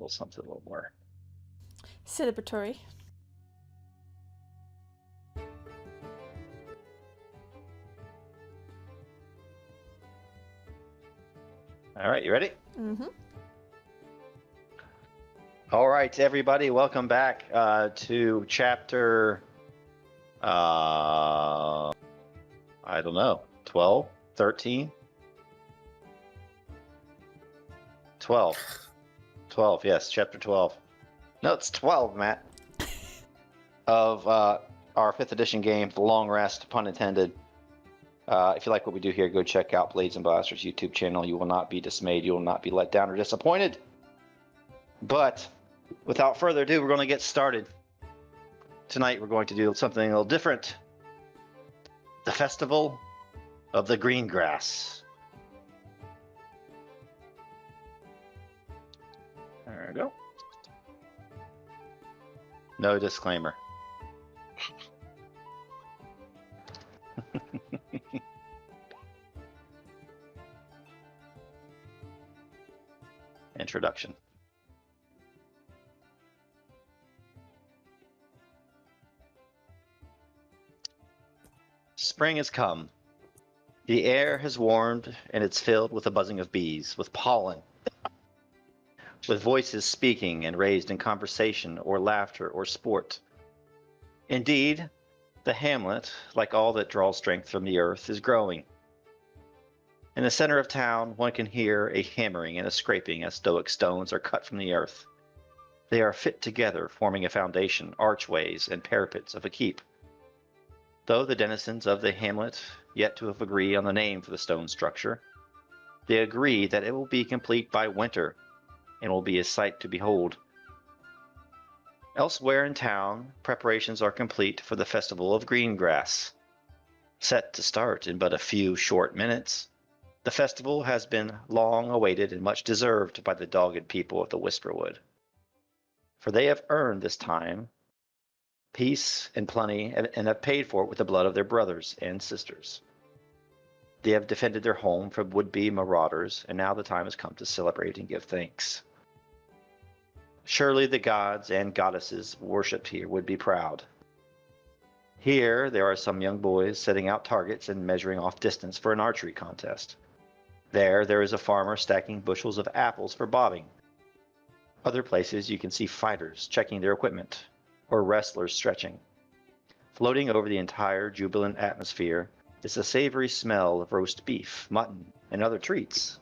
little something a little more celebratory. All right, you ready? Mm-hmm. All right, everybody, welcome back to chapter, I don't know, 12, 13? 12. 12, yes, chapter 12. No, it's 12, Matt. Of our 5th edition game, The Long Rest, pun intended. If you like what we do here, go check out Blades and Blasters' YouTube channel. You will not be dismayed. You will not be let down or disappointed. But without further ado, we're going to get started. Tonight, we're going to do something a little different. The Festival of the Greengrass. There we go. No disclaimer. Introduction. Spring has come. The air has warmed, and it's filled with the buzzing of bees, with pollen, with voices speaking and raised in conversation or laughter or sport. Indeed, the hamlet, like all that draws strength from the earth, is growing. In the center of town, one can hear a hammering and a scraping as stoic stones are cut from the earth. They are fit together, forming a foundation, archways, and parapets of a keep. Though the denizens of the hamlet yet to have agreed on the name for the stone structure, they agree that it will be complete by winter and will be a sight to behold. Elsewhere in town, preparations are complete for the Festival of Greengrass. Set to start in but a few short minutes, the festival has been long awaited and much deserved by the dogged people of the Whisperwood. For they have earned this time, peace and plenty, and have paid for it with the blood of their brothers and sisters. They have defended their home from would-be marauders, and now the time has come to celebrate and give thanks. Surely the gods and goddesses worshipped here would be proud. Here there are some young boys setting out targets and measuring off distance for an archery contest. There is a farmer stacking bushels of apples for bobbing. Other places you can see fighters checking their equipment, or wrestlers stretching. Floating over the entire jubilant atmosphere is the savory smell of roast beef, mutton, and other treats.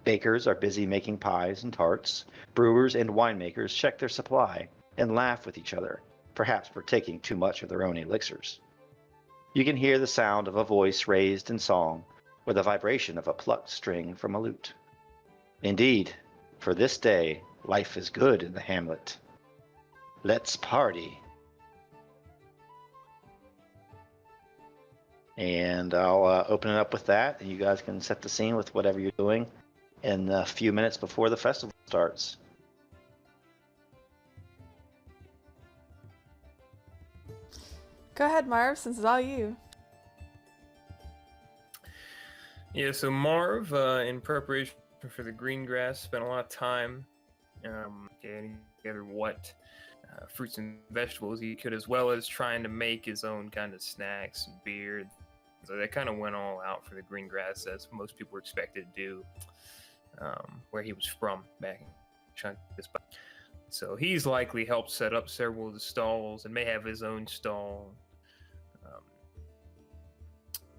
Bakers are busy making pies and tarts. Brewers and winemakers check their supply and laugh with each other, perhaps partaking too much of their own elixirs. You can hear the sound of a voice raised in song, or the vibration of a plucked string from a lute. Indeed, for this day, life is good in the hamlet. Let's party. And I'll open it up with that, and you guys can set the scene with whatever you're doing in a few minutes before the festival starts. Go ahead, Marv, since it's all you. Yeah, so Marv, in preparation for the Greengrass, spent a lot of time getting together what fruits and vegetables he could, as well as trying to make his own kind of snacks and beer. So that kind of went all out for the Greengrass, as most people were expected to do, where he was from back in Chunkus. So he's likely helped set up several of the stalls and may have his own stall.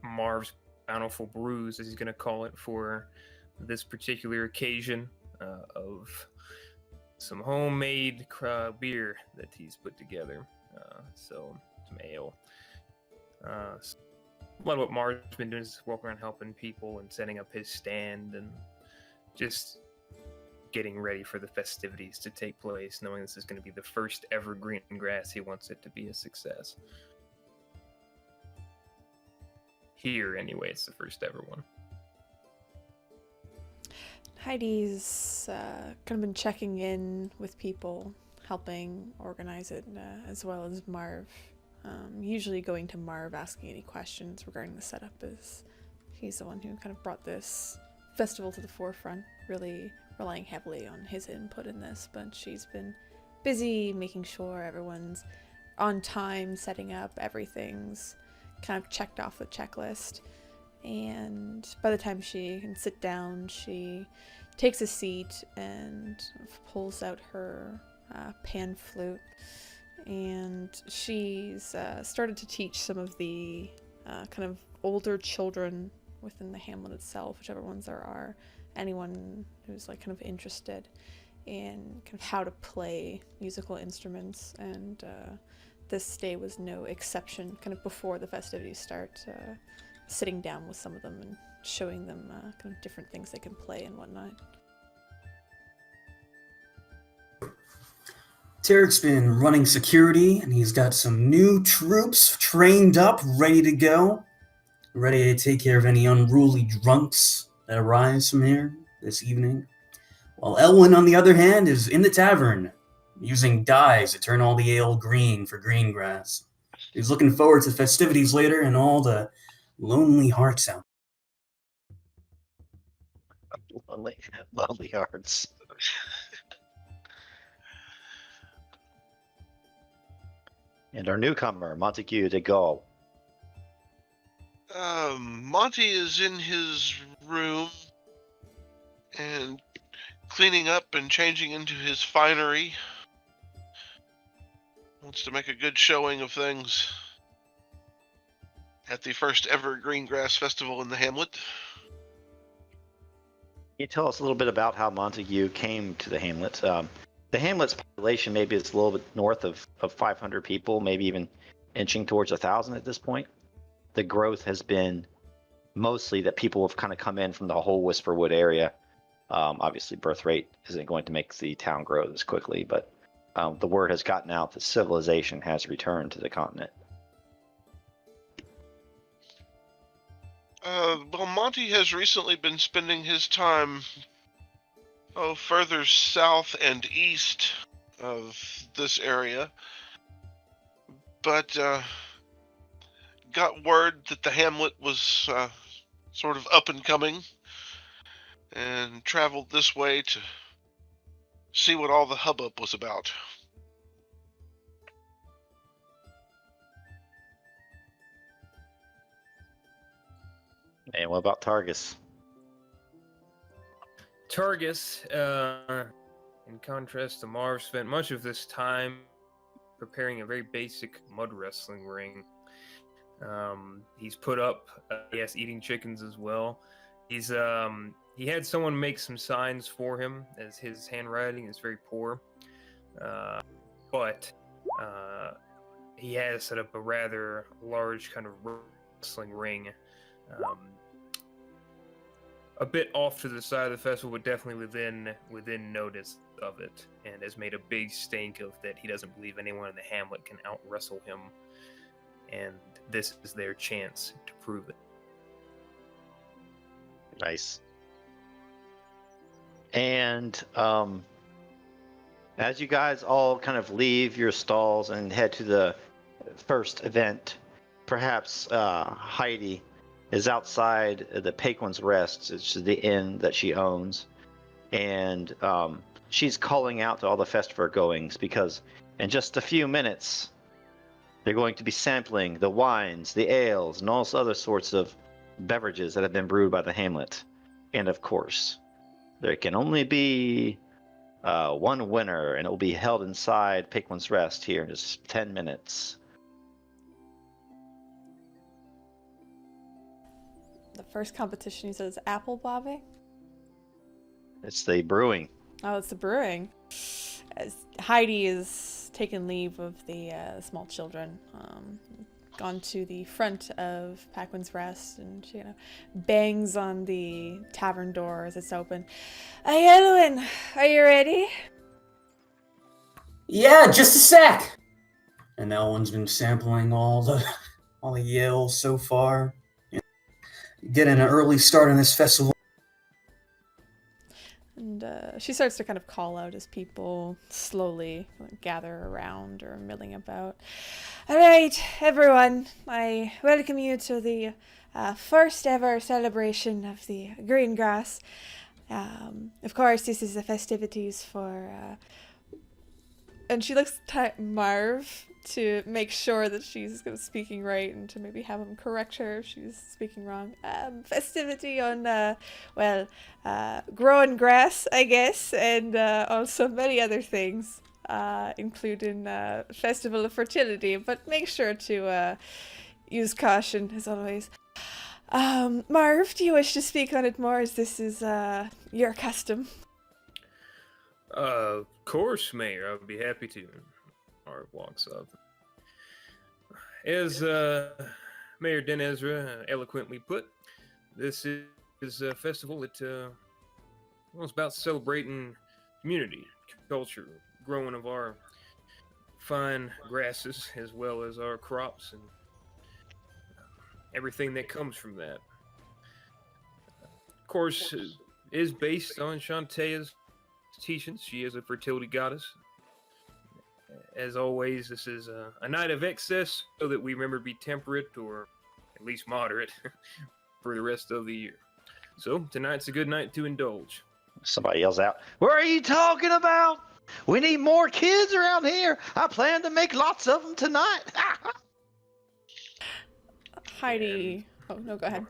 Marv's bountiful brews, as he's going to call it, for this particular occasion of some homemade beer that he's put together. So some ale. A lot of what Marv's been doing is walking around helping people and setting up his stand and just getting ready for the festivities to take place, knowing this is going to be the first ever Greengrass. He wants it to be a success. Here, anyway, it's the first ever one. Heidi's kind of been checking in with people, helping organize it, as well as Marv. Usually going to Marv asking any questions regarding the setup, as he's the one who kind of brought this festival to the forefront, really relying heavily on his input in this, but she's been busy making sure everyone's on time, setting up, everything's kind of checked off the checklist. And by the time she can sit down, she takes a seat and pulls out her pan flute, and she's started to teach some of the kind of older children within the hamlet itself, whichever ones there are, anyone who's like kind of interested in kind of how to play musical instruments, and this day was no exception. Kind of before the festivities start, sitting down with some of them and showing them kind of different things they can play and whatnot. Tarek's been running security, and he's got some new troops trained up, ready to go, ready to take care of any unruly drunks that arise from here this evening. While Elwyn, on the other hand, is in the tavern, using dyes to turn all the ale green for Greengrass. He's looking forward to the festivities later and all the lonely hearts out. Lonely hearts. And our newcomer, Montague de Gaulle. Monty is in his room and cleaning up and changing into his finery. Wants to make a good showing of things at the first ever Greengrass Festival in the Hamlet. Can you tell us a little bit about how Montague came to the Hamlet? The Hamlet's population maybe is a little bit north of 500 people, maybe even inching towards 1,000 at this point. The growth has been mostly that people have kind of come in from the whole Whisperwood area. Obviously, birth rate isn't going to make the town grow this quickly, but the word has gotten out that civilization has returned to the continent. Well, Monty has recently been spending his time further south and east of this area, but got word that the Hamlet was sort of up and coming, and traveled this way to see what all the hubbub was about. And what about Targus? Targus, in contrast to Marv, spent much of this time preparing a very basic mud wrestling ring. He's put up, eating chickens as well. He had someone make some signs for him, as his handwriting is very poor. But he has set up a rather large kind of wrestling ring. A bit off to the side of the festival, but definitely within notice of it, and has made a big stink of that he doesn't believe anyone in the Hamlet can out-wrestle him, and this is their chance to prove it. Nice. And as you guys all kind of leave your stalls and head to the first event, perhaps Heidi is outside the Paquin's Rest. It's the inn that she owns, and she's calling out to all the festival goings because in just a few minutes they're going to be sampling the wines, the ales, and all other sorts of beverages that have been brewed by the Hamlet. And of course, there can only be one winner, and it will be held inside Paquin's Rest here in just 10 minutes. The first competition, he says, apple bobbing? It's the brewing. Oh, it's the brewing. As Heidi is taking leave of the small children, gone to the front of Paquin's Rest, and she bangs on the tavern door as it's open. Hey, Elwyn, are you ready? Yeah, just a sec. And Elwyn's been sampling all the ales so far. Getting an early start on this festival. And she starts to kind of call out as people slowly gather around or milling about. All right, everyone, I welcome you to the first ever celebration of the Greengrass. Of course, this is the festivities for, and she looks at Marv to make sure that she's speaking right and to maybe have him correct her if she's speaking wrong. Festivity on, growing grass, I guess, and also many other things, including Festival of Fertility, but make sure to use caution, as always. Marv, do you wish to speak on it more, as this is your custom? Of course, Mayor. I would be happy to. Marv walks up. As Mayor Den Ezra eloquently put, this is a festival that it's about celebrating community, culture, growing of our fine grasses as well as our crops and everything that comes from that. Of course, is based on Shantaea's teachings. She is a fertility goddess. As always, this is a night of excess so that we remember to be temperate or at least moderate for the rest of the year. So tonight's a good night to indulge. Somebody yells out, "What are you talking about? We need more kids around here. I plan to make lots of them tonight." Heidi. Oh, no, go ahead.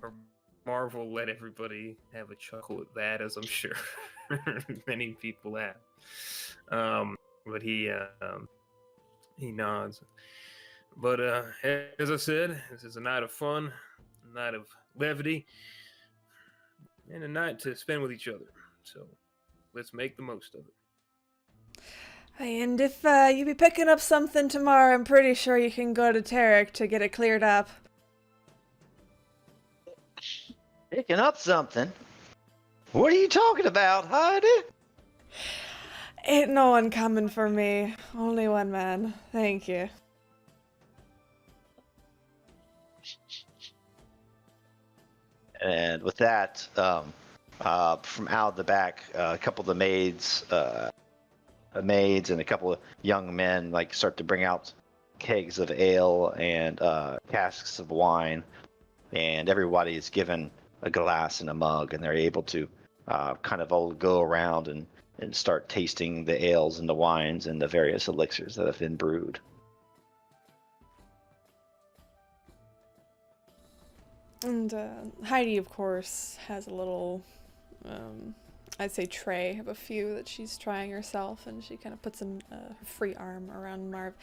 Marv will let everybody have a chuckle at that, as I'm sure many people have. But he nods. But as I said, this is a night of fun, a night of levity, and a night to spend with each other. So let's make the most of it. And if you be picking up something tomorrow, I'm pretty sure you can go to Tarek to get it cleared up. Picking up something? What are you talking about, Heidi? Ain't no one coming for me. Only one man. Thank you. And with that, from out the back, a couple of the maids and a couple of young men start to bring out kegs of ale and casks of wine, and everybody is given a glass and a mug, and they're able to kind of all go around and start tasting the ales and the wines and the various elixirs that have been brewed. And Heidi, of course, has a little, I'd say, tray of a few that she's trying herself, and she kind of puts her free arm around Marv.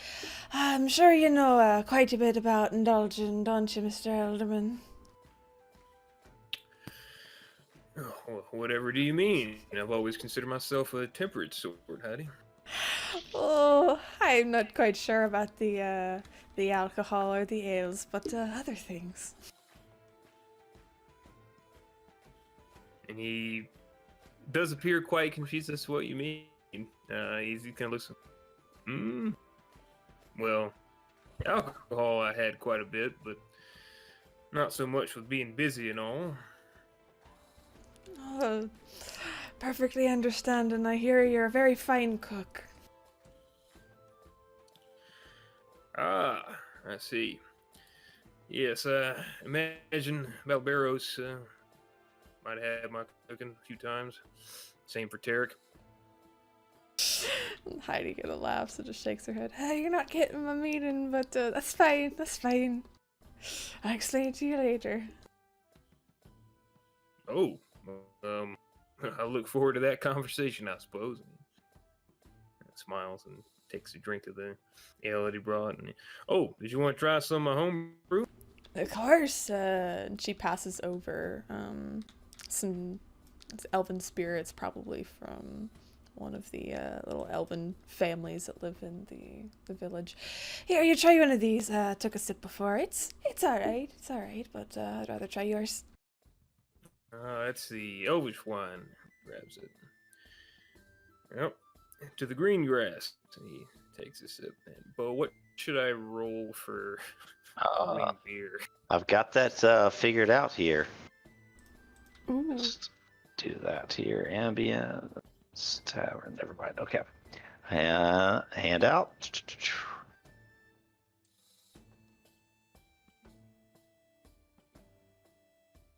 I'm sure you know quite a bit about indulging, don't you, Mr. Elderman? Oh, whatever do you mean? I've always considered myself a temperate sort, Heidi. Oh, I'm not quite sure about the alcohol or the ales, but other things. And he does appear quite confused as to what you mean. He kind of looks. Well, alcohol I had quite a bit, but not so much with being busy and all. Oh, perfectly understand, and I hear you're a very fine cook. Ah, I see. Yes, imagine Balberos might have had my cooking a few times. Same for Tarek. Heidi kind of laughs and just shakes her head. Hey, you're not getting my meaning, but that's fine, that's fine. I'll explain it to you later. Oh, I look forward to that conversation, I suppose. And smiles and takes a drink of the ale that he brought. And, oh, did you want to try some of my home brew? Of course. She passes over some elven spirits, probably from one of the little elven families that live in the village. Here, you try one of these. Took a sip before. It's alright. It's alright, but I'd rather try yours. That's the elvish wine. Grabs it. Yep. To the Greengrass. He takes a sip. But what should I roll for green beer? I've got that figured out here. Ooh. Just do that here. Ambience tavern. Never mind. Okay. Handout.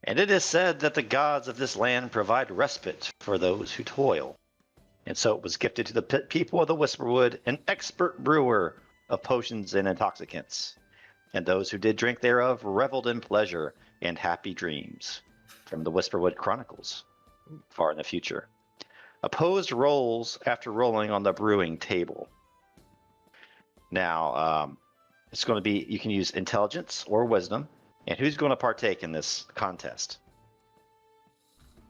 And it is said that the gods of this land provide respite for those who toil. And so it was gifted to the people of the Whisperwood, an expert brewer of potions and intoxicants. And those who did drink thereof reveled in pleasure and happy dreams. From the Whisperwood Chronicles, far in the future. Opposed rolls after rolling on the brewing table. Now, it's going to be, you can use intelligence or wisdom. And who's going to partake in this contest?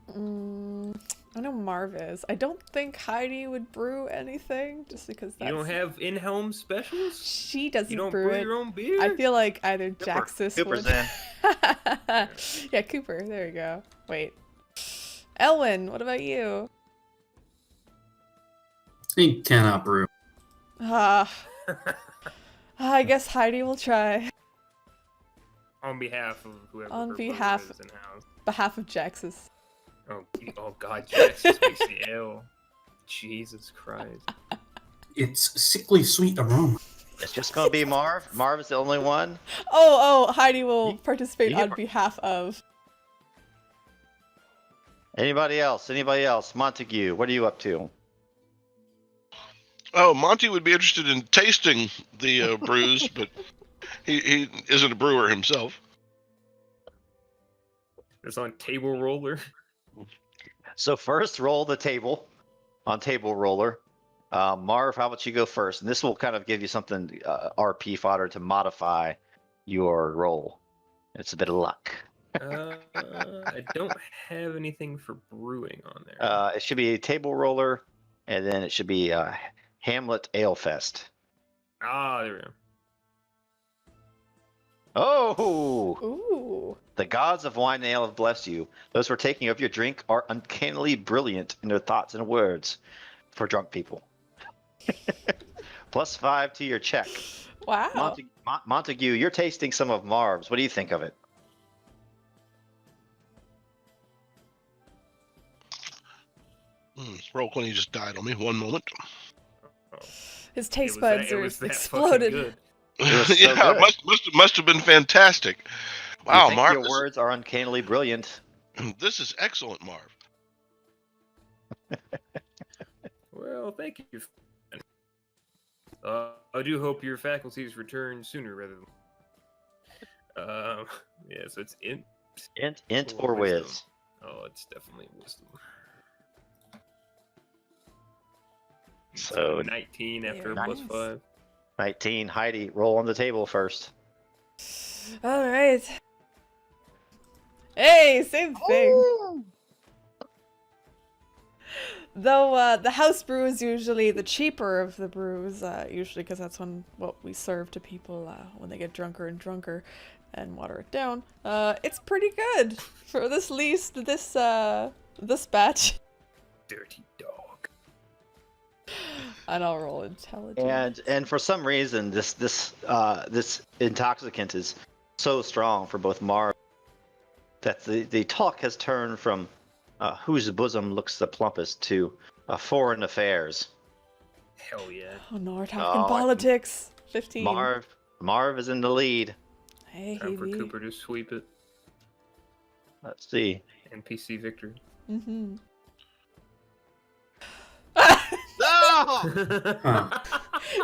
I know Marv is. I don't think Heidi would brew anything, just because that's... You don't have in-home specials? She doesn't You don't brew it. your own beer? I feel like either Jaxus Cooper's would. in. Yeah, Cooper. There you go. Wait. Elwin, what about you? He cannot brew. I guess Heidi will try. On behalf of whoever On her behalf- brother is in house. Behalf of Jaxus. Oh God, Jaxus makes the L. Jesus Christ. It's sickly sweet aroma. It's just going to be Marv. Marv is the only one. Oh, Heidi will participate you on get- behalf of... Anybody else? Anybody else? Montague, what are you up to? Oh, Monty would be interested in tasting the brews, but he isn't a brewer himself. It's on table roller. So first, roll the table on table roller. Marv, how about you go first? And this will kind of give you something RP fodder to modify your roll. It's a bit of luck. I don't have anything for brewing on there. It should be a table roller, and then it should be Hamlet Ale Fest. There we go. Oh! Ooh. The gods of wine and ale have blessed you. Those who are taking of your drink are uncannily brilliant in their thoughts and words for drunk people. +5 to your check. Wow. Montague, you're tasting some of Marv's. What do you think of it? Roll 20 just died on me. One moment. His taste It was buds that- it are was that fucking exploded. good. It was so Yeah, good. must have been fantastic. You Wow, think Marv, your words are uncannily brilliant. this is excellent, Marv. Well, thank you. I do hope your faculties return sooner rather than. Yeah, so it's Int or whiz. wisdom. Oh, it's definitely wisdom. So 19 after a Nice. +5. 19. Heidi, roll on the table first. All right. Hey, same thing. Though the house brew is usually the cheaper of the brews, usually because that's what we serve to people when they get drunker and drunker and water it down. It's pretty good for this batch. Dirty dog. And I'll roll intelligence. And for some reason, this intoxicant is so strong for both Marv that the talk has turned from whose bosom looks the plumpest to foreign affairs. Hell yeah. Oh no, we're talking Oh, politics. 15. Marv is in the lead. Hey, Time for Hevie. Cooper to sweep it. Let's see. NPC victory. Mm-hmm. No! Huh.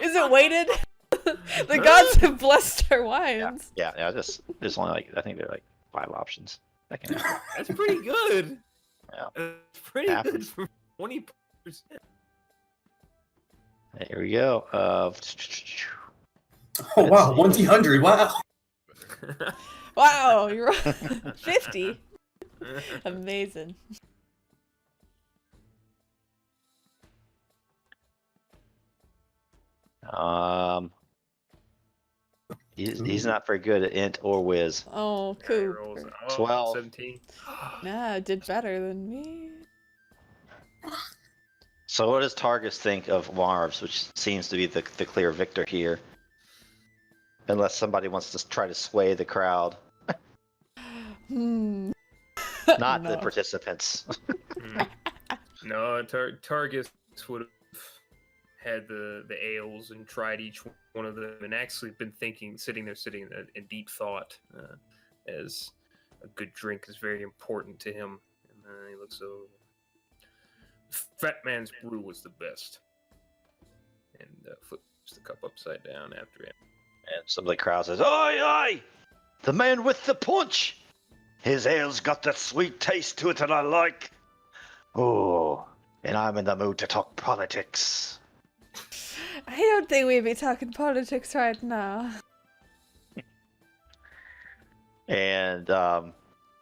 Is it weighted? The gods have blessed our wines. Yeah. There's only I think there are 5 options. I can. That's pretty good. Yeah. That's pretty good Happens. for 20%. Here we go. Oh wow, 1d100. Wow. Wow, you're 50. Amazing. He's not very good at int or whiz. Oh, Rolls. cool. Oh, 12. 17. Nah, did better than me. So what does Targus think of Marv's, which seems to be the clear victor here? Unless somebody wants to try to sway the crowd, Hmm. not the No. participants. No, Targus would have had the ales and tried each one of them and actually been sitting there in deep thought as a good drink is very important to him. And he looks over. Fat Man's brew was the best. And flips the cup upside down after him. And some of the crowd says, "Oi, oi! The man with the punch! His ale's got that sweet taste to it that I like. Oh, and I'm in the mood to talk politics." I don't think we'd be talking politics right now. And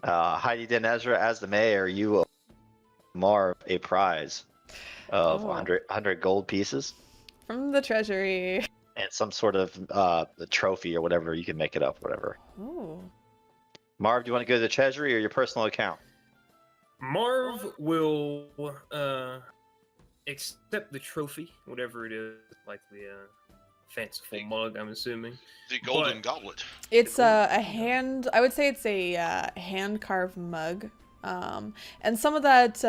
Heidi Den Ezra, as the mayor, you owe Marv a prize of 100 gold pieces. From the treasury. And some sort of the trophy or whatever. You can make it up, whatever. Ooh. Marv, do you want to go to the treasury or your personal account? Marv will accept the trophy, whatever it is, likely a fanciful mug, I'm assuming. The golden goblet. It's a hand. I would say it's a hand carved mug, and some of that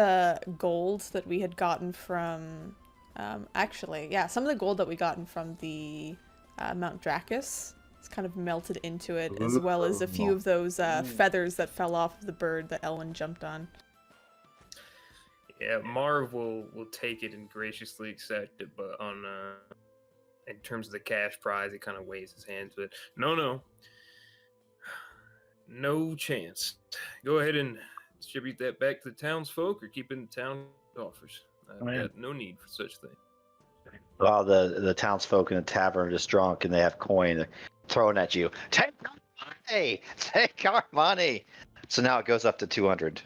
gold that we had gotten from, some of the gold that we gotten from the Mount Dracus. It's kind of melted into it, as well as a few of those feathers that fell off of the bird that Elwyn jumped on. Yeah, Marv will take it and graciously accept it, but on in terms of the cash prize, he kind of waves his hands with it. No chance. Go ahead and distribute that back to the townsfolk, or keep it in the town coffers. Got no need for such thing. Well, the townsfolk in the tavern are just drunk and they have coin thrown at you. Take our money! Take our money! So now it goes up to 200.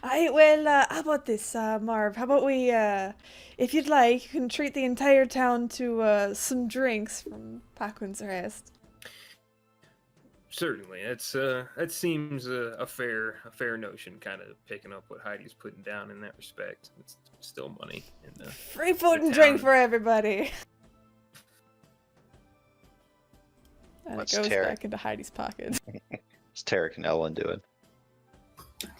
How about this, Marv? How about we, if you'd like, you can treat the entire town to some drinks from Paquin's Rest. Certainly, that seems a fair notion. Kind of picking up what Heidi's putting down in that respect. It's still money in the free food and drink for everybody. And What's it goes Tarek? back into Heidi's pocket. What's Tarek and Ellen doing?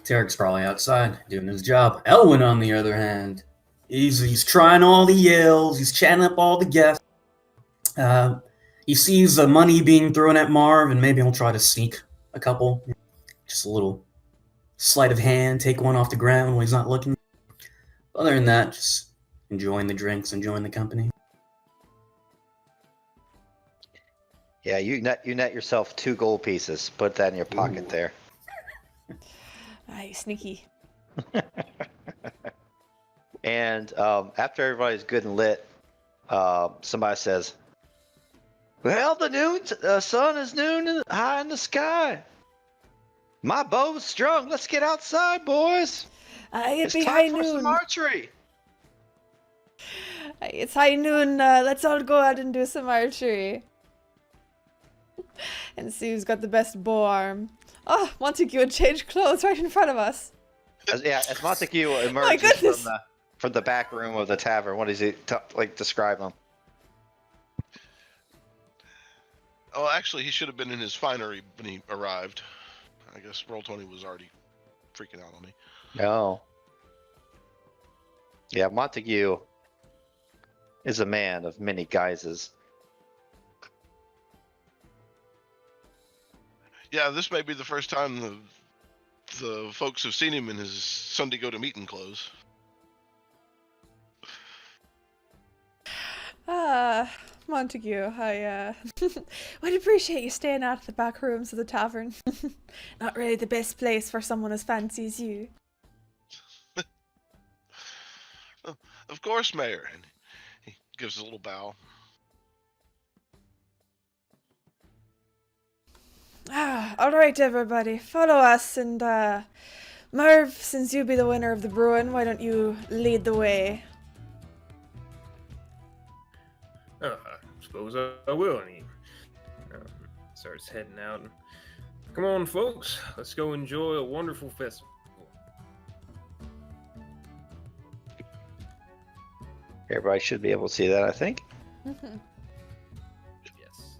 Tarek's probably outside doing his job. Elwyn, on the other hand, he's trying all the yells. He's chatting up all the guests. He sees the money being thrown at Marv, and maybe he'll try to sneak a couple. Just a little sleight of hand, take one off the ground when he's not looking. Other than that, just enjoying the drinks, enjoying the company. Yeah, you net yourself 2 gold pieces. Put that in your pocket there. Aye, sneaky. And after everybody's good and lit, somebody says, "Well, the sun is high in the sky. My bow's strung. Let's get outside, boys. It's It's high time for some noon. archery." It's high noon. Let's all go out and do some archery. And see who's got the best bow arm. Oh, Montague had changed clothes right in front of us. As Montague emerges goodness. from the back room of the tavern, what does he describe him? Oh, actually, he should have been in his finery when he arrived. I guess Roll20 was already freaking out on me. No. Yeah, Montague is a man of many guises. Yeah, this may be the first time the folks have seen him in his Sunday go-to-meeting clothes. Montague, I would appreciate you staying out of the back rooms of the tavern. Not really the best place for someone as fancy as you. Of course, Mayor. And he gives a little bow. All right, everybody, follow us, and Merv, since you be the winner of the Bruin, why don't you lead the way? I suppose I will. And he starts heading out. And, come on, folks, let's go enjoy a wonderful festival. Everybody should be able to see that, I think. Mm-hmm. Yes.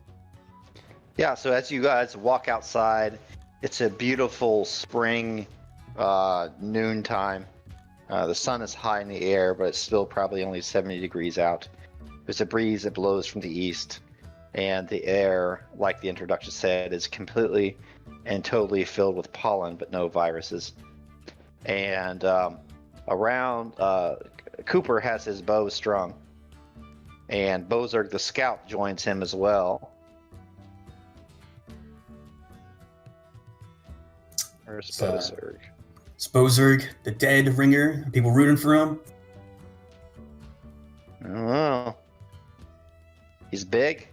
Yeah, so as you guys walk outside, it's a beautiful spring noontime. The sun is high in the air, but it's still probably only 70 degrees out. There's a breeze that blows from the east, and the air, like the introduction said, is completely and totally filled with pollen, but no viruses. And around, Cooper has his bow strung, and Bozerg the scout joins him as well. Where's Bozerg? Spozerg, the dead ringer. Are people rooting for him? I don't know. He's big,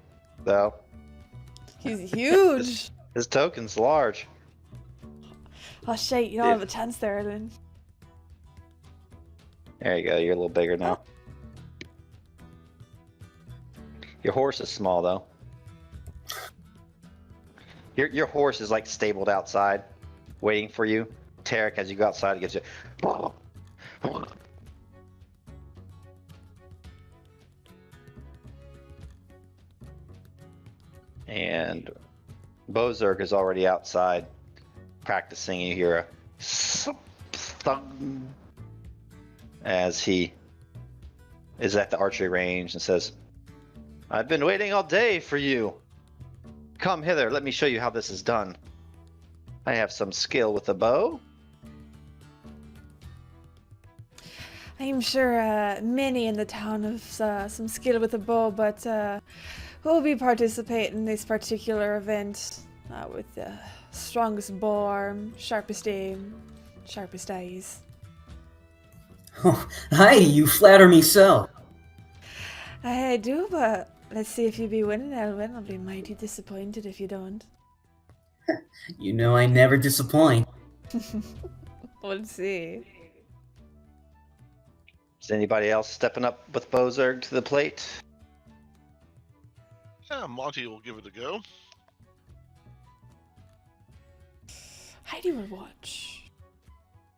though. He's huge. His token's large. Oh shit, you don't have a chance there then. There you go, you're a little bigger now. Your horse is small, though. Your horse is like stabled outside, waiting for you. Tarek, as you go outside, it gives you. And Bozerg is already outside practicing. You hear a thump as he is at the archery range and says, "I've been waiting all day for you. Come hither, let me show you how this is done. I have some skill with the bow." I'm sure many in the town have some skill with a bow, but who will be participating in this particular event with the strongest bow arm, sharpest aim, sharpest eyes? Oh, hi, you flatter me so. I do, but let's see if you be winning, Elwin. I'll be mighty disappointed if you don't. You know I never disappoint. We'll see. Is anybody else stepping up with Bozerg to the plate? Yeah, Monty will give it a go. Heidi will watch.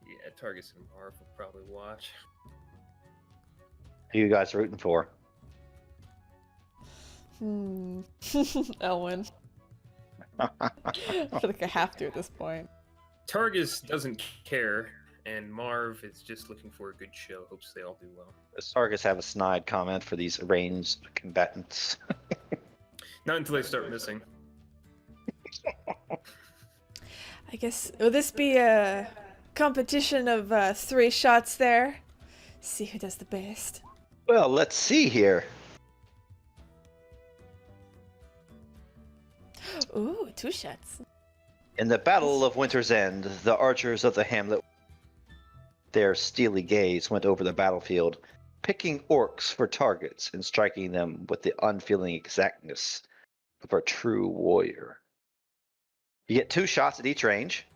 Yeah, Targus and Marv will probably watch. Who you guys rooting for? Elwin. I feel like I have to at this point. Targus doesn't care, and Marv is just looking for a good show. Hopes they all do well. Does Targus have a snide comment for these ranged combatants? Not until they start missing. I guess, will this be a competition of 3 shots there? See who does the best. Well, let's see here. Ooh, 2 shots. In the Battle of Winter's End, the archers of the Hamlet, their steely gaze went over the battlefield, picking orcs for targets and striking them with the unfeeling exactness of a true warrior. You get 2 shots at each range,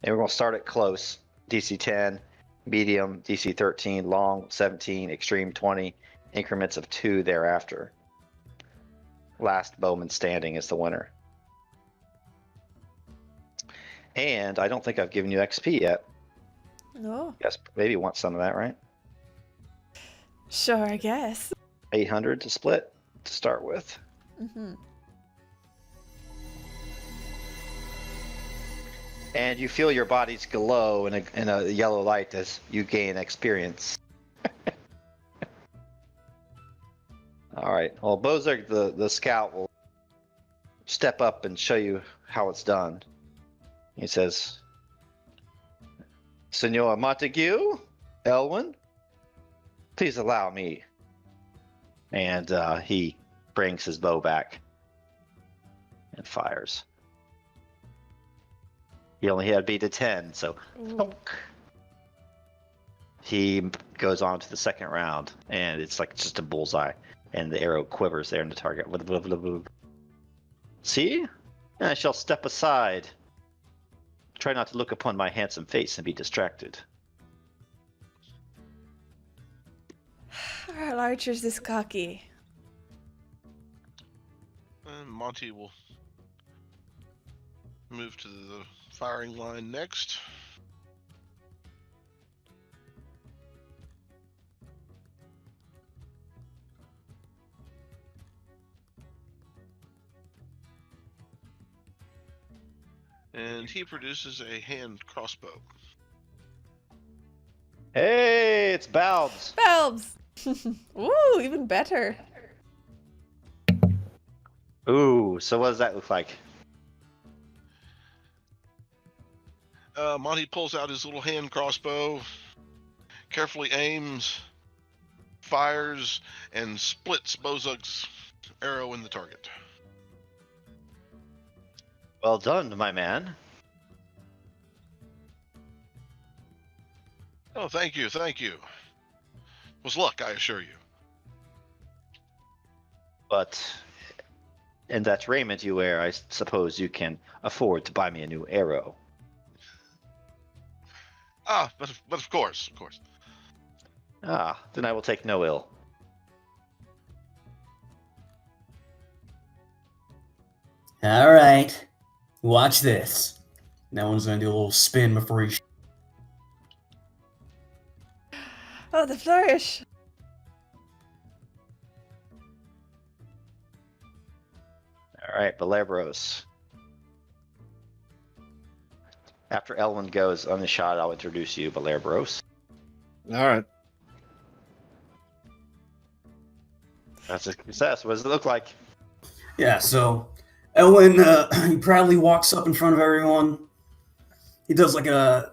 and we're going to start at close. DC 10, medium, DC 13, long, 17, extreme 20, increments of 2 thereafter. Last bowman standing is the winner. And I don't think I've given you XP yet. No. Yes, maybe you want some of that, right? Sure, I guess. 800 to split to start with. Mm-hmm. And you feel your bodies glow in a yellow light as you gain experience. All right. Well, Bozerg, the scout, will step up and show you how it's done. He says, "Senor Montague, Elwin, please allow me." And he brings his bow back and fires. He only had beat a 10, so he goes on to the second round, and it's like just a bullseye, and the arrow quivers there in the target. See? I shall step aside. Try not to look upon my handsome face and be distracted. Our archer's this cocky. And Monty will move to the firing line next. And he produces a hand crossbow. Hey, it's Balbs. Valves! Ooh, even better. Ooh, so what does that look like? Monty pulls out his little hand crossbow, carefully aims, fires, and splits Bozug's arrow in the target. Well done, my man. Oh, thank you, thank you. Was luck, I assure you. But in that raiment you wear, I suppose you can afford to buy me a new arrow. But of course, of course. Ah, then I will take no ill. All right. Watch this. That one's gonna do a little spin before he. Oh, the flourish! All right, Belabros. After Elwyn goes on the shot, I'll introduce you, Belabros. All right. That's a success. What does it look like? Yeah. So, Elwin, he proudly walks up in front of everyone. He does like a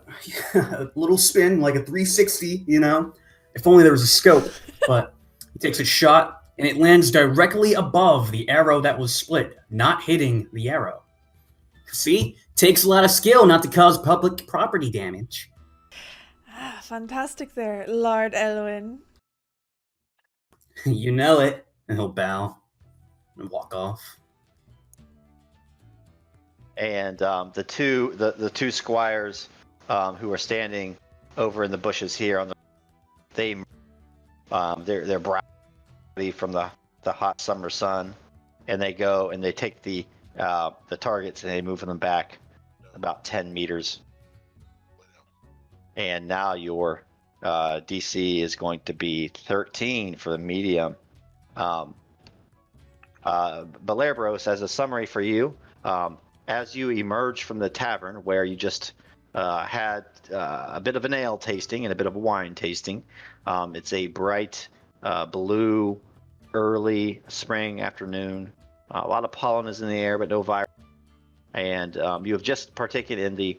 little spin, like a 360. You know, if only there was a scope. But he takes a shot, and it lands directly above the arrow that was split, not hitting the arrow. See? Takes a lot of skill not to cause public property damage. Ah, fantastic there, Lord Elwyn. You know it. And he'll bow and walk off. And the two squires who are standing over in the bushes here on the they're brown from the hot summer sun, and they go and they take the targets and they move them back about 10 meters. And now your DC is going to be 13 for the medium. Belabros, as a summary for you, as you emerge from the tavern where you just had a bit of an ale tasting and a bit of a wine tasting, it's a bright blue early spring afternoon. A lot of pollen is in the air, but no virus. And you have just partaken in the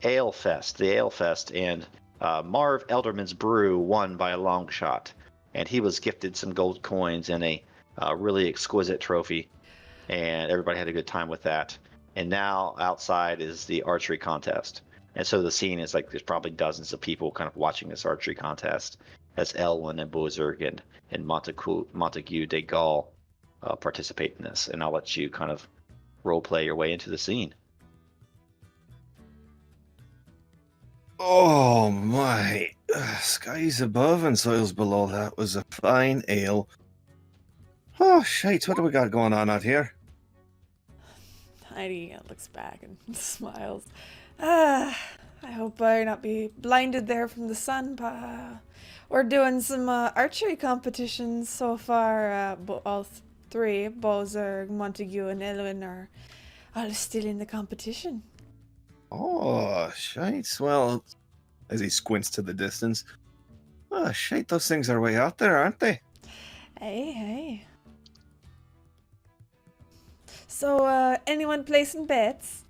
ale fest, and Marv Elderman's brew won by a long shot, and he was gifted some gold coins and a really exquisite trophy, and everybody had a good time with that. And now outside is the archery contest, and so the scene is like there's probably dozens of people kind of watching this archery contest as Elwyn and Bozerg and Montague de Gaulle participate in this, and I'll let you kind of role play your way into the scene. Oh my. Skies above and soils below. That was a fine ale. Oh, shite. What do we got going on out here? Heidi looks back and smiles. I hope I not be blinded there from the sun, but we're doing some archery competitions so far. All three, Bozerg, Montague, and Elwyn, are all still in the competition. Oh, shite. Well, as he squints to the distance. Oh, shite. Those things are way out there, aren't they? Hey. So, anyone placing bets?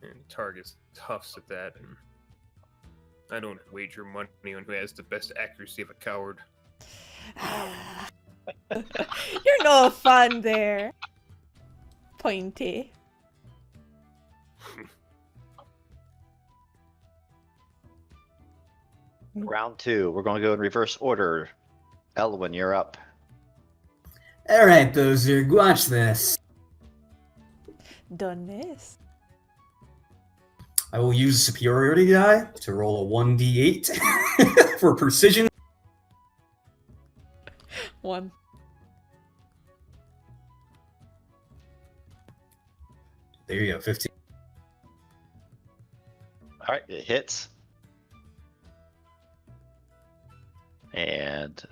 And Targus huffs at that, and I don't wager money on who has the best accuracy of a coward. You're no fun there. Pointy. Round two, we're going to go in reverse order. Elwyn, you're up. All right, Bozerg, watch this. Done this. I will use superiority die to roll a 1d8 for precision. 1. There you go, 15. All right, it hits. And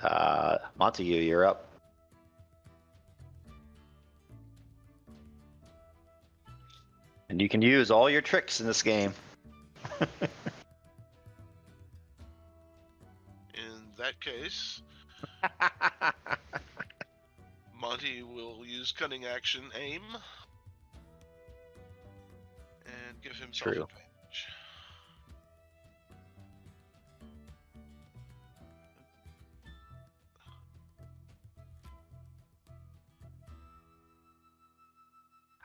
Montague, you're up. And you can use all your tricks in this game. In that case, he will use cunning action aim and give himself True. advantage.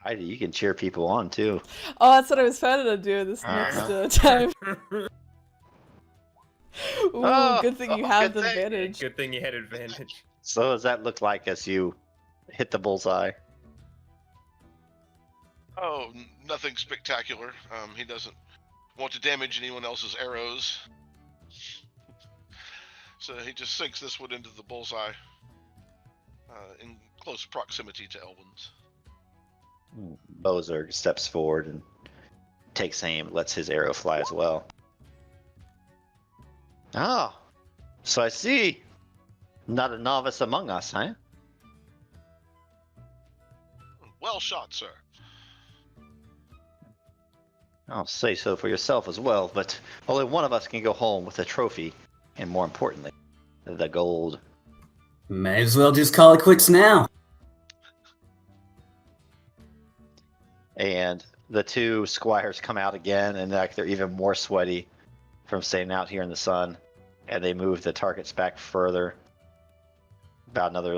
Heidi, you can cheer people on too. Oh, that's what I was planning on doing this next time. Ooh, Oh, good thing you oh, have good the thing. advantage. Good thing you had advantage. So does that look like as you hit the bullseye? Oh, nothing spectacular. He doesn't want to damage anyone else's arrows. So he just sinks this one into the bullseye in close proximity to Elwin's. Bozerg steps forward and takes aim, lets his arrow fly as well. Ah, so I see. Not a novice among us, huh? Well shot, sir. I'll say so for yourself as well, but only one of us can go home with a trophy, and more importantly, the gold. May as well just call it quits now. And the two squires come out again, and they're even more sweaty from staying out here in the sun. And they move the targets back further, about another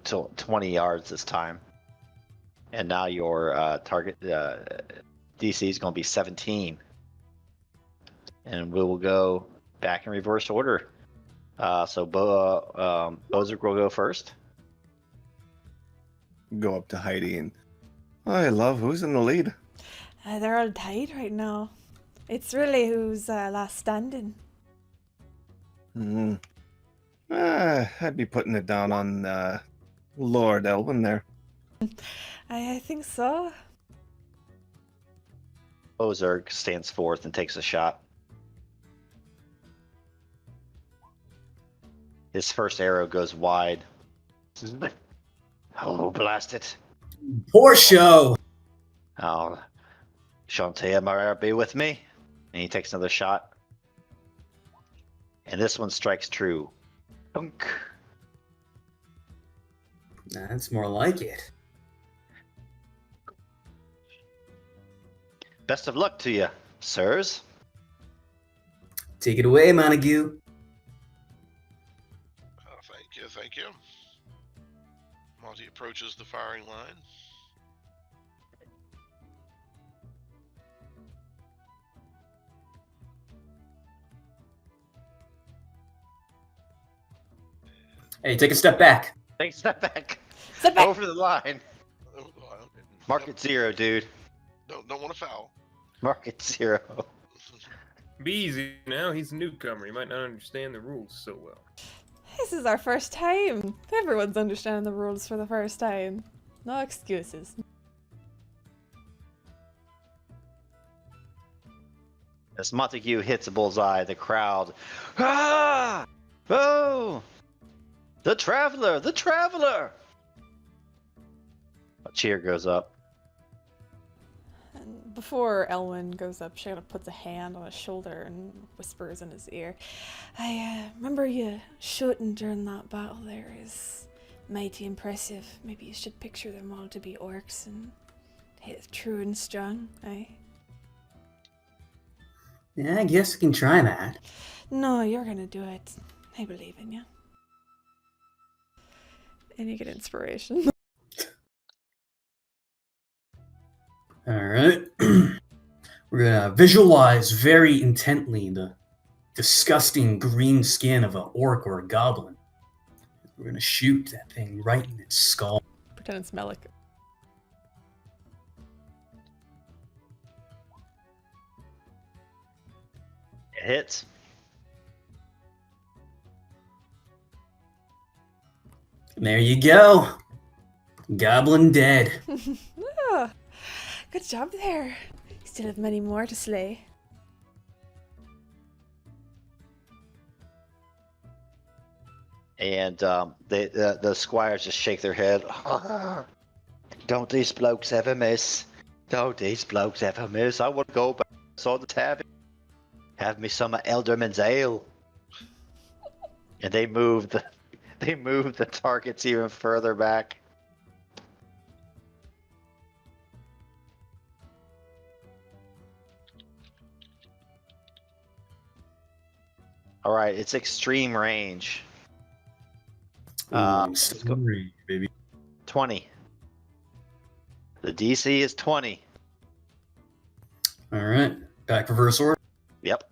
20 yards this time. And now your target DC is going to be 17. And we will go back in reverse order. So Bozerg will go first. Go up to Heidi and, hi, love, who's in the lead? They're all tied right now. It's really who's last standing. I'd be putting it down on Lord Elwin there. I think so. Bozerg stands forth and takes a shot. His first arrow goes wide. Oh, blast it. Poor show. Oh, Shantae Amara be with me. And he takes another shot. And this one strikes true. Dunk. That's more like it. Best of luck to you, sirs. Take it away, Montague. Thank you. Monty approaches the firing line. Hey, take a step back. Take a step back. Step back. Over the line. Mark it 0, dude. Don't want to foul. Mark it 0. Be easy now. He's a newcomer. He might not understand the rules so well. This is our first time. Everyone's understanding the rules for the first time. No excuses. As Montague hits a bullseye, the crowd. Ah! Oh! The traveler! The traveler! A cheer goes up. And before Elwin goes up, she kind of puts a hand on his shoulder and whispers in his ear. I remember you shooting during that battle there is mighty impressive. Maybe you should picture them all to be orcs and hit true and strong, eh? Yeah, I guess I can try that. No, you're gonna do it. I believe in you. And you get inspiration. Alright. We're gonna visualize very intently the disgusting green skin of an orc or a goblin. We're gonna shoot that thing right in its skull. Pretend it's Melik. It hits. There you go. Goblin dead. Ah, good job there. You still have many more to slay. And the squires just shake their head. Don't these blokes ever miss? Don't these blokes ever miss? I would go back to the tavern. Have me some Elderman's ale. And they move They move the targets even further back. All right, it's extreme range. Let's go. Sorry, baby. 20. The DC is 20. All right, back reverse order. Yep.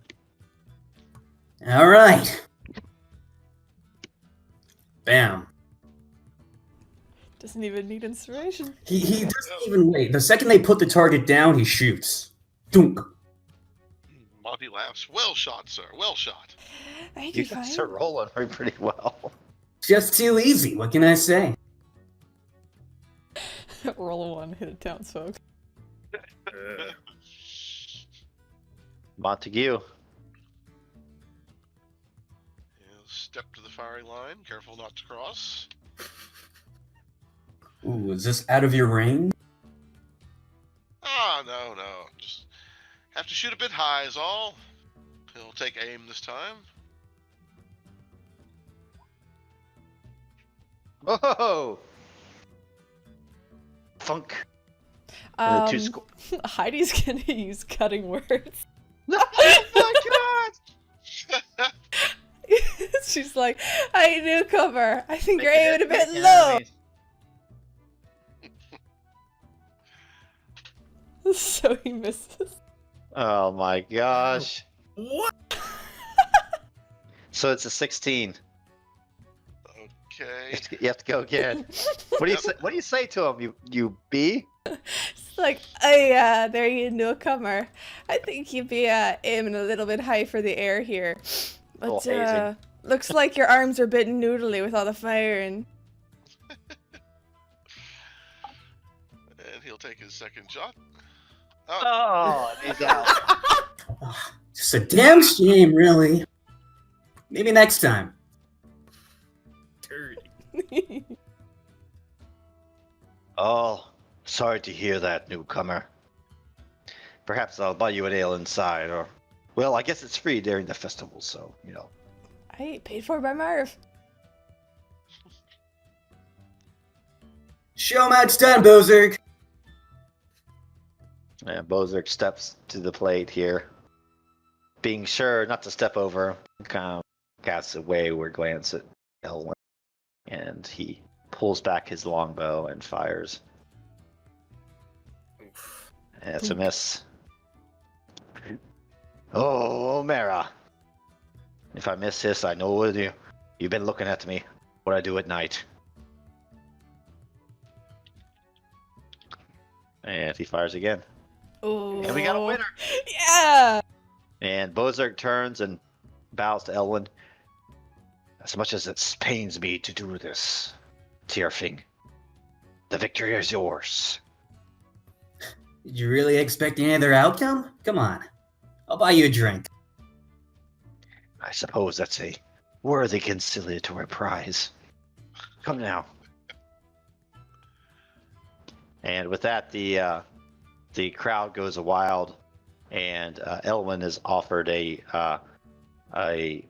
All right. Bam. Doesn't even need inspiration. He doesn't even wait. The second they put the target down, he shoots. Dunk. Monty laughs. Well shot, sir. Well shot. Thank You you, guys fine. are rolling pretty well. Just too easy. What can I say? Roll a 1, hit a townsfolk. Montague. He'll step to the firing line. Careful not to cross. Ooh, is this out of your range? Ah, no. Just have to shoot a bit high is all. He'll take aim this time. Whoa! Funk. And the two Heidi's gonna use cutting words. Oh my god! She's like, "Hey, newcomer, I think you're aiming a bit low." So he misses. Oh my gosh. What? So it's a 16. Okay. You have to go again. What do you say? What do you say to him? You B? It's like, "Hey, there you newcomer. I think you'd be aiming a little bit high for the air here, Oh, but looks like your arms are a bit noodly with all the firing." And he'll take his second shot. Oh, and he's out. Just a damn shame, really. Maybe next time. Dirty. Oh, sorry to hear that, newcomer. Perhaps I'll buy you an ale inside, or, well, I guess it's free during the festival, so, you know. I paid for by Marv. Show match done, Bozerg. And Bozerk steps to the plate here, being sure not to step over. Kind of casts a wayward glance at Elwyn, and he pulls back his longbow and fires. Oof. And it's a miss. Oh, Mara. If I miss this, I know what you've been looking at me. What I do at night. And he fires again. Oh, And we got a winner. Yeah. And Bozark turns and bows to Elwyn. As much as it pains me to do this, Tierfing, the victory is yours. Did you really expect any other outcome? Come on. I'll buy you a drink. I suppose that's a worthy conciliatory prize. Come now. And with that, the crowd goes wild, and Elwyn is offered a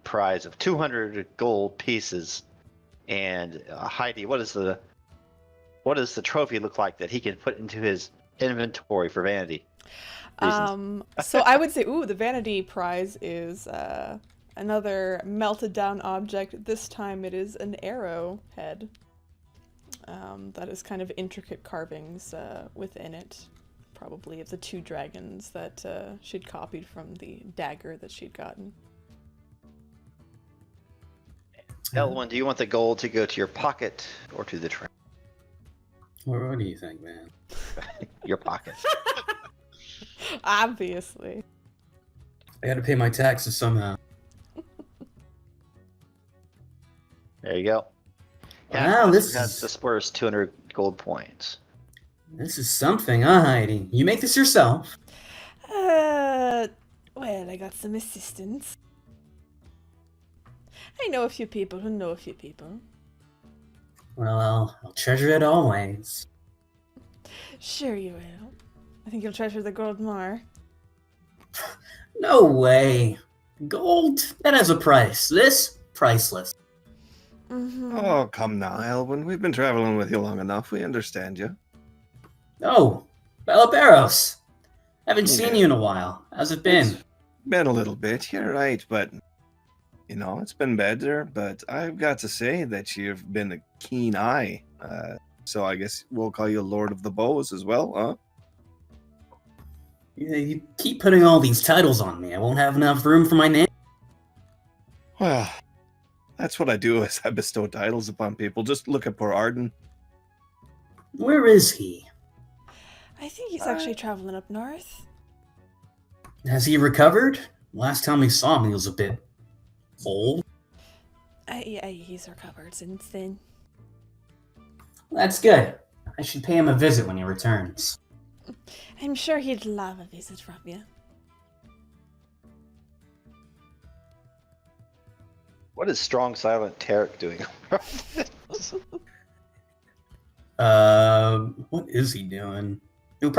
prize of 200 gold pieces. And Heidi, what does the trophy look like that he can put into his inventory for vanity reasons? So I would say, the Vanity Prize is another melted down object. This time it is an arrow head. That is kind of intricate carvings within it, probably of the two dragons that she'd copied from the dagger that she'd gotten. Elwyn, do you want the gold to go to your pocket or to the train? What do you think, man? Your pocket. Obviously. I gotta pay my taxes somehow. There you go. Wow, this has is- dispersed 200 gold points. This is something, huh, Heidi? You make this yourself? Well, I got some assistance. I know a few people who know a few people. Well, I'll treasure it always. Sure you will. I think you'll treasure the gold more. No way. Gold? That has a price. This? Priceless. Mm-hmm. Oh, come now, Elwyn. We've been traveling with you long enough. We understand you. Oh, Bella Barros. Haven't seen Yeah. you in a while. How's it been? It's been a little bit, you're right, but it's been better. But I've got to say that you've been a keen eye. So I guess we'll call you Lord of the Bows as well, huh? You keep putting all these titles on me. I won't have enough room for my name. Well, that's what I do is I bestow titles upon people. Just look at poor Arden. Where is he? I think he's actually traveling up north. Has he recovered? Last time we saw him, he was a bit old. Yeah, he's recovered since then. That's good. I should pay him a visit when he returns. I'm sure he'd love a visit from you. What is strong silent Tarek doing? What is he doing? He'll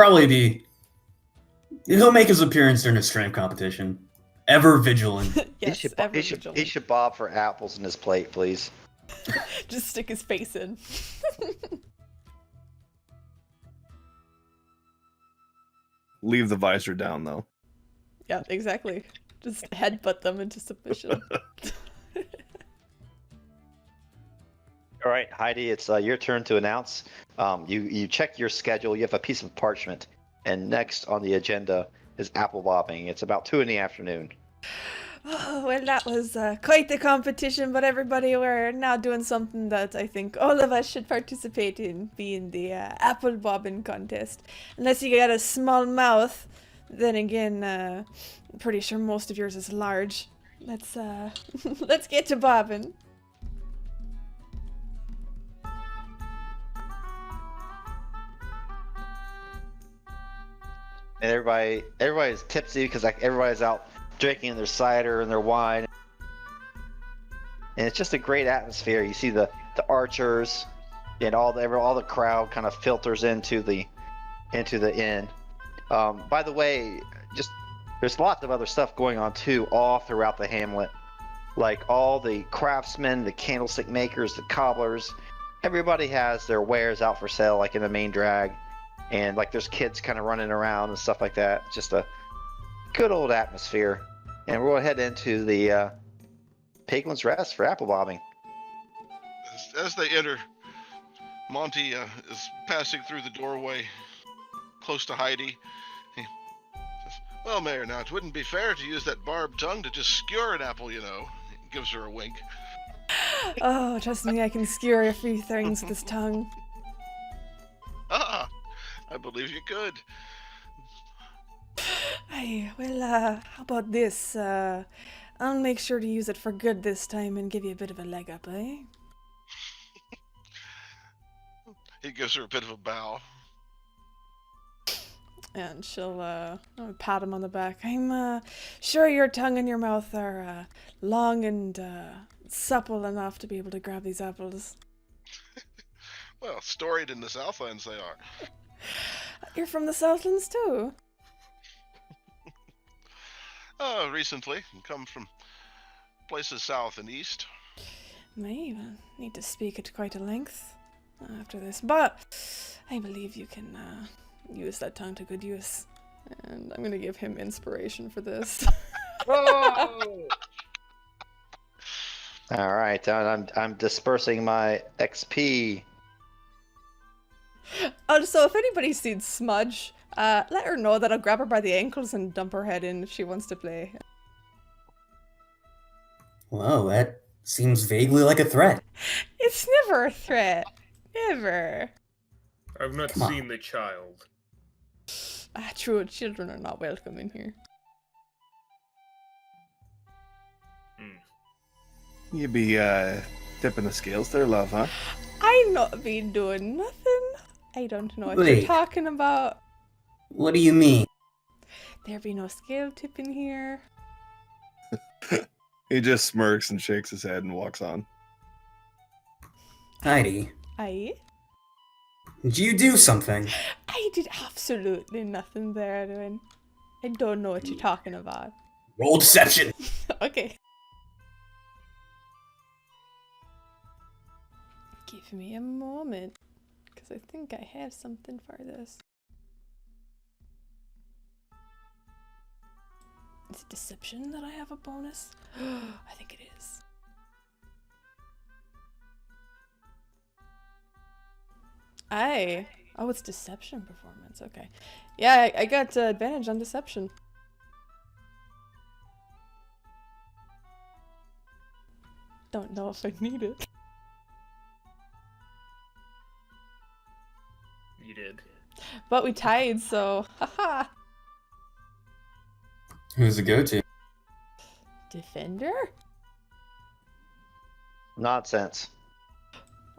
make his appearance during a strength competition. Ever vigilant. Yes, ever vigilant. he should bob for apples in his plate, please. Just stick his face in. Leave the visor down, though. Yeah, exactly. Just headbutt them into submission. All right, Heidi, it's your turn to announce. You check your schedule. You have a piece of parchment, and next on the agenda is apple bobbing. It's about 2 p.m. Oh, well, that was quite the competition, but everybody, we're now doing something that I think all of us should participate in, being the apple bobbing contest. Unless you got a small mouth, then again, I'm pretty sure most of yours is large. Let's let's get to bobbing. And everybody's tipsy because everybody's out drinking their cider and their wine, and it's just a great atmosphere. You see the archers and all the crowd kind of filters into the inn. By the way, just there's lots of other stuff going on too, all throughout the hamlet, like all the craftsmen, the candlestick makers, the cobblers. Everybody has their wares out for sale, like in the main drag. And like there's kids kind of running around and stuff like that. Just a good old atmosphere. And we're going to head into the Piglin's Rest for apple bobbing. As they enter, Monty is passing through the doorway close to Heidi. He says, "Well, Mayor, now it wouldn't be fair to use that barbed tongue to just skewer an apple, you know." He gives her a wink. Oh, trust me, I can skewer a few things with this tongue. Ah, I believe you could. Hey, well, how about this? I'll make sure to use it for good this time and give you a bit of a leg up, eh? He gives her a bit of a bow. And she'll pat him on the back. I'm sure your tongue and your mouth are long and supple enough to be able to grab these apples. Well, storied in the Southlands they are. You're from the Southlands too? Recently. Come from places south and east. May even need to speak at quite a length after this, but I believe you can use that tongue to good use. And I'm gonna give him inspiration for this. All right, I'm dispersing my XP. Oh, so if anybody's seen Smudge, let her know that I'll grab her by the ankles and dump her head in if she wants to play. Whoa, that seems vaguely like a threat. It's never a threat. Never. I've not Come on. seen the child. True, children are not welcome in here. You be tipping the scales there, love, huh? I not been doing nothing. I don't know what you're Wait. talking about. What do you mean? There be no scale tipping here. He just smirks and shakes his head and walks on. Heidi, Aye? did you do something? I did absolutely nothing there, Edwin. I don't know what you're talking about. Roll deception. Okay. me a moment, because I think I have something for this. Is it deception that I have a bonus? I think it is. Oh, it's deception performance. Okay. Yeah, I got advantage on deception. Don't know if I need it. You did. But we tied, so haha. Who's the go-to? Defender? Nonsense.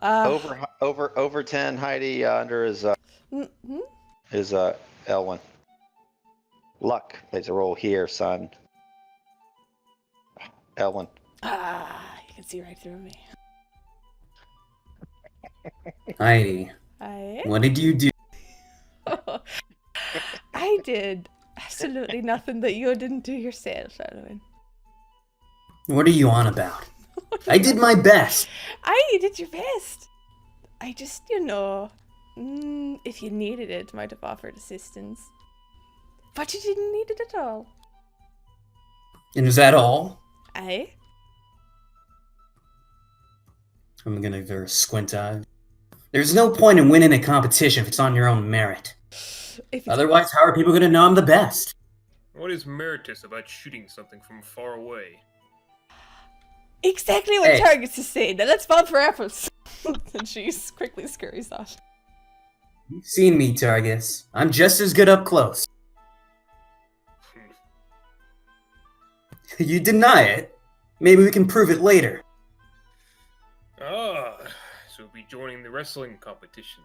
Over 10, Heidi. Under is Elwin. Luck plays a role here, son. Elwin. You can see right through me. Heidi, what did you do? I did absolutely nothing that you didn't do yourself, Elwin. What are you on about? I did my best. You did your best. I just, if you needed it, might have offered assistance. But you didn't need it at all. And is that all? Aye. I'm gonna give her a squint eye. There's no point in winning a competition if it's on your own merit. Otherwise, how are people gonna know I'm the best? What is meritorious about shooting something from far away? Exactly what Targus is saying. Now let's vote for apples. And she quickly scurries off. You've seen me, Targus. I'm just as good up close. You deny it? Maybe we can prove it later. So we'll be joining the wrestling competition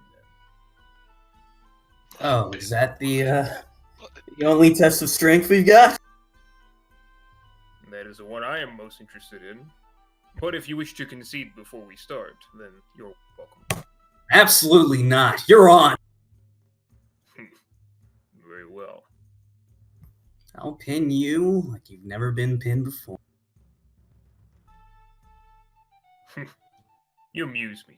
then. Oh, is that the only test of strength we've got? That is the one I am most interested in. But if you wish to concede before we start, then you're welcome. Absolutely not. You're on. Very well. I'll pin you like you've never been pinned before. You amuse me.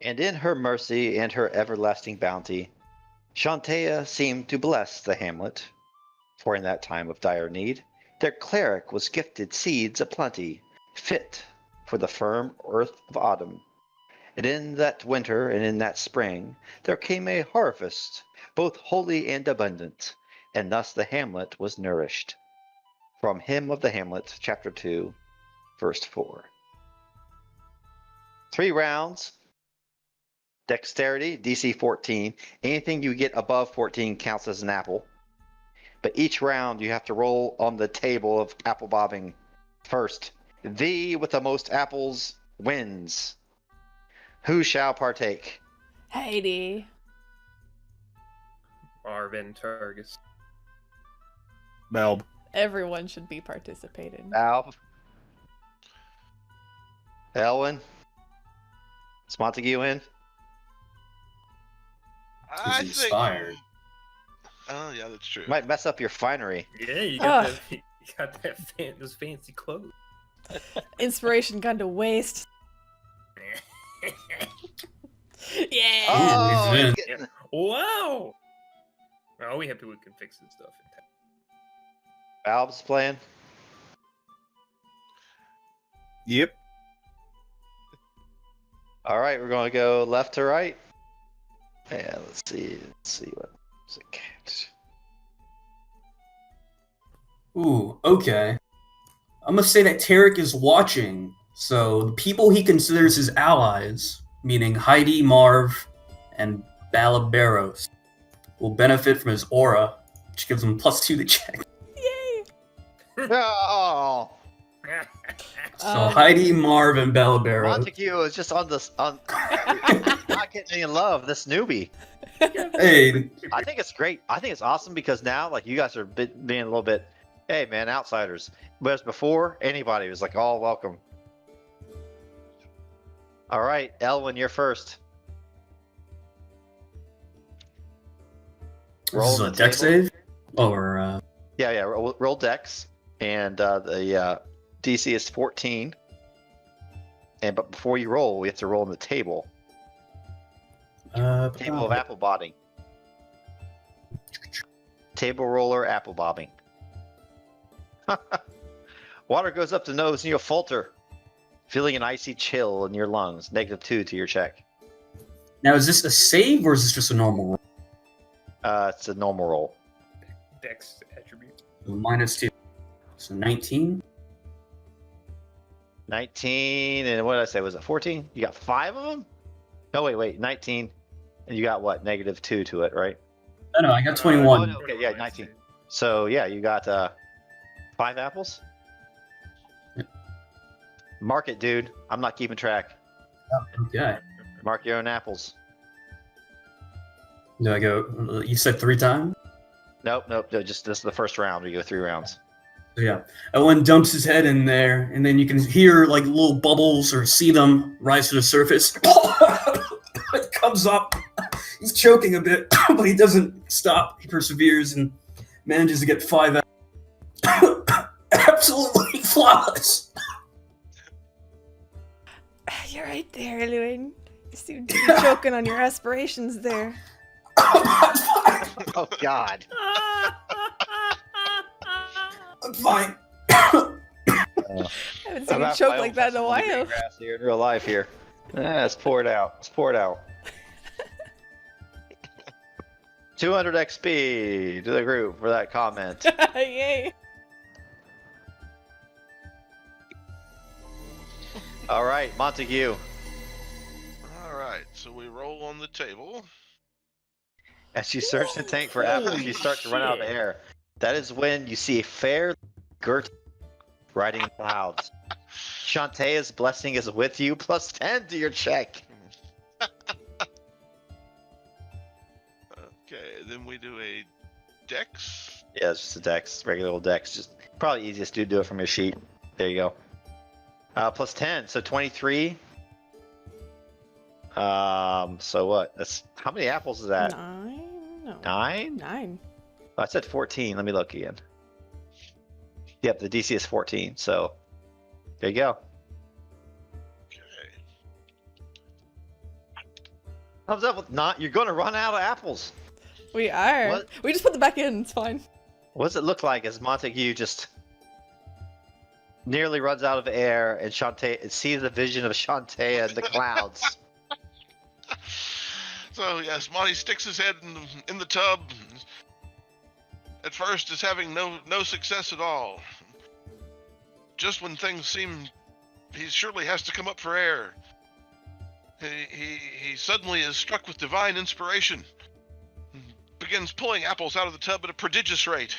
And in her mercy and her everlasting bounty, Shantea seemed to bless the hamlet, for in that time of dire need, their cleric was gifted seeds aplenty, fit for the firm earth of autumn. And in that winter and in that spring, there came a harvest, both holy and abundant, and thus the hamlet was nourished. From Hymn of the Hamlet, Chapter 2, Verse 4. 3 rounds. Dexterity, DC 14. Anything you get above 14 counts as an apple. But each round you have to roll on the table of apple bobbing first. The with the most apples wins. Who shall partake? Heidi. Marvin Targus. Belb. Everyone should be participating. Alv. Elwin. Is Montague in? I He's think. inspired. Oh yeah, that's true. Might mess up your finery. Yeah, you got those fancy clothes. Inspiration gone to waste. Yeah. Oh, he's in. he's getting- Wow! Well, we have people who can fix this stuff in time. Alv's playing. Yep. All right, we're going to go left to right. Yeah, let's see what music. Ooh, okay. I'm gonna say that Tarek is watching, so the people he considers his allies, meaning Heidi, Marv, and Balaberos, will benefit from his aura, which gives him +2 to check. Yay. Oh, So Heidi, Marv, and Balaberos. Montague is just on this not getting any love. This newbie. Hey, I think it's great. I think it's awesome because now, like, you guys are being a little bit, hey man, outsiders. Whereas before, anybody was like, all welcome. All right, Elwin, you're first. this is a deck save? Or, Yeah. Roll dex, and the DC is 14. But before you roll, we have to roll on the table. Table of apple bobbing. Table roller apple bobbing. Water goes up the nose and you falter, feeling an icy chill in your lungs. -2 to your check. Now, is this a save or is this just a normal roll? It's a normal roll. Dex attribute. -2. So 19. 19, and what did I say? Was it 14? You got 5 of them? No, wait. 19, and you got what? -2 to it, right? No, I got 21. Oh, no, okay, yeah, 19. So, yeah, you got 5 apples? Yep. Mark it, dude. I'm not keeping track. Okay. Mark your own apples. Do I go? You said 3 times? Nope. Just this is the first round. We go 3 rounds. So yeah. Owen dumps his head in there, and then you can hear like little bubbles or see them rise to the surface. It comes up. He's choking a bit, but he doesn't stop. He perseveres and manages to get 5 out. Absolutely flawless. You're right there, Lewin. You seem to be choking on your aspirations there. Oh, God. I'm fine. I haven't seen you choke like that in a while. Greengrass here in real life here. Let's pour it out. 200 XP to the group for that comment. Yay. All right, Montague. All right, so we roll on the table. As you search the tank for apples, you start to run out of air. That is when you see a fair girt riding in clouds. Shantae's blessing is with you, +10 to your check. Okay, then we do a dex. Yeah, it's just a dex, regular old dex. Just probably easiest to do it from your sheet. There you go. +10, so 23. So what? That's how many apples is that? 9? No. 9? 9. I said 14. Let me look again. Yep, the DC is 14. So there you go. Okay. Thumbs up with not. You're going to run out of apples. We are. What? We just put them back in. It's fine. What does it look like as Montague just nearly runs out of air and Shantae sees the vision of Shantae in the clouds? So yes, Monty sticks his head in the tub. At first, is having no success at all. Just when things seem he surely has to come up for air, he suddenly is struck with divine inspiration. Begins pulling apples out of the tub at a prodigious rate.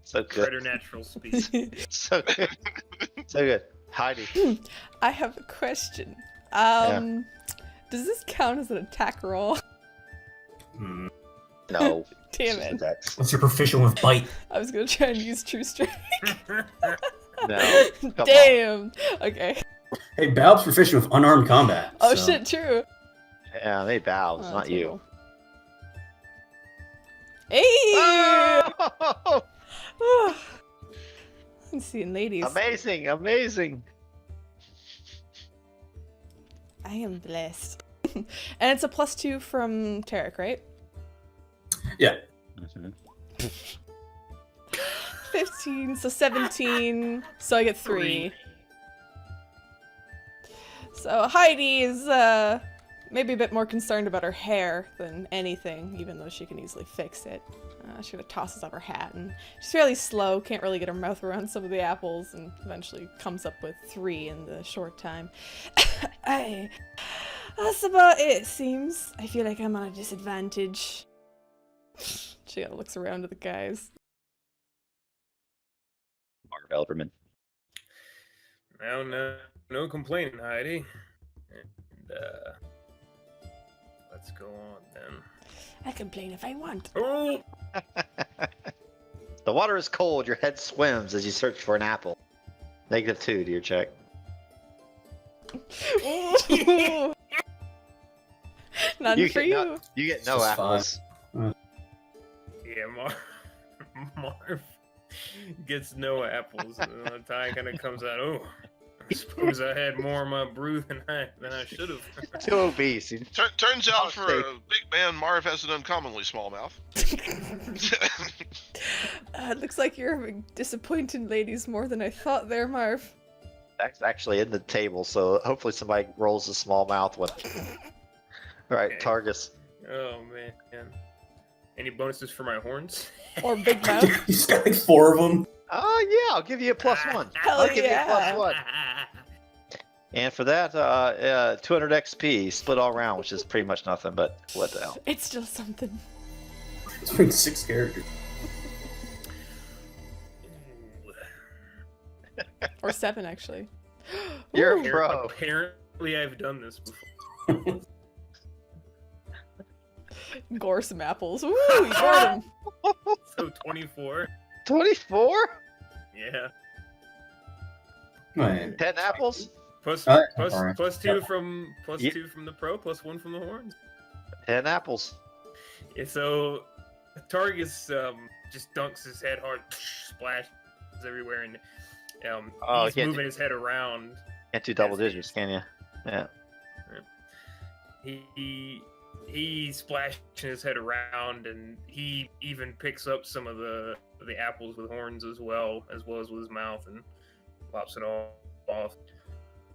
So good. Preternatural speed. So good. So good. Heidi. I have a question. Does this count as an attack roll? No. Damn It's just a it. dex. What's your proficient with bite? I was gonna try and use True Strike. No. Come on. Damn. Okay. Hey, Balb's proficient with unarmed combat. Oh so- shit, true. Yeah, they bow. It's Oh, not that's you. cool. Hey! Oh! I'm seeing ladies. Amazing. I am blessed. And it's a +2 from Tarek, right? Yeah. 15, so 17. So I get 3. So Heidi is maybe a bit more concerned about her hair than anything, even though she can easily fix it. She kind of tosses up her hat, and she's fairly slow, can't really get her mouth around some of the apples, and eventually comes up with 3 in the short time. That's about it, seems. I feel like I'm on a disadvantage. She kind of looks around at the guys. Marv Elberman. No complaining, Heidi. And, let's go on then. I complain if I want. Oh! The water is cold. Your head swims as you search for an apple. -2 to your check. None You for get you. You get no This is apples. Yeah, Marv gets no apples. Ty kind of comes out. Oh, I suppose I had more of my brew than I should have. Too obese. Turns out, for safe. a big man, Marv has an uncommonly small mouth. It looks like you're having disappointing ladies more than I thought there, Marv. That's actually in the table, so hopefully somebody rolls a small mouth one. All right, Okay. Targus. Oh man. Any bonuses for my horns? Or big mouth. He's got like 4 of them. Oh yeah, I'll give you a +1. Hell I'll give you a yeah. +1. And for that, 200 XP split all around, which is pretty much nothing. But what the hell? It's still something. It's been 6 characters. Or 7, actually. You're a Ooh. pro. Apparently, I've done this before. Gore some apples. Woo, you got him. So 24. 24? Yeah. Wait. 10 apples? Plus, Alright, plus, alright. plus two from Ye- 2 from the pro, plus 1 from the horns. 10 apples. Yeah, so Targus just dunks his head hard, splashes everywhere, and Oh, he's yeah. moving his head around. Can't do double digits, can you? Yeah. He splashes his head around, and he even picks up some of the apples with horns as well as with his mouth, and lops it all off.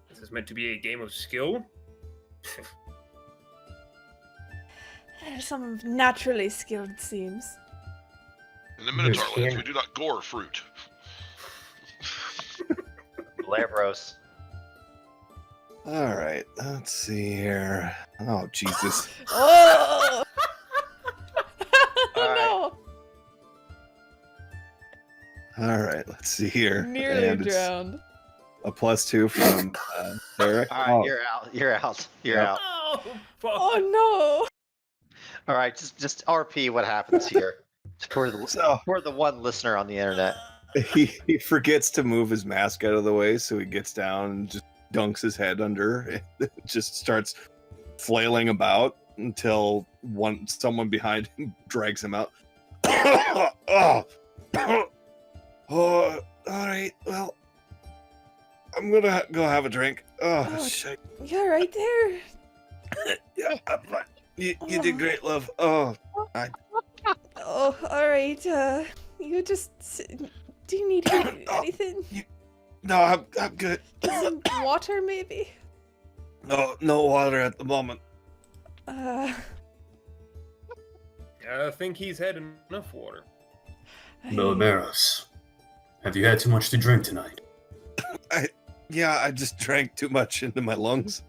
This is meant to be a game of skill. Some naturally skilled, it seems. In the Minotaur Yes, lands, yeah. we do not gore fruit. Labros. All right, let's see here. Oh, Jesus. Oh! Alright. No! All right, let's see here. Nearly And it's drowned. a +2 from Sarah. All right, Oh, you're out. You're out. You're Yep. out. Oh, fuck. Oh All right, just RP what happens here for So the one listener on the internet. he forgets to move his mask out of the way, so he gets down and just dunks his head under. It just starts flailing about until someone behind him drags him out. Oh, all right. Well, I'm gonna go have a drink. Oh, Oh. shit. no! You're right there. Yeah, I'm fine. You did great, love. Oh, Oh, alright. You just. Do you need anything? no, I'm good. Some water, maybe? No water at the moment. I think he's had enough water. Milimeros, have you had too much to drink tonight? Yeah, I just drank too much into my lungs.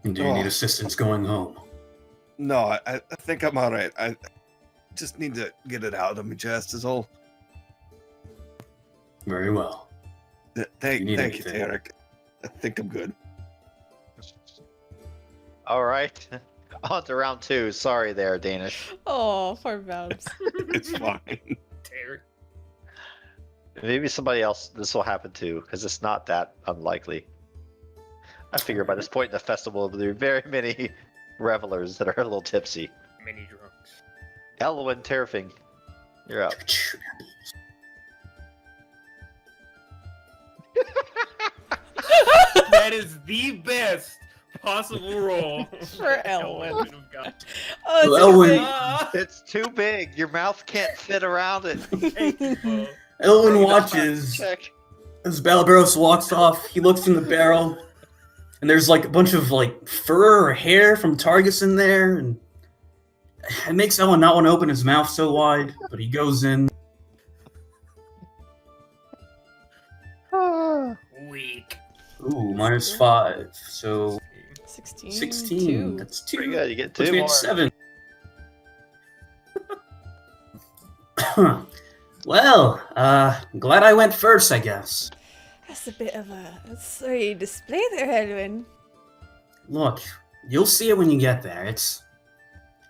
Do you need Oh. assistance going home? No, I think I'm all right. I just need to get it out of my chest is all. Very well. Thank You need you, anything? Tarek. I think I'm good. All right, on to round 2. Sorry there, Danish. Oh, poor Babs. It's fine. Terry. Maybe somebody else this will happen to, because it's not that unlikely. I figure by this point in the festival, there are very many revelers that are a little tipsy. Many drunks. Elwyn Terfing, you're up. That is the best possible roll For Elwyn. could have got. Oh, it's Well, Elwyn- Ah, It's too big. Your mouth can't fit around it. thank you, Bo. Elwin Check. watches as Balabaros walks off. He looks in the barrel, and there's like a bunch of like fur or hair from Targus in there, and it makes Elwin not want to open his mouth so wide. But he goes in. Weak. Ooh, -5. So 16. 16. Two. That's 2. Pretty good. You get Puts 2 me more. at 7. Well, glad I went first, I guess. That's a bit of a sorry display there, Edwin. Look, you'll see it when you get there. It's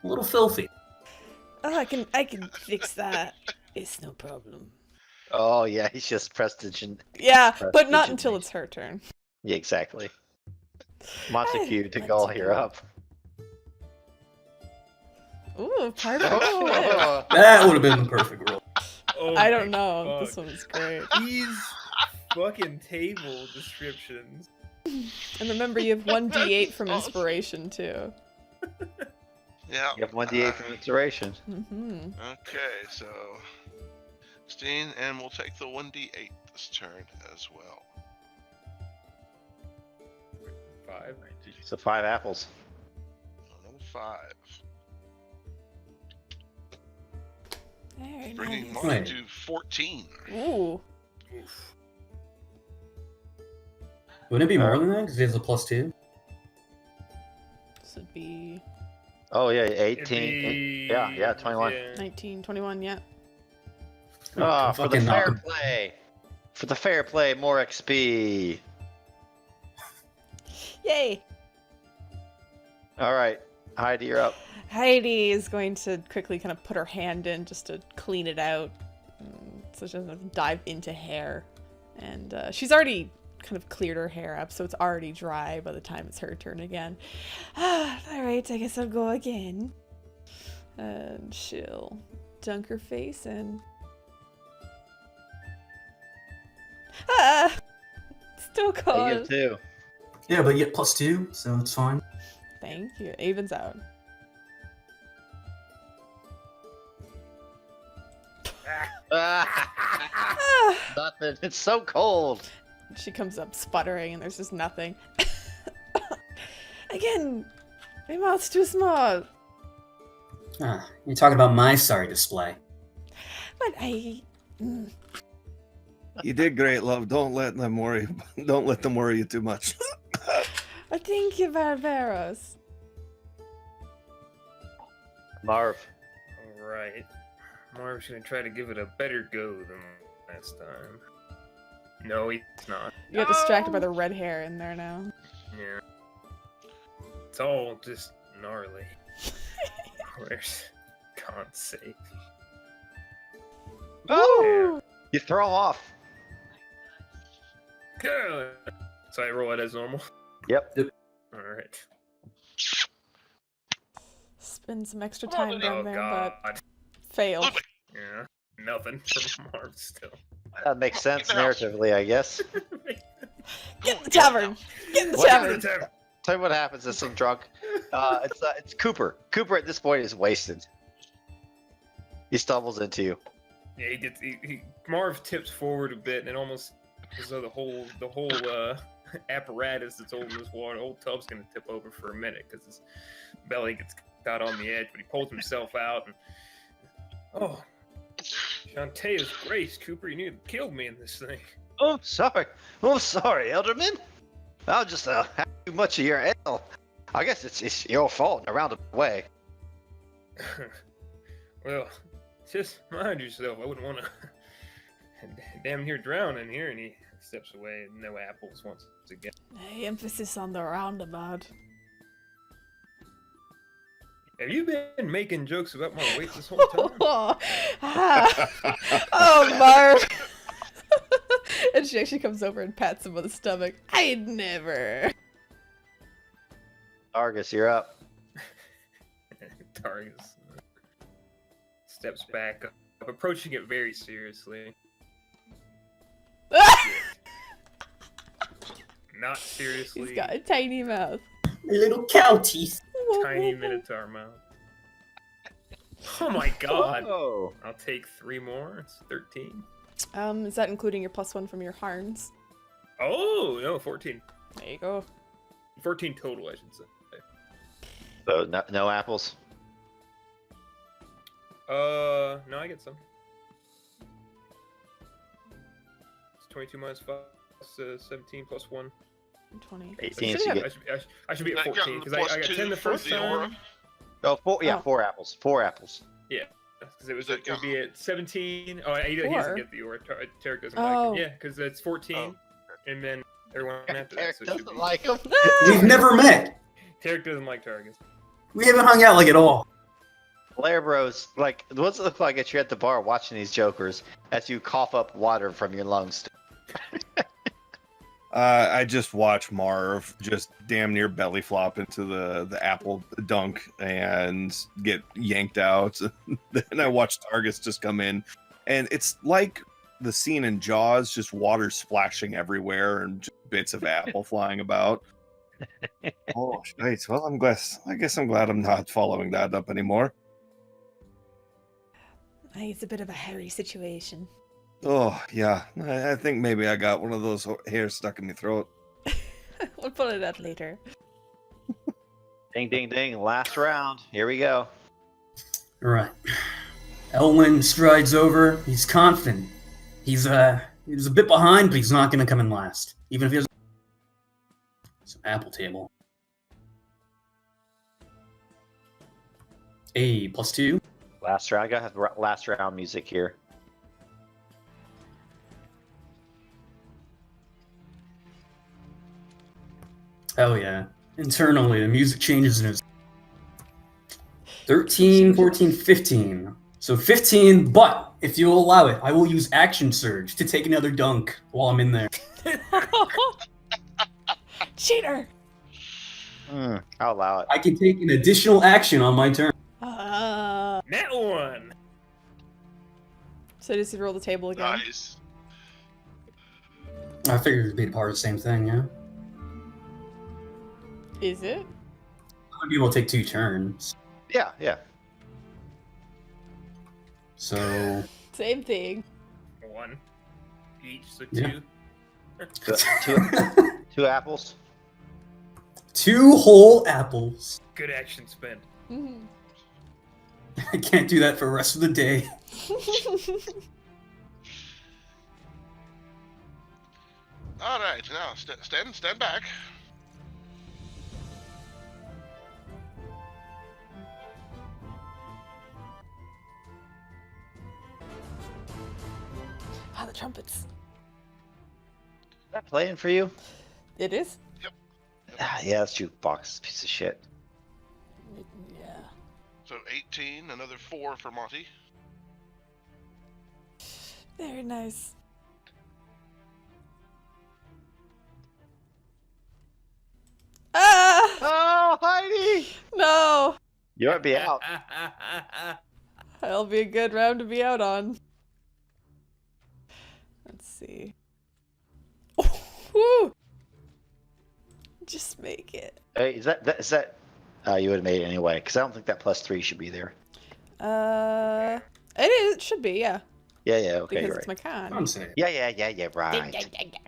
a little filthy. Oh, I can fix that. It's no problem. Oh yeah, he's just prestige. Yeah, That's but not good. until it's her turn. Yeah, exactly. Montague to Montague. go here up. Ooh, perfect. Oh, That would have been the perfect roll. Oh I my don't know. This fuck. one's great. These fucking table descriptions. And remember, you have 1d8 from inspiration, too. Yeah. you have 1d8 from inspiration. Mm-hmm. Okay, so 16, and we'll take the 1d8 this turn as well. 5. So 5 apples. Another 5. Very Bringing nice. Marty Right. to 14. Ooh. Oof. Wouldn't it be more than that? Because he has a +2. This would be Oh yeah, It'd 18. Yeah, 21. yeah. 19, 21, yeah. Ah, for the Fucking knock fair him. play. For the fair play, more XP. Yay! All right, Heidi, you're up. Heidi is going to quickly kind of put her hand in just to clean it out, so she doesn't dive into hair. And she's already kind of cleared her hair up, so it's already dry by the time it's her turn again. Alright, I guess I'll go again. And she'll dunk her face in. Still I cold. get 2. Yeah, but you get +2, so it's fine. Thank you. Avens out. Ah, nothing. It's so cold. She comes up sputtering, and there's just nothing. Again, my mouth's too small. Ah, you're talking about my sorry display. But I. You did great, love. Don't let them worry. Don't let them worry you too much. Thank you, Barbaros. Marv. Alright. Marv's gonna try to give it a better go than last time. No, he's not. You got distracted by the red hair in there now. Yeah. It's all just gnarly. Where's God's sake? Oh! You throw off. Good. So I roll it as normal. Yep. Alright. Spend some extra time Oh down there, god. but fail. Yeah. Nothing from Marv still. That makes sense narratively, I guess. Get in the tavern! Get in the What tavern! Tell you what happens to some drunk. It's Cooper. Cooper at this point is wasted. He stumbles into you. Yeah, Marv tips forward a bit, and it almost as though the whole apparatus that's holding this water, the whole tub's gonna tip over for a minute because his belly gets caught on the edge, but he pulls himself out and Shantae's grace, Cooper, you nearly killed me in this thing. Oh, sorry. Oh, sorry, Elderman. I'll just have too much of your ale. I guess it's your fault in a roundabout way. Well, just mind yourself. I wouldn't want to damn near drown in here. And he steps away. No apples once again. Hey, emphasis on the roundabout. Have you been making jokes about my weight this whole time? Oh, Marv! And she actually comes over and pats him on the stomach. I'd never. Argus, you're up. Targus steps back, approaching it very seriously. Not seriously. He's got a tiny mouth. Little cow teeth. Tiny minotaur mouth. Oh my god. Oh. I'll take 3 more. It's 13. Is that including your +1 from your Harns? Oh, no, 14. There you go. 14 total, I should say. So no apples. No, I get some. It's 22 minus 5 plus 17 plus 1. 20. 18. So So you you have- get, I should be at I got 14 the because I got +2 10 the for first the aura. time. oh, 4, yeah, Oh. 4 apples. 4 apples. Because it Does that would be at 17. Oh, he Four? doesn't get the aura. Tarek doesn't Oh. like it. Yeah, because it's 14, and then everyone after that. Eric So it should doesn't be. like him. We've never met. Tarek doesn't like targets. We haven't hung out like at all. Blair Bros, like, what's it look like at you at the bar watching these jokers as you cough up water from your lungs? I just watch Marv just damn near belly flop into the apple dunk and get yanked out. Then I watch Targus just come in, and it's like the scene in Jaws, just water splashing everywhere and just bits of apple flying about. Oh, right. Well, I guess I'm glad I'm not following that up anymore. It's a bit of a hairy situation. Oh, yeah. I think maybe I got one of those hairs stuck in my throat. We'll pull it out later. Ding, ding, ding. Last round. Here we go. All right. Elwyn strides over. He's confident. He's a bit behind, but he's not going to come in last, even if he has some apple table. A +2. Last round. I gotta have last round music here. Oh yeah. Internally, the music changes in his 13, 14, 15. So 15, but if you'll allow it, I will use Action Surge to take another dunk while I'm in there. Cheater! I'll allow it. I can take an additional action on my turn. That one. So does he roll the table again? Nice. I figured it'd be part of the same thing, yeah. Is it? I'd be able to take 2 turns. Yeah, yeah. So Same thing. 1 each, so Yeah. 2. Two apples. 2 whole apples. Good action spent. Mhm. I can't do that for the rest of the day. All right, now stand back. Ah, the trumpets. Is that playing for you? It is? Yeah, that's jukebox. Piece of shit. Yeah. So 18, another 4 for Monty. Very nice. Ah! Oh, Heidi! No! You might be out. That'll be a good round to be out on. Let's see. Oh, woo! Just make it. Hey, is that? You would have made it anyway, because I don't think that +3 should be there. It is. It should be, yeah. Yeah, okay, Because you're it's right. my con. I'm saying. Yeah, right.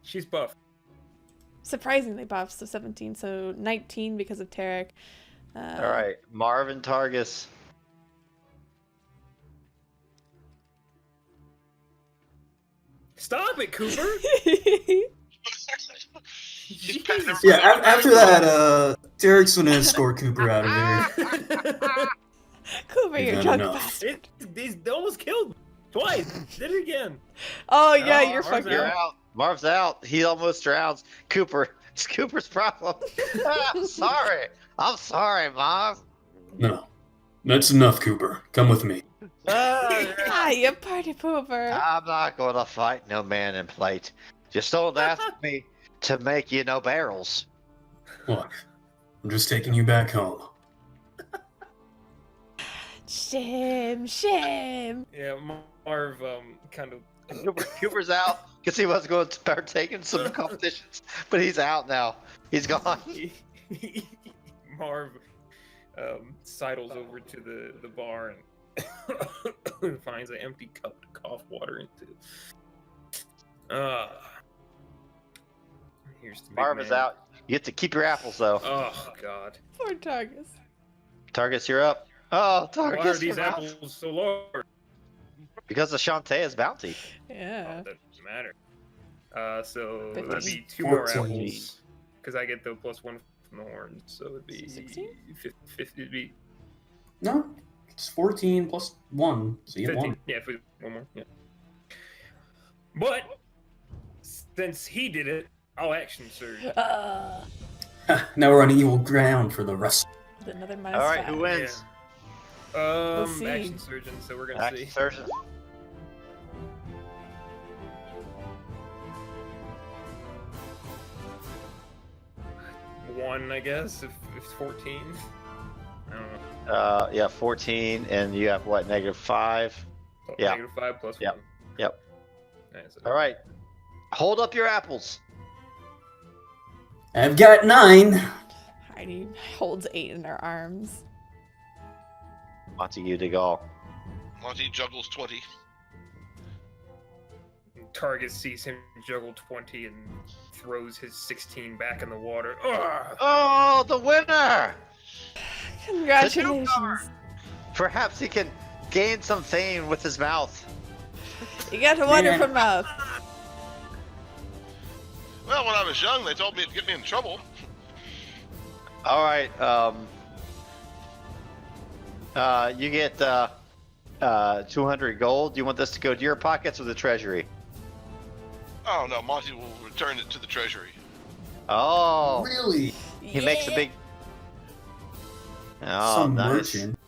She's buff. Surprisingly buff, so 17, so 19 because of Tarek. All right, Marvin Targus. Stop it, Cooper. He's patting everybody Yeah, on the after back. that, Derek's gonna escort Cooper out of here. Cooper, You've you're had drunk enough. bastard. He's almost killed me. Twice. Did it again. Oh, yeah, Oh, you're Marv's fucking. You're out. Marv's out. He almost drowns. Cooper. It's Cooper's problem. I'm sorry. I'm sorry, Marv. No. That's enough, Cooper. Come with me. Ah, you party pooper. I'm not going to fight no man in plate. Just don't ask me to make you no barrels. Look, I'm just taking you back home. Shame. Yeah, Marv kind of. Cooper's out because he was going to partake in some competitions, but he's out now. He's gone. Marv sidles over to the bar and finds an empty cup to cough water into. Here's the big Marv is man. out. You get to keep your apples though. Oh God! Poor Targus. Targus, you're up. Oh, Targus, Why are these you're out. apples so large? Because of Shantaea's bounty. Yeah. Oh, that doesn't matter. So 15. that'd be 2 more 14. apples because I get the +1 from the horn, so it'd be 16? 50. It'd be No, it's 14 plus 1, so you have 15. 1. Yeah, one more. Yeah. But since he did it, I'll action surge. Now we're on evil ground for the rest. Another -5. All right, who wins? see. Action surgeon. So we're gonna Action see. surgeon. 1, I guess, if it's 14. I don't know. Yeah, 14, and you have what, -5? Oh, Yeah. -5 plus Yep. 1. Yep. Nice. All right. Hold up your apples. I've got 9. Heidi holds 8 in her arms. Montague de Gaulle. Monty juggles 20. Target sees him juggle 20 and throws his 16 back in the water. Ugh! Oh, the winner! Congratulations. Perhaps he can gain some fame with his mouth. You got a wonderful mouth. Well, when I was young, they told me it'd get me in trouble. All right. You get 200 gold. Do you want this to go to your pockets or the treasury? Oh, no, Monty will return it to the treasury. Oh, Really? he makes a big. Oh, Some nice. merchant.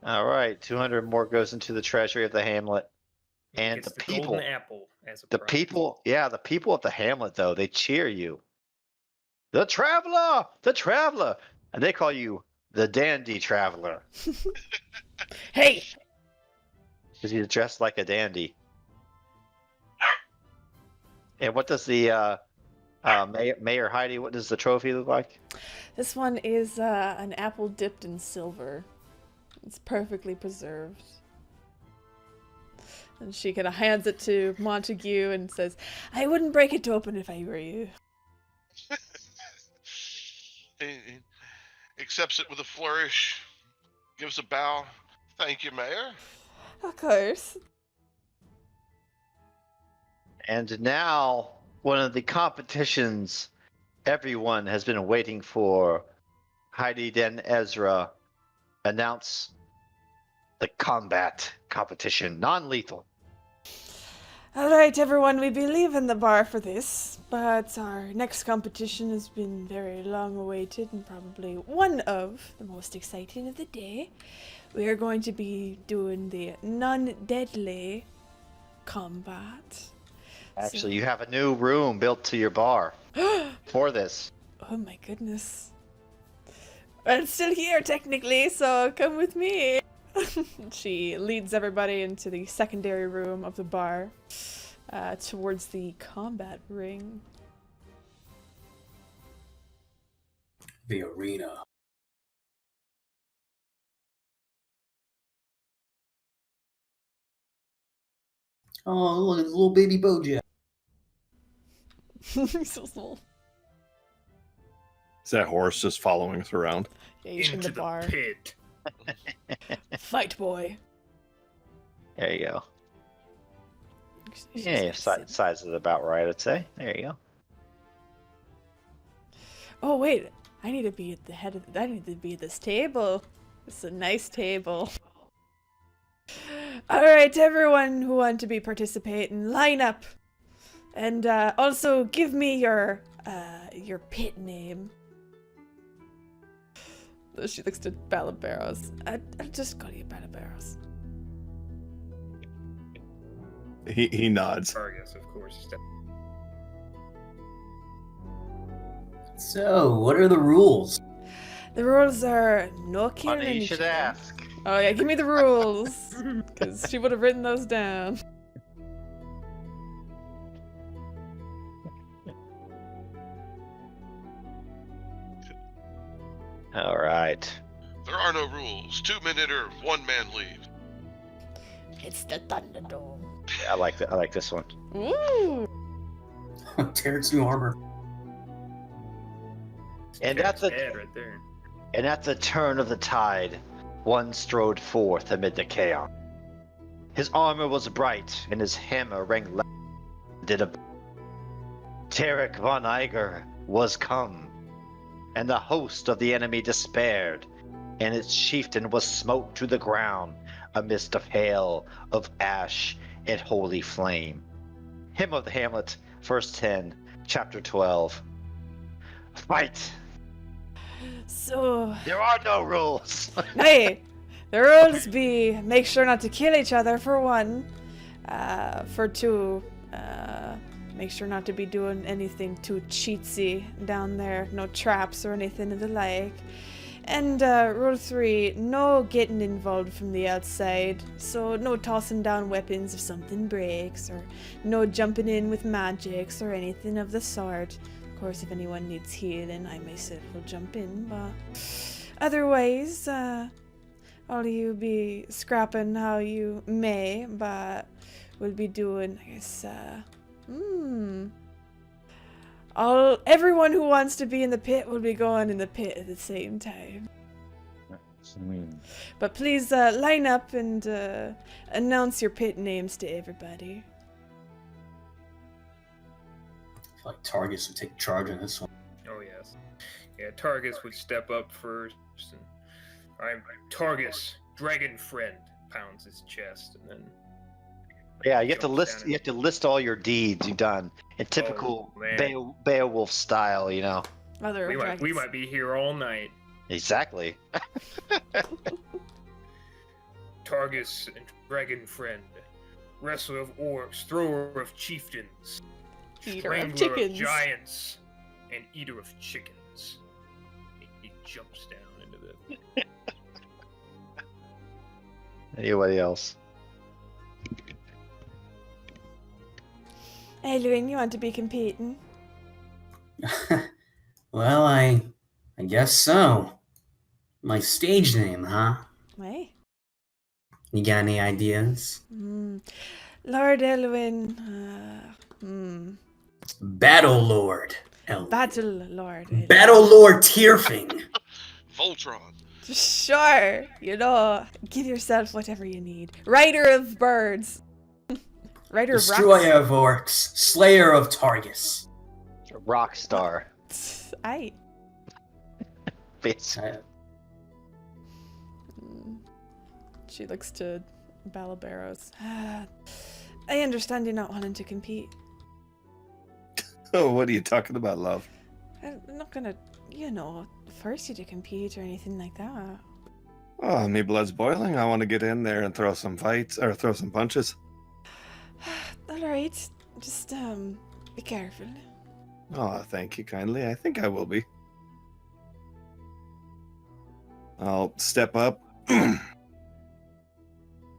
All right, 200 more goes into the treasury of the Hamlet, and Gets the people. golden apple as a The prize. people, yeah, the people of the Hamlet, though, they cheer you. The traveler, and they call you the dandy traveler Hey, because you're dressed like a dandy. And what does the Mayor Heidi? What does the trophy look like? this one is an apple dipped in silver. It's perfectly preserved. And she kind of hands it to Montague and says, I wouldn't break it open if I were you. He accepts it with a flourish, gives a bow. Thank you, Mayor. Of course. And now, one of the competitions everyone has been waiting for. Heidi Den Ezra announce the combat competition, non-lethal. Alright, everyone, we be leaving the bar for this, but our next competition has been very long awaited and probably one of the most exciting of the day. We are going to be doing the non-deadly combat. Actually, you have a new room built to your bar for this. Oh my goodness. Well, it's still here technically, so come with me. She leads everybody into the secondary room of the bar, towards the combat ring. The arena. Oh, look at this little baby Bojack. So small. Is that horse just following us around? Yeah, he's in Into the bar. pit. Fight boy. There you go. She's Yeah, just gonna sit. size is about right, I'd say. There you go. Oh wait, I need to be at the head of. I need to be at this table. It's a nice table. All right, everyone who want to be participating, line up, and also give me your pit name. She looks to Balabaros. I'll just call you Balabaros. He nods. Targus, of course. So, what are the rules? The rules are no killing Funny you each should other. ask. Oh yeah, give me the rules, because she would have written those down. All right. There are no rules. 2 men enter, 1 man leave. It's the Thunderdome. I like that. I like this one. Ooh. Terrence new armor. And that's the bad right there. And at the turn of the tide, one strode forth amid the chaos. His armor was bright, and his hammer rang loud. Did a Tarek von Eiger was come, and the host of the enemy despaired, and its chieftain was smote to the ground amidst of hail of ash and holy flame. Hymn of the Hamlet, verse 10, chapter 12. Fight! So, There are no rules. hey, the rules be make sure not to kill each other for one. For two, make sure not to be doing anything too cheatsy down there. No traps or anything of the like. And rule 3, no getting involved from the outside. So no tossing down weapons if something breaks, or no jumping in with magics or anything of the sort. Of course, if anyone needs healing, I myself will jump in, but otherwise, all of you be scrapping how you may, but we'll be doing, I guess, everyone who wants to be in the pit will be going in the pit at the same time. But please line up and announce your pit names to everybody. I feel like Targus would take charge in this one. Oh, yes. Yeah, Targus would step up first. And, I'm Targus, dragon friend, pounds his chest, and then... Yeah, you have to list. You have to list all your deeds you've done in typical Beowulf style. You know. We might be here all night. Exactly. Targus and dragon friend, wrestler of orcs, thrower of chieftains, Eater of strangler chickens. of giants, and eater of chickens. He jumps down into the. Anybody else? Hey, Lewin, you want to be competing? Well, I guess so. My stage name, huh? Hey. You got any ideas? Lord Elwyn. Battle Lord. Battle Lord. Elwyn. Battle Lord Tierfing. Voltron. Sure. You know, give yourself whatever you need. Rider of birds. Rider of rocks. Destroyer of orcs. Slayer of Targus. Rock star. Aye. Bitch. She looks to Balabaros. I understand you're not wanting to compete. Oh, what are you talking about, love? I'm not gonna, force you to compete or anything like that. Oh, me blood's boiling. I want to get in there and throw some fights, or throw some punches. Alright, just, be careful. Oh, thank you kindly. I think I will be. I'll step up.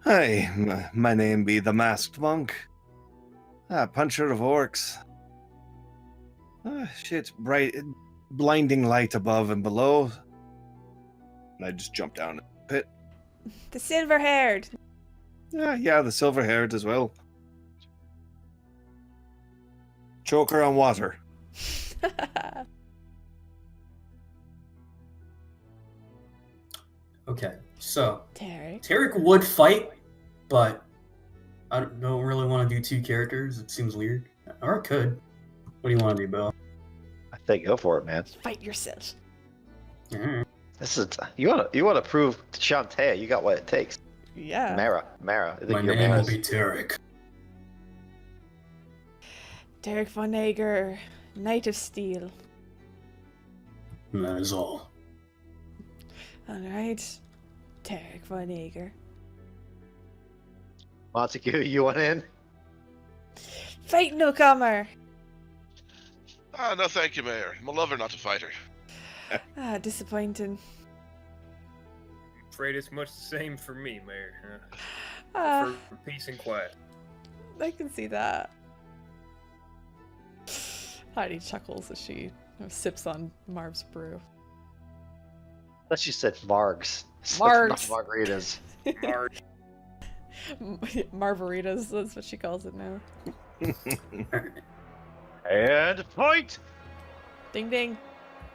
Hi, my name be the Masked Monk. Puncher of orcs. Shit, bright, blinding light above and below. And I just jump down in the pit. The silver-haired. Yeah, the silver-haired as well. Choker on water. Okay, so Tarek. Tarek would fight, but I don't really want to do two characters. It seems weird. Or I could. What do you want to do, Bill? I think go for it, man. Fight yourself. Alright. This is you want to prove to Shantae you got what it takes. Yeah. Mara. I think My you're name will Mara's. be Tarek. Derek Von Ager, Knight of Steel. And that is all. Alright. Derek Von Ager. Montague, you want in? Fight newcomer! No thank you, Mayor. I'm a lover, not a fighter. Disappointing. I'm afraid it's much the same for me, Mayor. Ah, For peace and quiet. I can see that. Heidi chuckles as she sips on Marv's brew. I thought you said Margs. Margs. Not margaritas. Marge. Marvaritas, that's what she calls it now. And point! Ding ding.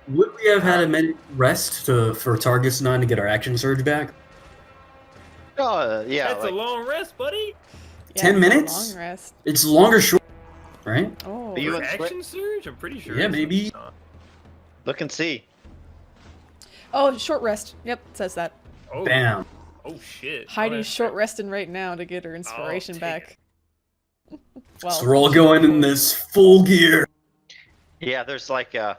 Would we have had a minute rest for Targus and I to get our action surge back? Yeah. That's a long rest, buddy. Yeah, 10 it's a minutes? Long rest. It's long or short, right? Oh. You For and action surge? I'm pretty sure. Yeah, it's maybe. not. Look and see. Oh, short rest. Yep, it says that. Oh, Bam. oh shit. Heidi's Oh, short that's resting right now to get her inspiration take back. So we're all going in this full gear. Yeah, there's like I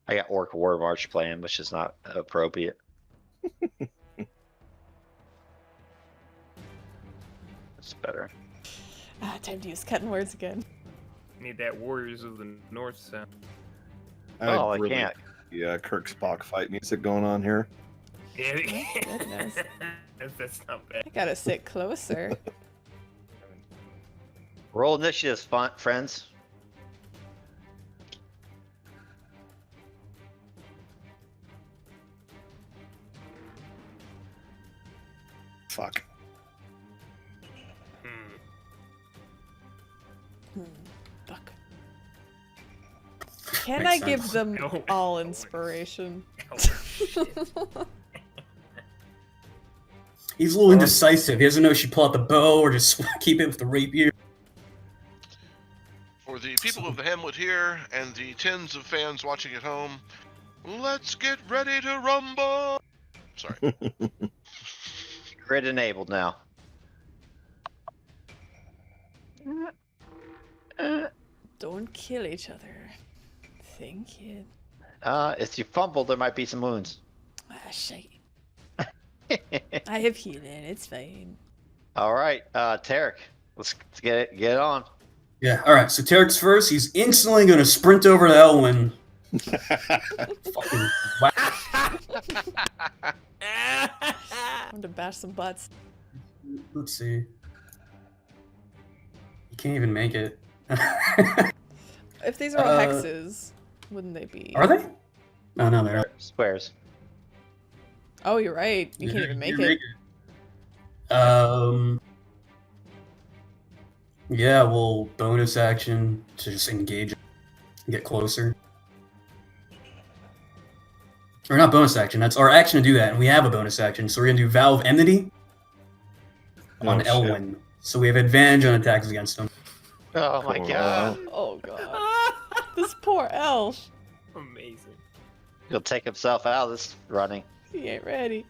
got Orc War March playing, which is not appropriate. It's better. Time to use cutting words again. Need that Warriors of the North sound. Oh, I can't. Yeah, Kirk Spock fight music going on here. Yeah, goodness. That's not bad. I gotta sit closer. Roll initiative, friends. Fuck. Fuck. Can Makes I give sense. them No. all inspiration? He's a little indecisive. He doesn't know if he should pull out the bow or just keep it with the rapier. For the people of the Hamlet here and the tens of fans watching at home, let's get ready to rumble. Sorry. Grid enabled now. Don't kill each other. Thank you. If you fumble, there might be some wounds. Ah, shit. I have healing. It's fine. All right, Tarek, let's get it on. Yeah, alright, so Tarek's first. He's instantly going to sprint over to Elwyn. Fucking whack. I'm to bash some butts. Let's see. You can't even make it. If these are all hexes, wouldn't they be? Are they? Oh, no, they're not. Squares. Oh, you're right. You can't even make it. Yeah, well, bonus action to just engage and get closer. Or not bonus action, that's our action to do that, and we have a bonus action, so we're gonna do Vow of Enmity on Oh, shit. Elwyn. So we have advantage on attacks against him. Oh my Cool. god. Oh god. This poor elf. Amazing. He'll take himself out of this running. He ain't ready.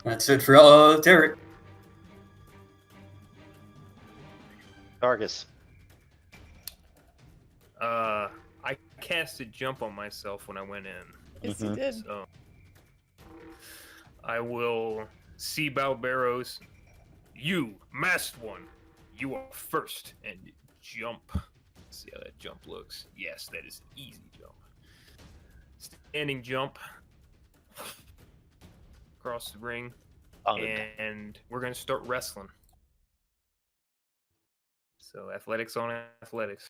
That's it for Tarek. Targus. I casted jump on myself when I went in. Yes, he did. So I will see Balberos. You, masked one, you are first, and jump. Let's see how that jump looks. Yes, that is an easy jump. Standing jump across the ring, and we're gonna start wrestling. So athletics on athletics.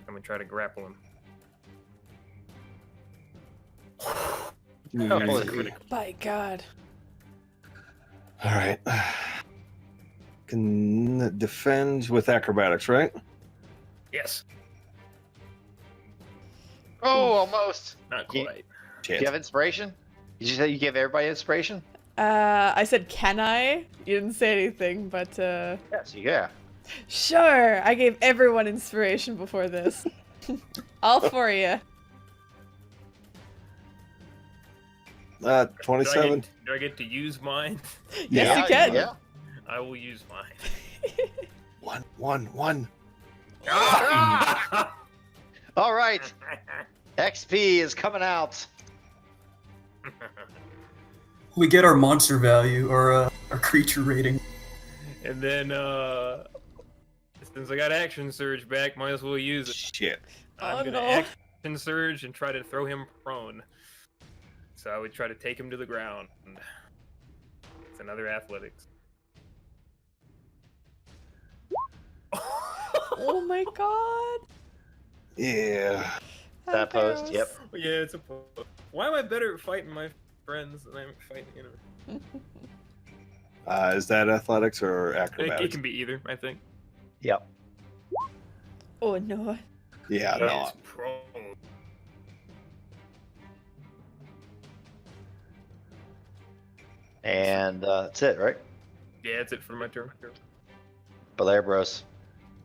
I'm gonna try to grapple him. By God. All right. Can defend with acrobatics, right? Yes, Oh, almost. not Ye- quite. Do you have inspiration? Did you say you give everybody inspiration? I said, can I? You didn't say anything, but Yes, yeah. sure. I gave everyone inspiration before this. All for you. 27. Do I get to use mine? Yes, you can. Yeah. I will use mine. One. All right. XP is coming out. We get our monster value, or our creature rating. And then, since I got action surge back, might as well use it. Shit. I'm Oh, gonna no. action surge and try to throw him prone. So I would try to take him to the ground. It's another athletics. Oh my God. Yeah. That post, Barrows. yep. Yeah, it's a. Why am I better at fighting my friends than I'm fighting enemies? Is that athletics or It acrobatics? can be either, I think. Yep. Oh no. Yeah, Yeah, no. it's prone. And that's it, right? Yeah, that's it for my turn. Belair Bros.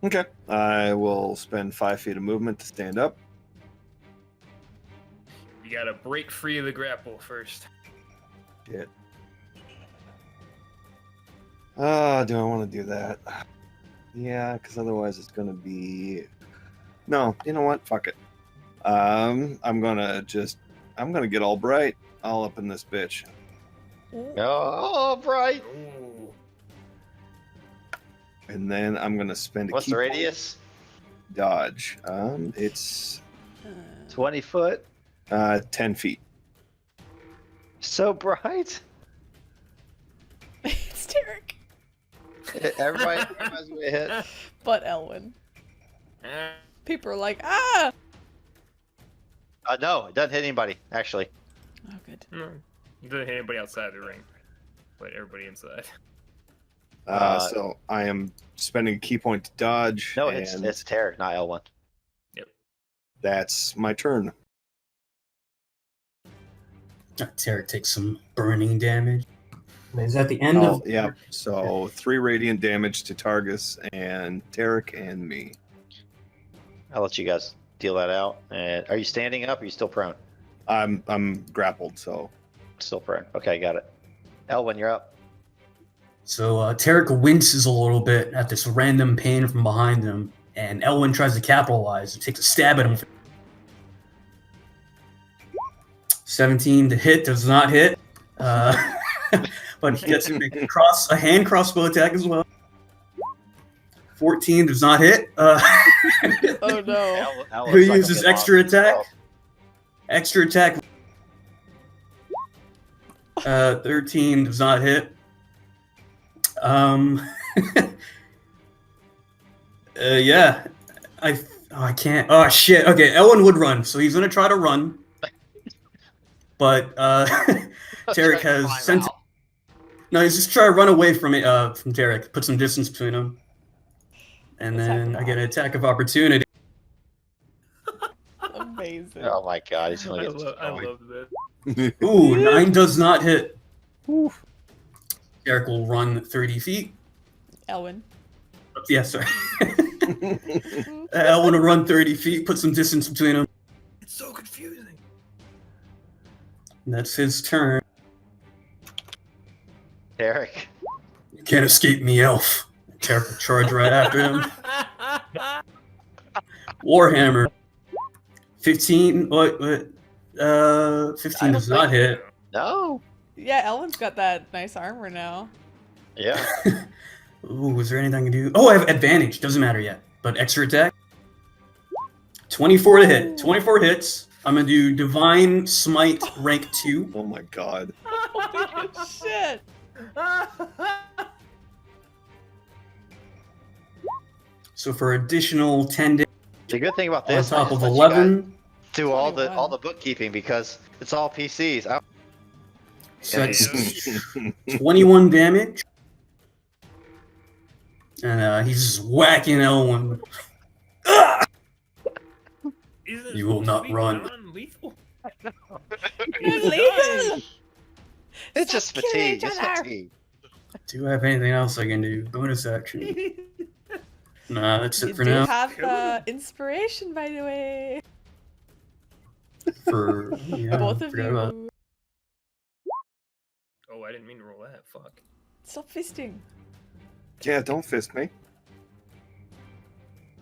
Okay. I will spend 5 feet of movement to stand up. You gotta break free of the grapple first. Shit. Do I want to do that? Yeah, because otherwise it's gonna be. No, you know what? Fuck it. I'm gonna get all bright, all up in this bitch. Oh, bright. Ooh. And then I'm gonna spend a What's key the point. radius? dodge. It's 20 foot. 10 feet. So bright. It's Derek. Everybody's gonna hit. But Elwin. People are like, ah! No, it doesn't hit anybody, actually. Oh, good. No, it doesn't hit anybody outside the ring, but everybody inside. So I am spending a key point to dodge. No, and it's Tarek, not L1. that's my turn. Tarek takes some burning damage. Is that the end Oh, of? yeah. So 3 radiant damage to Targus and Tarek and me. I'll let you guys deal that out. And are you standing up or are you still prone? I'm grappled, so Still prone. Okay, got it. Elwin, you're up. So Tarek winces a little bit at this random pain from behind him, and Elwin tries to capitalize and takes a stab at him. 17 to hit, does not hit. But he gets a hand crossbow attack as well. 14 does not hit. Oh no. Who uses extra attack? Extra attack. 13 does not hit. Yeah. I can't. Oh shit. Okay, Elwin would run, so he's gonna try to run. But Tarek has sent. No, he's just trying to run away from it. From Tarek, put some distance between them, and then I get an attack of opportunity. Amazing. Oh my god, he's I gonna get love that. Ooh, 9 does not hit. Tarek will run 30 feet. Elwin. Yeah, sorry. Elwin will run 30 feet, put some distance between them. It's so confusing. And that's his turn. Tarek. You can't escape me, elf. Tarek will charge right after him. Warhammer. 15. What? 15 does not hit. No. Yeah, Elwin's got that nice armor now. Yeah. Ooh, is there anything I can do? Oh, I have advantage. Doesn't matter yet. But extra attack. 24 to hit. 24 hits. I'm going to do Divine Smite rank 2. Oh my god. Holy shit. So for additional 10 damage The good thing about on this, top I of just let you guys 11. do all the 21. bookkeeping because it's all PCs. So that's 21 damage. And he's just whacking Elwin. You will not run. Non-lethal? Illegal. It's just Stop killing fatigue. each It's other. fatigue. Do I have anything else I can do? Bonus action. Nah, that's You it for do now. have inspiration, by the way. Yeah, Both of forgot about- you. Oh, I didn't mean to roll that. Fuck. Stop fisting. Yeah, don't fist me.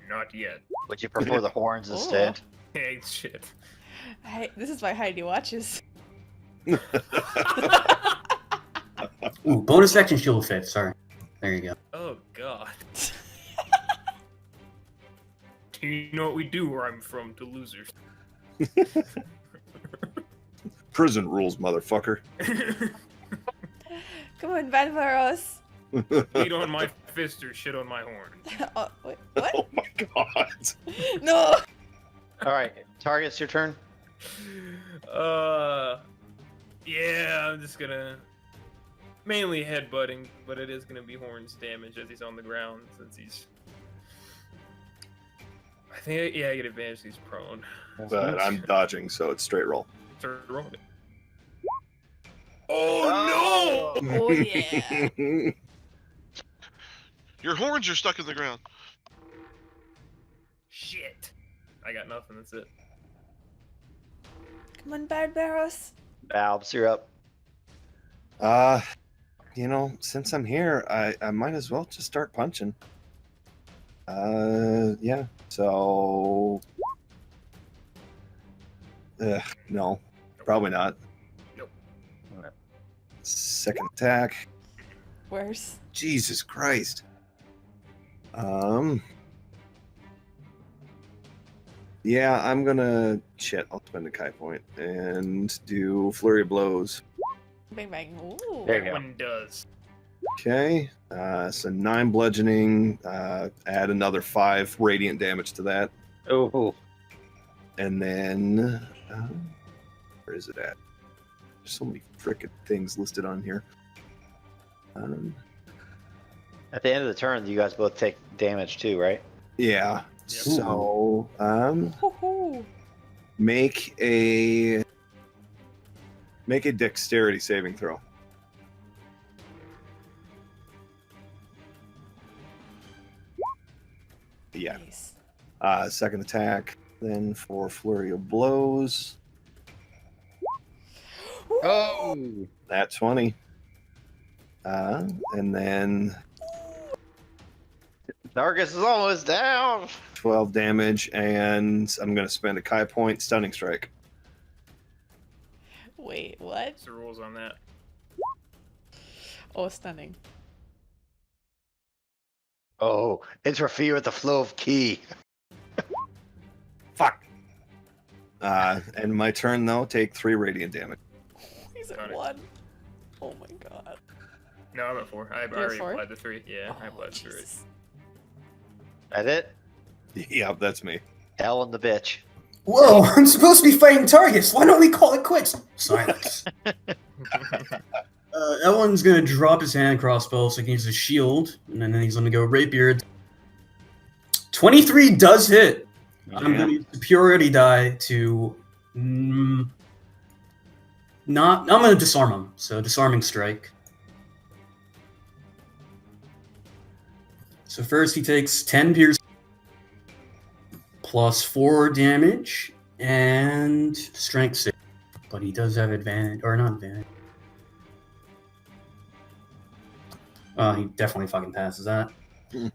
Not yet. Would you prefer the horns instead? Hey, shit. Hey, this is why Heidi watches. Ooh, bonus action shield of faith. Sorry. There you go. Oh, God. Do you know what we do where I'm from to losers? Prison rules, motherfucker. Come on, Valvaros. Eat on my fist or shit on my horn. Wait, what? Oh my god. No. All right, target's your turn. Yeah, I'm just gonna mainly headbutting, but it is gonna be horns damage as he's on the ground since he's. I think I get advantage. He's prone. But I'm dodging, so it's straight roll. Start rolling it. Oh Oh yeah. Your horns are stuck in the ground. Shit! I got nothing. That's it. Come on, Barbaros. Valves, you're up. Since I'm here, I might as well just start punching. Yeah. So, no, probably not. Nope. Second attack. Worse. Jesus Christ. Yeah, I'm gonna I'll spend a Kai point and do Flurry of Blows. Bang bang. Ooh. There you That go. one does. Okay, so 9 bludgeoning. Add another 5 radiant damage to that, Oh, and then where is it at? There's so many frickin' things listed on here. at the end of the turn, you guys both take damage too, right? Yeah. So Hoo-hoo. make a dexterity saving throw. Yeah. Nice. Second attack. Then for flurry of blows. Oh, That 20. And then Dargus is almost down. 12 damage, and I'm gonna spend a Kai point stunning strike. Wait, what? What's the rules on that? Oh, stunning. Oh, interfere with the flow of ki. Fuck. And my turn though, take 3 radiant damage. He's Got at it. 1. Oh my god. No, I'm at 4. I You're already 4? applied the 3. Yeah, I Oh, applied the 3. Jesus. That it? Yeah, that's me. Ellen the bitch. Whoa, I'm supposed to be fighting targets. Why don't we call it quits? Silence. Ellen's gonna drop his hand crossbow so he can use his shield, and then he's gonna go rapier. 23 does hit. I'm gonna use the purity die to I'm gonna disarm him. So disarming strike. So first he takes 10 pierce plus 4 damage and strength 6. But he does have advantage, or not advantage. He definitely fucking passes that.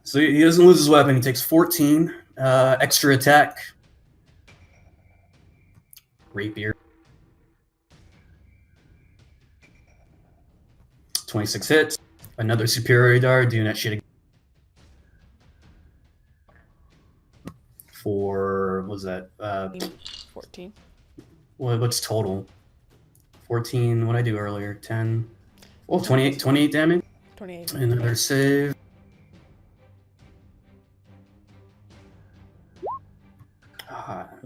So he doesn't lose his weapon. He takes 14 extra attack. Rapier. 26 hits. Another superior dart doing that shit again. For, what was that? 14. What's total? 14, what did I do earlier? 10. Oh, 28 damage. 28. Another save.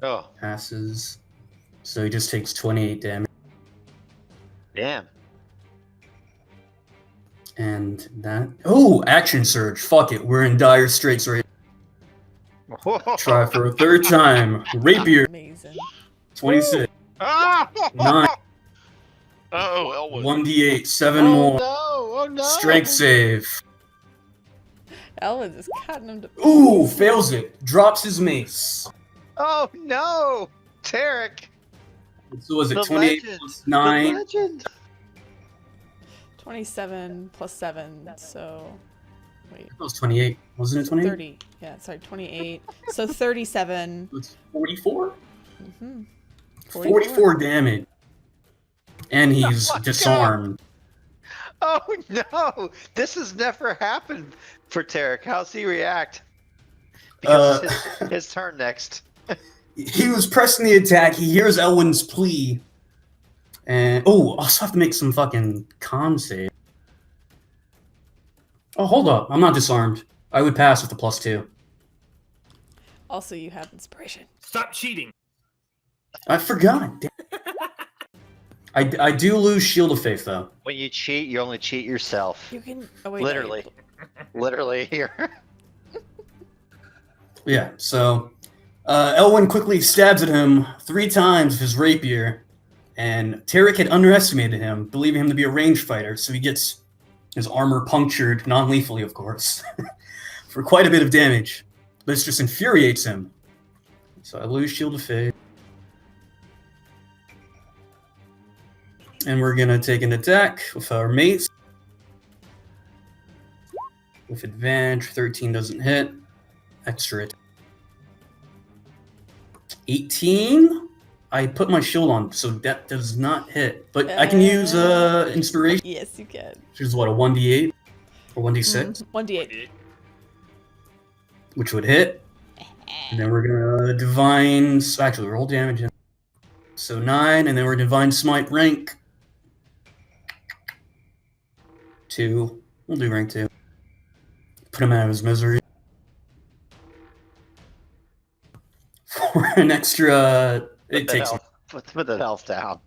Oh, Passes. So he just takes 28 damage. damn. And that. Oh, action surge. Fuck it. We're in dire straits right. Try for a third time. Rapier. Amazing. 26. 9. Oh, Elwood. 1d8. 7 Oh more. no! Oh no! Strength save. Ellen is cutting him to. Ooh, fails it. Drops his mace. Oh no! Tarek! So was it The 28 legend. plus The 9? legend. 27 plus 7, so. Wait. That was 28. Wasn't it 28? 30. Yeah, sorry, 28. So 37. It's 44? Mm-hmm. 44 damage. And he's Oh my disarmed. Oh no! This has never happened for Tarek. How's he react? Because it's his turn next. He was pressing the attack. He hears Elwin's plea. And oh, I also have to make some fucking con save. Oh, hold up. I'm not disarmed. I would pass with the +2. Also, you have inspiration. Stop cheating. I forgot. Damn. I do lose Shield of Faith, though. When you cheat, you only cheat yourself. You can. Oh, wait, no, Literally. Literally here. Yeah, so Elwin quickly stabs at him 3 times with his rapier, and Tarek had underestimated him, believing him to be a ranged fighter, so he gets his armor punctured, non-lethally, of course, for quite a bit of damage. This just infuriates him. So I lose Shield of Faith. And we're going to take an attack with our mace. With advantage, 13 doesn't hit. Extra attack. 18. I put my shield on, so that does not hit. But I can use inspiration, Yes, you can. which is what, a 1d8 or 1d6, 1d8. which would hit. And then we're gonna divine. Actually, roll damage. So 9, and then we're divine smite rank 2. We'll do rank 2. Put him out of his misery. For an extra. It takes him. Put that health down.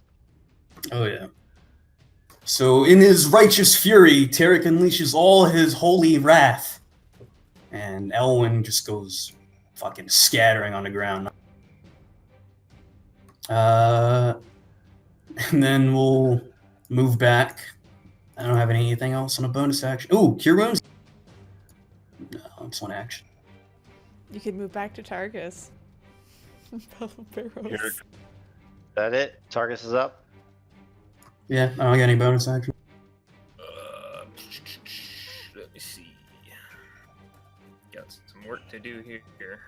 Oh, yeah. So, in his righteous fury, Tarek unleashes all his holy wrath. And Elwyn just goes fucking scattering on the ground. And then we'll move back. I don't have anything else on a bonus action. Ooh, cure wounds? No, it's one action. You could move back to Targus. Barrows. Is that it? Targus is up? Yeah, I don't got any bonus action. Let me see. Got some work to do here.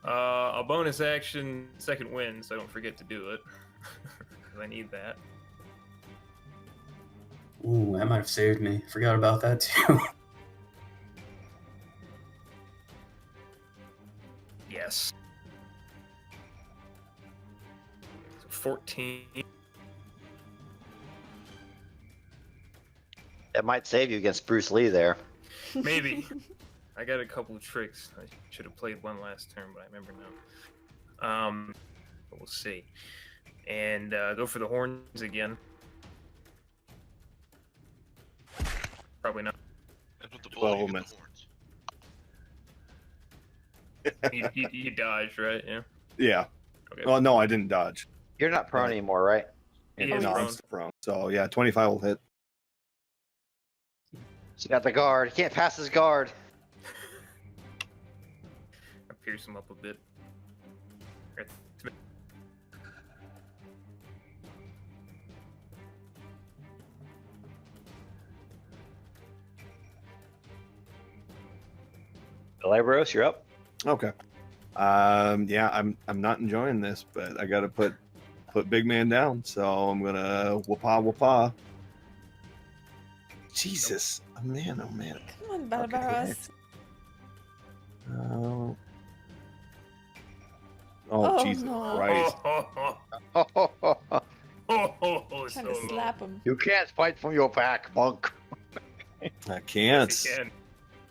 A bonus action, second wind, so I don't forget to do it. 'Cause I need that. Ooh, that might have saved me. Forgot about that too. Yes. So 14. It might save you against Bruce Lee there. Maybe. I got a couple of tricks. I should have played one last turn, but I remember now. But we'll see. And go for the horns again. Probably not. That's what the 12 blood minutes. You dodged, right? Yeah. Yeah. Okay. Well, no, I didn't dodge. You're not prone anymore, right? He No, is I'm prone. still prone. So yeah, 25 will hit. He's got the guard. He can't pass his guard. I pierce him up a bit. Labros, you're up. Okay. Yeah, I'm not enjoying this, but I gotta put big man down. So I'm gonna whoopah. Jesus, oh man. Come on, Barbaros. Oh, Oh, Jesus no. Christ! Trying to slap him. You can't fight from your back, monk. I can't. Yes, he can.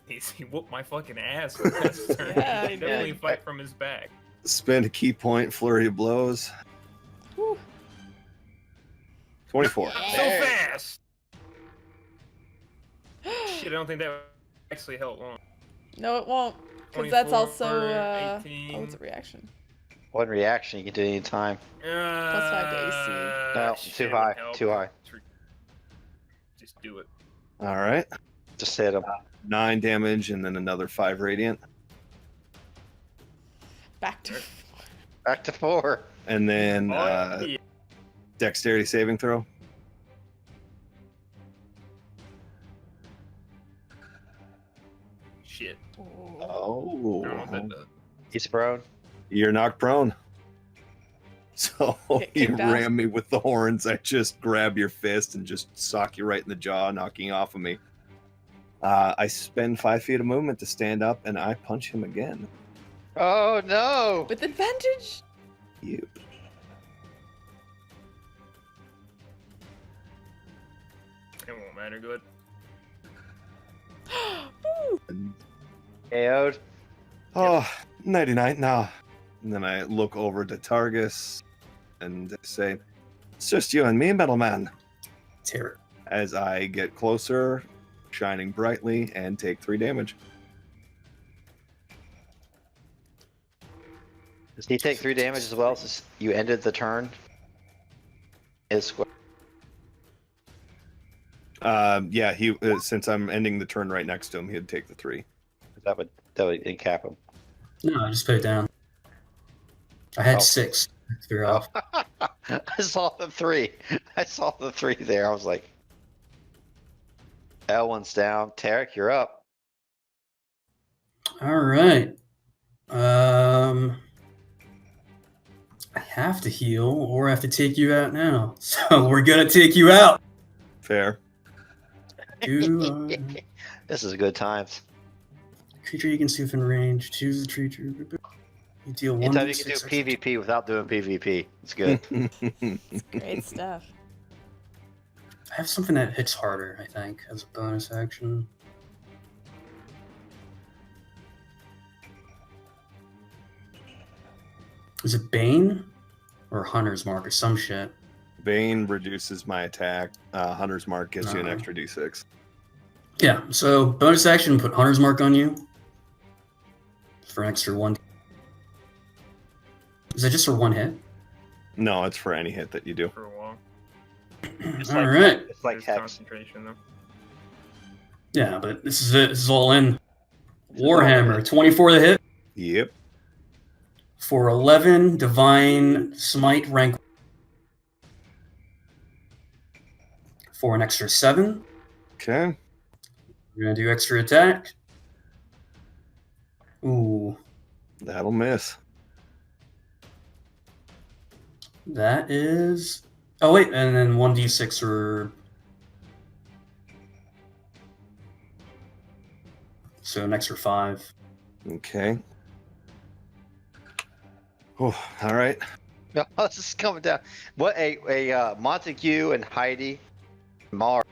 He whooped my fucking ass last turn. Yeah, He he definitely did. fight from his back. Spend a key point, flurry of blows. Whew. 24. So Hey. fast! Shit, I don't think that actually held long. No, it won't. Because that's 24 also, for oh, 18. it's a reaction. One reaction you can do any time. Plus 5 to AC. No, shit, too it high, would help. too high. Just do it. All right. Just hit him. 9 damage and then another 5 radiant. Back to. Back to 4. And then Yeah. dexterity saving throw. Shit. Oh. I don't know what that Oh. does. He's prone. You're knocked prone. So Get you kicked out. ram me with the horns. I just grab your fist and just sock you right in the jaw, knocking you off of me. I spend 5 feet of movement to stand up, and I punch him again. Oh no! With advantage? Yep. It won't matter. Good. Woo! And, KO'd. oh, nighty night now. And then I look over to Targus and say, "It's just you and me, middleman." Tarek. As I get closer, shining brightly, and take 3 damage. Does he take 3 damage as well since you ended the turn? His square. Yeah, he since I'm ending the turn right next to him, he'd take the 3. That would cap him. No, I just put it down. I had Oh. 6. They're off. I saw the 3. I saw the 3 there. I was like, L1's down. Tarek, you're up. All right. I have to heal, or I have to take you out now. So we're gonna take you out. Fair. Do This is good times. Creature you can see within range. Choose the creature. You deal one. Anytime you can do PvP without doing PvP, it's good. Great stuff. I have something that hits harder, I think, as a bonus action. Is it Bane? Or Hunter's Mark or some shit? Bane reduces my attack. Hunter's Mark gives you an Uh-huh. extra d6. Yeah, so bonus action, put Hunter's Mark on you. For an extra 1. Is that just for one hit? No, it's for any hit that you do. For a while. It's All like, right. It's like There's Hex. concentration though. Yeah, but this is it. This is all in. Warhammer, 24 to hit. Yep. For 11, Divine Smite rank. For an extra 7. Okay. We're going to do extra attack. Ooh, That'll miss. that is... Oh, wait, and then 1d6 for... So an extra 5. Okay. Oh, all right. No, this is coming down. What a Montague and Heidi, Mar,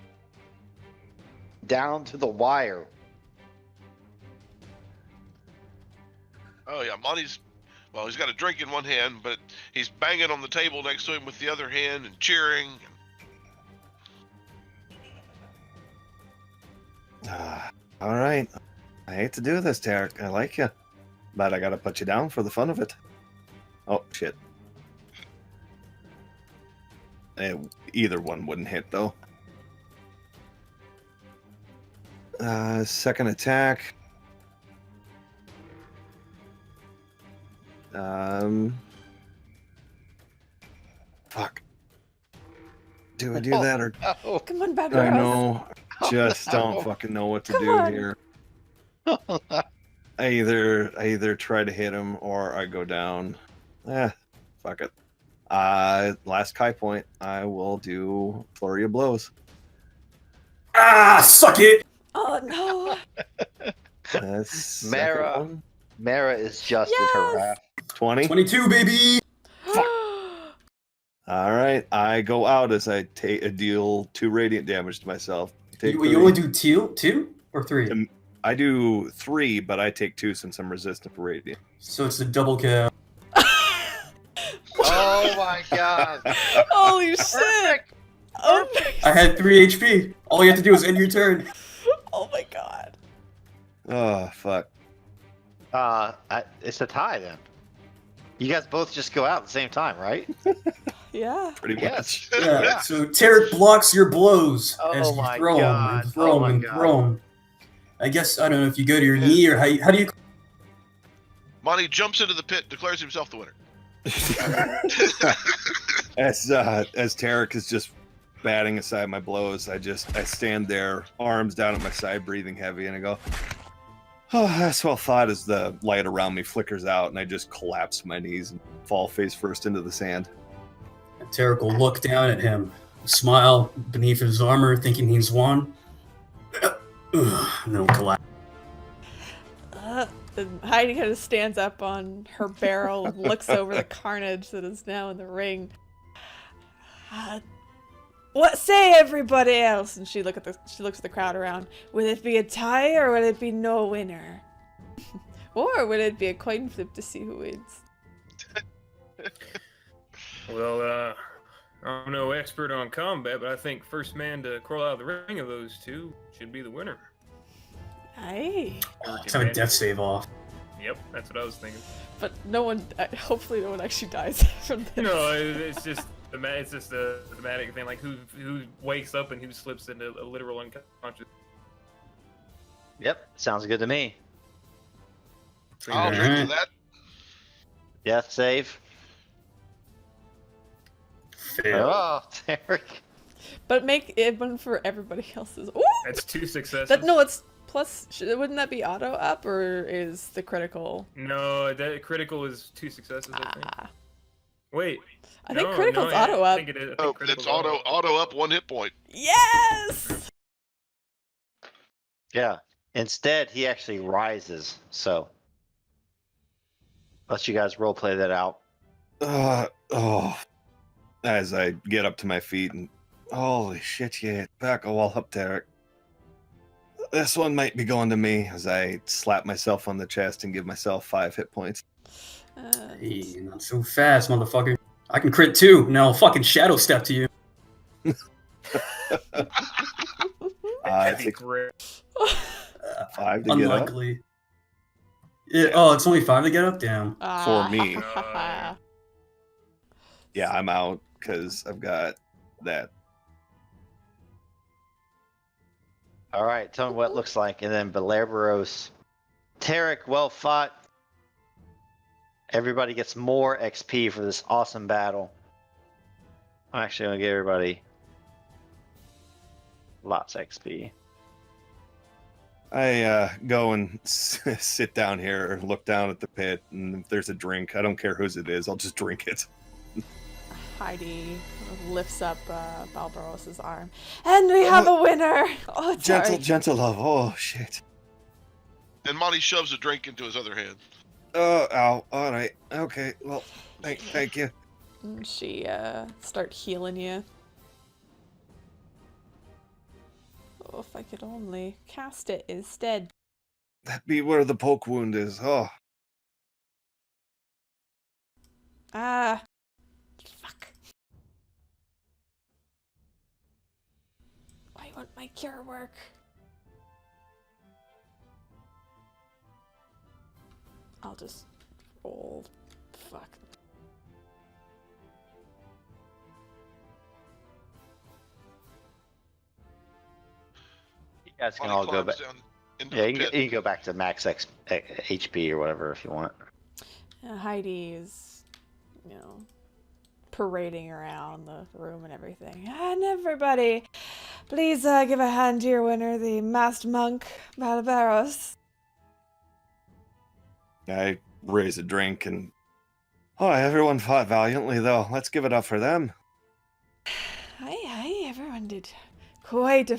down to the wire. Oh yeah, Monty's. Well, he's got a drink in one hand, but he's banging on the table next to him with the other hand and cheering. All right. I hate to do this, Tarek. I like you, but I gotta put you down for the fun of it. Oh shit. Either one wouldn't hit though. Second attack. Fuck. Do I do that or Oh, Come on, bad I girls. know? Just no. don't fucking know what to Come do on. here. I either try to hit him or I go down. Fuck it. Last Kai point, I will do flurry of blows. Ah, suck it! Oh no! That's second Mara. one. Mara is just in her Yes! wrath. 20. 22, baby! All right, I go out as I deal 2 radiant damage to myself. Take You three. only do 2 or 3? I do 3, but I take 2 since I'm resistant for radiant. So it's a double kill. Oh my god. Holy shit! Oh my, I had 3 HP. All you have to do is end your turn. oh my god. Oh fuck. It's a tie then. You guys both just go out at the same time, right? Yeah. Pretty Yes. much. Yeah, Yeah. so Tarek blocks your blows Oh as you my throw God. him and throw Oh him my and God. throw him. I guess, I don't know if you go to your Yeah. knee or how do you... Monty jumps into the pit, declares himself the winner. As Tarek is just batting aside my blows, I stand there, arms down at my side, breathing heavy, and I go, "Oh, that's well thought." As the light around me flickers out, and I just collapse to my knees and fall face first into the sand. Tarek will look down at him, smile beneath his armor, thinking he's won. And then he'll collapse. And Heidi kind of stands up on her barrel and looks over the carnage that is now in the ring. What say everybody else? And she looks at the crowd around. Would it be a tie or would it be no winner? Or would it be a coin flip to see who wins? Well, I'm no expert on combat, but I think first man to crawl out of the ring of those two should be the winner. Aye. Let's have a death save off. Yep, that's what I was thinking. But no one, hopefully no one actually dies from this. No, it's just a thematic thing, like who wakes up and who slips into a literal unconscious. Yep, sounds good to me. I'll drink to Alright. that. Death save. Fail. Oh, Tarek. But make it one for everybody else's. Ooh! That's 2 successes. No, it's plus. Wouldn't that be auto up or is the critical? No, that critical is 2 successes, I think. Ah, Wait. I think no, critical's yeah, auto I up. think it is. I think Oh, critical's it's auto up 1 hit point. Yes. Yeah. Instead, he actually rises. So, let you guys roleplay that out. As I get up to my feet and holy shit, yeah, back a wall up, Derek. This one might be going to me as I slap myself on the chest and give myself 5 hit points. Hey, not so fast, motherfucker. I can crit too. No, fucking shadow step to you. That'd be It's great. 5 to get up. Unlikely. Oh, it's only 5 to get up? Damn. For me. Uh, Yeah, I'm out because I've got that. All right, tell me what it looks like. And then Belabros. Tarek, well fought. Everybody gets more XP for this awesome battle. I'm actually going to give everybody lots of XP. I go and sit down here and look down at the pit, and if there's a drink, I don't care whose it is, I'll just drink it. Heidi lifts up Balbaros's arm. And we have a winner! Oh, sorry. Gentle love. Oh, shit. And Monty shoves a drink into his other hand. Oh, ow. All right. Okay. Well, thank you. And she start healing you. Oh, if I could only cast it instead. That be where the poke wound is. Oh. Ah. Fuck. Why won't my cure work? I'll just roll. Fuck. You guys can Monty all go climbs back. down into Yeah, the you can, pit. you can go back to max HP or whatever if you want. Heidi is, parading around the room and everything. And everybody, please give a hand to your winner, the masked monk, Malabaros. I raise a drink and... Oh, everyone fought valiantly, though. Let's give it up for them. Aye, everyone did quite a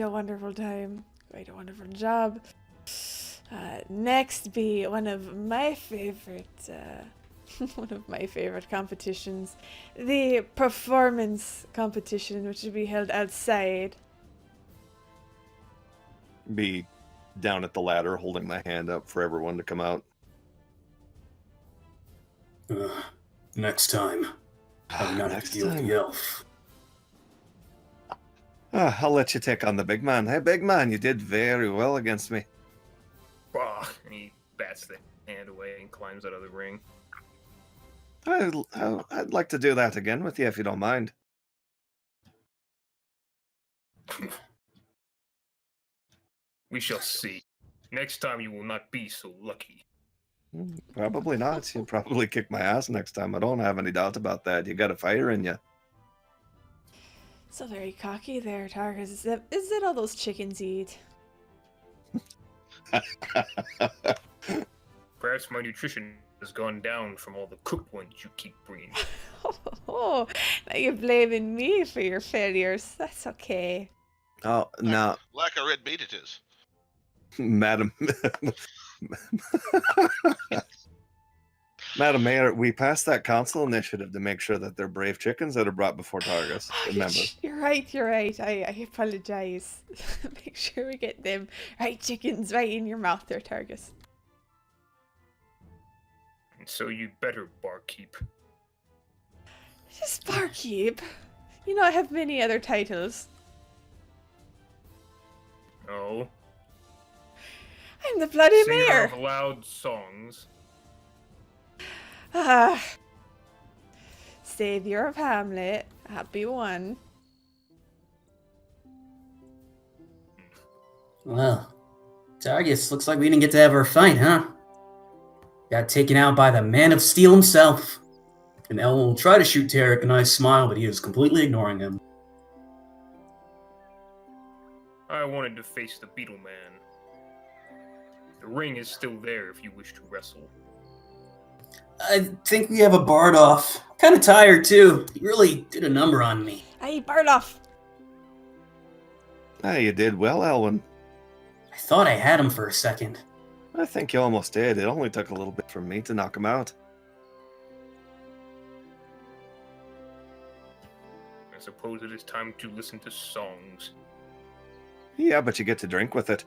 wonderful time. Quite a wonderful job. Next be one of my favorite competitions, the performance competition, which will be held outside. Be down at the ladder holding my hand up for everyone to come out. Next time. I'm not Next to deal with time. the elf. I'll let you take on the big man. Hey, big man, you did very well against me. bah, and he bats the hand away and climbs out of the ring. I'd like to do that again with you if you don't mind. We shall see. Next time you will not be so lucky. Probably not. You'll probably kick my ass next time. I don't have any doubt about that. You got a fire in you. So very cocky there, Targus. Is it all those chickens eat? Perhaps my nutrition has gone down from all the cooked ones you keep bringing. Oh, now you're blaming me for your failures. That's okay. Oh, no, Lack of red meat it is. Madam. Madam Mayor, we passed that council initiative to make sure that they're brave chickens that are brought before Targus. Remember. You're right. I apologize. Make sure we get them right chickens right in your mouth there, Targus. And so you'd better, barkeep. Just barkeep. You know, I have many other titles. Oh, I'm the bloody singer mayor. of loud songs. Savior of Hamlet. Happy one. Well, Targus, looks like we didn't get to have our fight, huh? Got taken out by the Man of Steel himself. And Elwyn will try to shoot Tarek a nice smile, but he is completely ignoring him. I wanted to face the Beetle Man. The ring is still there if you wish to wrestle. I think we have a Bard off. Kind of tired, too. He really did a number on me. Hey, Barloff. Ah, you did well, Elwyn. I thought I had him for a second. I think you almost did. It only took a little bit for me to knock him out. I suppose it is time to listen to songs. Yeah, but you get to drink with it.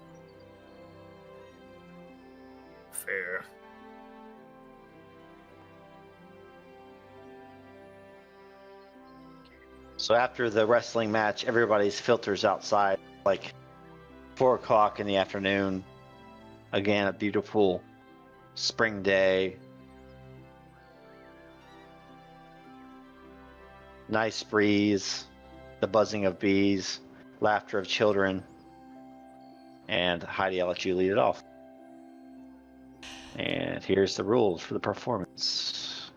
Fair. So after the wrestling match, everybody's filters outside, like 4 o'clock in the afternoon. Again, a beautiful spring day. Nice breeze, the buzzing of bees, laughter of children. And Heidi, I'll let you lead it off. And here's the rules for the performance.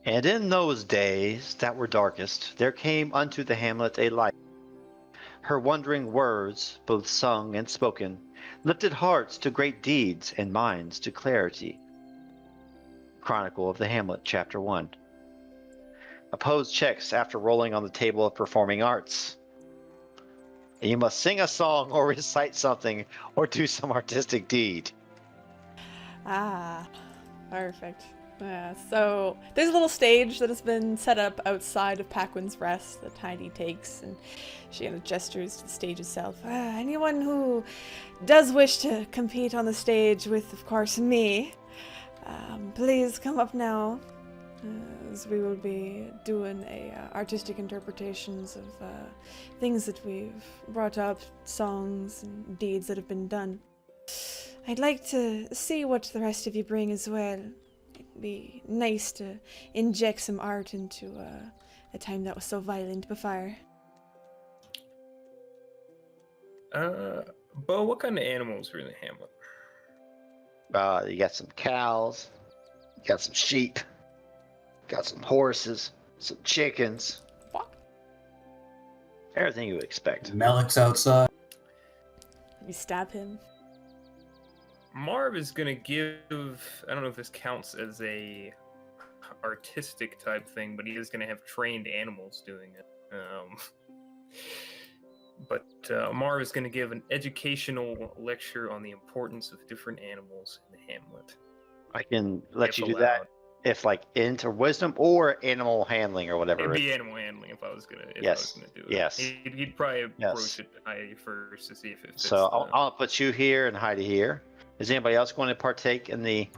And in those days that were darkest, there came unto the hamlet a light. Her wondering words, both sung and spoken, lifted hearts to great deeds and minds to clarity. Chronicle of the Hamlet, Chapter 1. Oppose checks after rolling on the table of performing arts. And you must sing a song or recite something or do some artistic deed. Ah, perfect. Yeah, so there's a little stage that has been set up outside of Paquin's Rest that Heidi takes, and she kind of gestures to the stage itself. Anyone who does wish to compete on the stage with, of course, me, please come up now, as we will be doing artistic interpretations of things that we've brought up, songs and deeds that have been done. I'd like to see what the rest of you bring as well. It'd be nice to inject some art into a time that was so violent before. Bo, what kind of animals are in the Hamlet? You got some cows, you got some sheep, got some horses, some chickens. What? Everything you would expect. Malik's outside. You stab him. Marv is gonna give, I don't know if this counts as a artistic type thing, but he is gonna have trained animals doing it. But Marv is gonna give an educational lecture on the importance of different animals in the Hamlet. I can let If you do allowed. that if like into wisdom or animal handling or whatever. It'd be animal handling if I was gonna Yes. do it. Yes. He'd probably Yes. approach it Heidi first to see if it fits. So I'll put you here and Heidi here. Is anybody else going to partake in the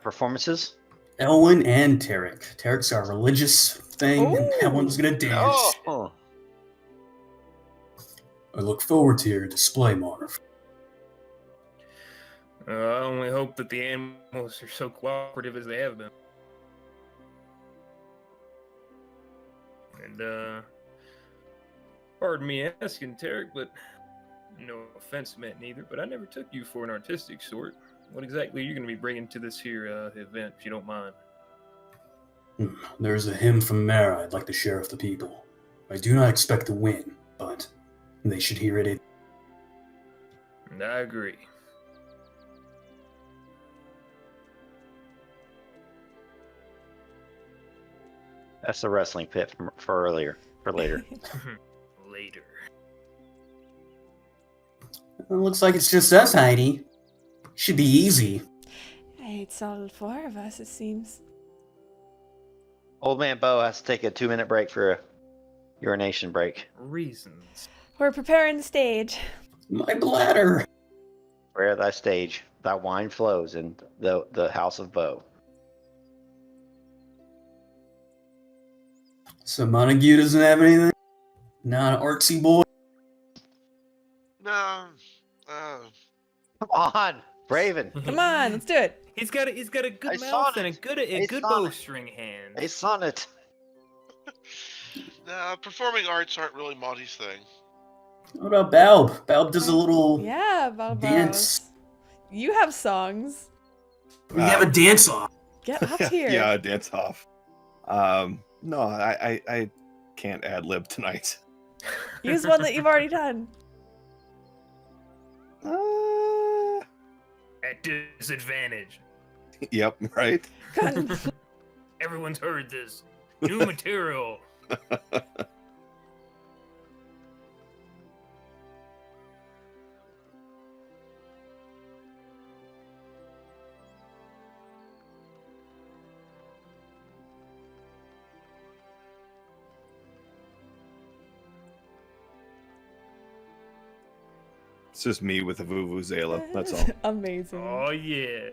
performances? Elwyn and Tarek. Tarek's our religious thing, and Ooh. Elwyn's gonna dance. Oh, I look forward to your display, Marv. I only hope that the animals are so cooperative as they have been. And pardon me asking, Tarek, but no offense meant neither, but I never took you for an artistic sort. What exactly are you going to be bringing to this here event, if you don't mind? There's a hymn from Mara I'd like to share with the people. I do not expect to win, but they should hear it. And I agree. that's the wrestling pit for earlier, for later. Later. It looks like it's just us, Heidi. Should be easy. It's all 4 of us, it seems. Old man Bo has to take a 2-minute break for a urination break. Reasons. We're preparing the stage. My bladder. Where thy stage, thy wine flows in the house of Bo. So Montague doesn't have anything? Not an artsy boy? No. Come on, Raven. Come on, let's do it. He's got a good I saw mouth and a it. good I saw it. bowstring hand. A sonnet. Performing arts aren't really Monty's thing. What about Balb? Balb does a little Yeah, Balbos. dance. You have songs. We have a dance off. Get up here. Yeah, dance off. No, I can't ad lib tonight. Use one that you've already done. At disadvantage. Yep, right. Gun. Everyone's heard this. New material. It's just me with a vuvuzela. That's all. Amazing. Oh yeah.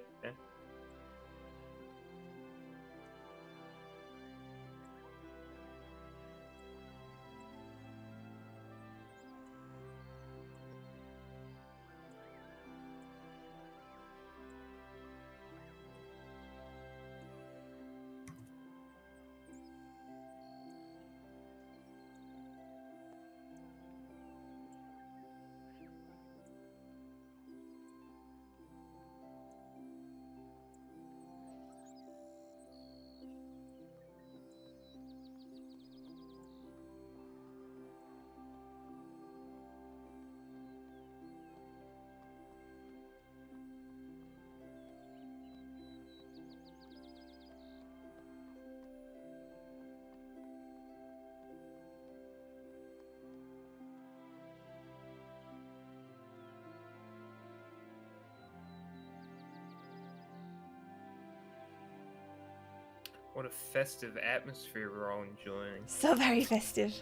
What a festive atmosphere we're all enjoying. So very festive.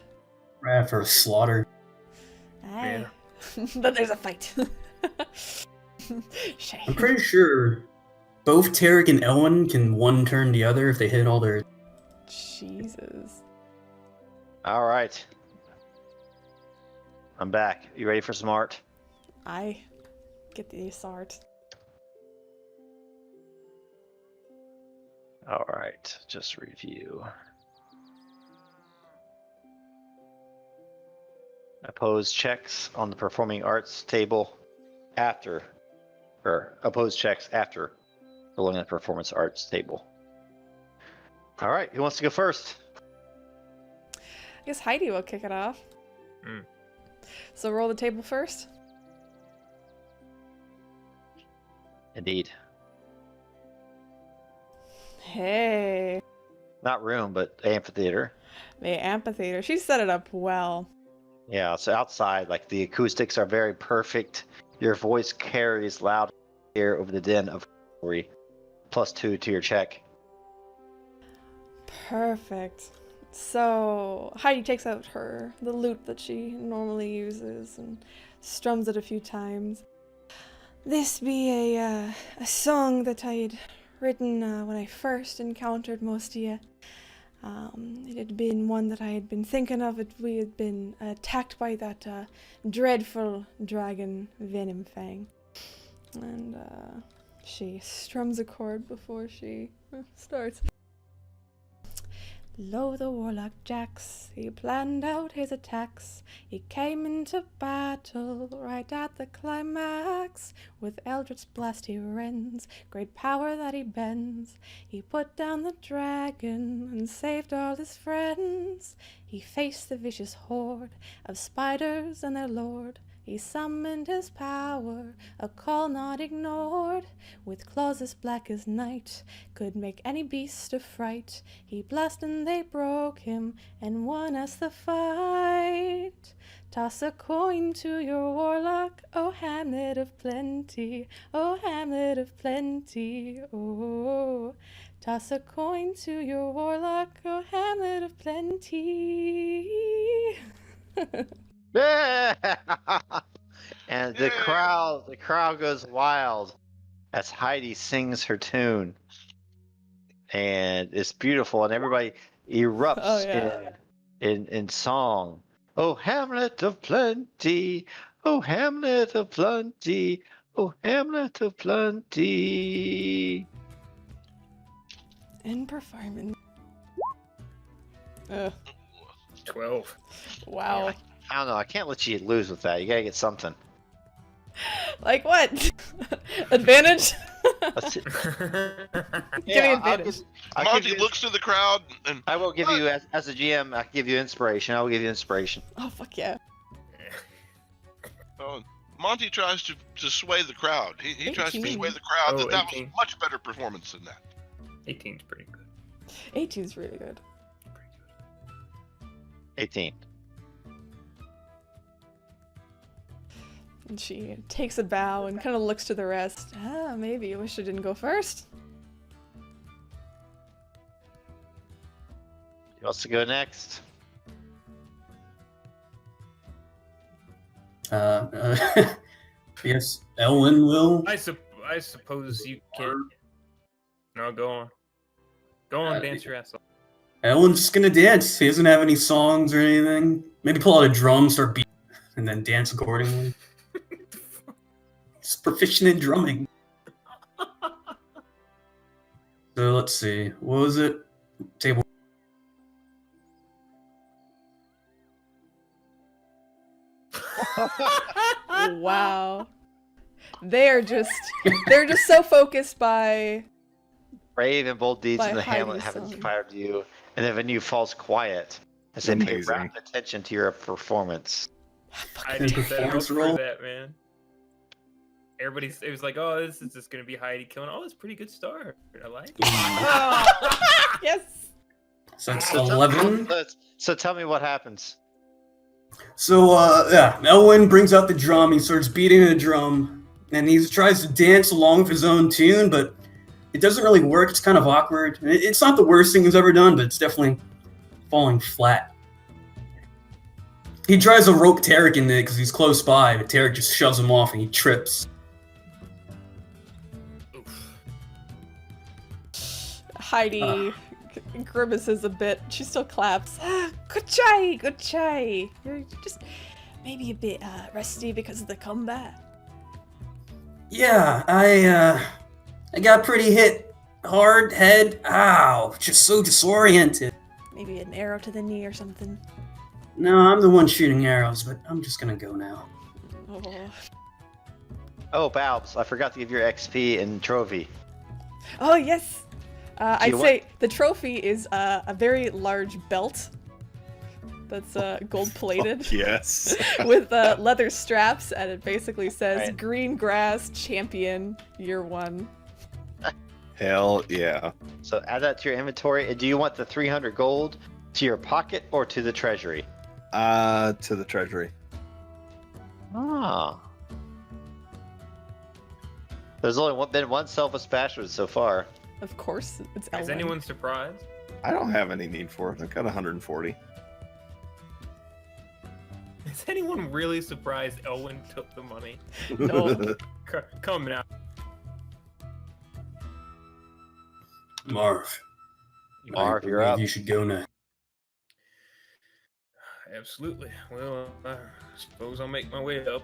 Right for a slaughter. Aye. But there's a fight. Shame. I'm pretty sure both Tarek and Elwyn can one turn the other if they hit all their. Jesus. All right. I'm back. You ready for some art? I get the art. All right. Just review. Oppose checks on the performing arts table after, or oppose checks after going to the performance arts table. All right. Who wants to go first? I guess Heidi will kick it off. Mm. So roll the table first. Indeed. Hey. Not room, but amphitheater. The amphitheater. She set it up well. Yeah, so outside, like the acoustics are very perfect. Your voice carries loud here over the din of glory. +2 to your check. Perfect. So Heidi takes out the lute that she normally uses and strums it a few times. This be a song that I had written when I first encountered Mostia. It had been one that I had been thinking of. We had been attacked by that dreadful dragon Venomfang. And she strums a chord before she starts. Lo the warlock Jax, he planned out his attacks. He came into battle right at the climax. With Eldritch blast he rends, great power that he bends. He put down the dragon and saved all his friends. He faced the vicious horde of spiders and their lord. He summoned his power, a call not ignored. With claws as black as night, could make any beast a fright. He blessed and they broke him, and won us the fight. Toss a coin to your warlock, oh Hamlet of plenty, oh Hamlet of plenty, oh. Toss a coin to your warlock, oh Hamlet of plenty. And the crowd goes wild as Heidi sings her tune, and it's beautiful, and everybody erupts in song. Oh Hamlet of plenty, oh Hamlet of plenty, oh Hamlet of plenty. In performance. 12. Wow. I don't know. I can't let you lose with that. You gotta get something. Like what? Advantage? Let's Give me Yeah, advantage. I'll give Monty you- looks to the crowd and I will give you, as a GM, I give you inspiration. I will give you inspiration. Oh, fuck yeah. Monty tries to sway the crowd. He tries to 18. sway the crowd. Oh, that was 18. a much better performance than that. 18's pretty good. 18's really good. Pretty good. 18. And she takes a bow and kind of looks to the rest. Maybe I wish I didn't go first. Who wants to go next? Yes, Elwyn will. I suppose you can. No, go on. Go on, dance your ass off. Elwyn's just gonna dance. He doesn't have any songs or anything. Maybe pull out a drum, start beating, and then dance accordingly. He's proficient in drumming. So let's see. What was it? Table. Wow. They're just so focused by Brave and bold deeds By in the Hamlet Heidi's have song. inspired you, and the venue falls quiet as they pay Amazing. rapt attention to your performance. I Good did that up performance for roll. that, man. It was like, oh, this is just gonna be Heidi killing. Oh, it's a pretty good start. I like it. yes. So that's So tell- 11. So tell me what happens. So, yeah, Elwyn brings out the drum, he starts beating the drum, and he tries to dance along with his own tune, but it doesn't really work. It's kind of awkward. It's not the worst thing he's ever done, but it's definitely falling flat. He tries to rope Tarek in it because he's close by, but Tarek just shoves him off and he trips. Oof. Heidi grimaces a bit. She still claps. Good try, good try. You're just maybe a bit rusty because of the combat. Yeah, I got pretty hit hard, head, ow, just so disoriented. Maybe an arrow to the knee or something. No, I'm the one shooting arrows, but I'm just gonna go now. Oh, Oh, Balbs, I forgot to give your XP and trophy. oh yes. I'd you say the trophy is a very large belt that's gold plated Yes. with leather straps, and it basically says Right. Greengrass Champion Year 1. Hell yeah. So add that to your inventory. Do you want the 300 gold to your pocket or to the treasury? To the treasury. Ah. There's only been one selfish bastard so far. Of course, it's Is Elwyn. anyone surprised? I don't have any need for it. I've got 140. Is anyone really surprised Elwyn took the money? No. Come now. Marv. Marv, I you're believe up. You should go now. Absolutely. Well, I suppose I'll make my way up.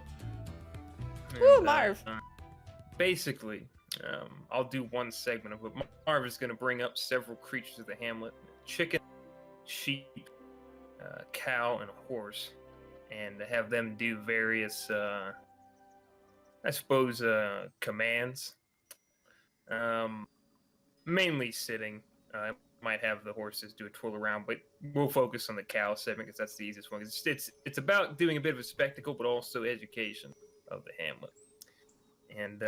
Woo, And, Marv. Basically, I'll do one segment of it. Marv is going to bring up several creatures of the Hamlet: chicken, sheep, cow, and a horse, and have them do various, I suppose, commands. Mainly sitting. I might have the horses do a twirl around, but we'll focus on the cow segment because that's the easiest one. It's about doing a bit of a spectacle, but also education of the Hamlet. And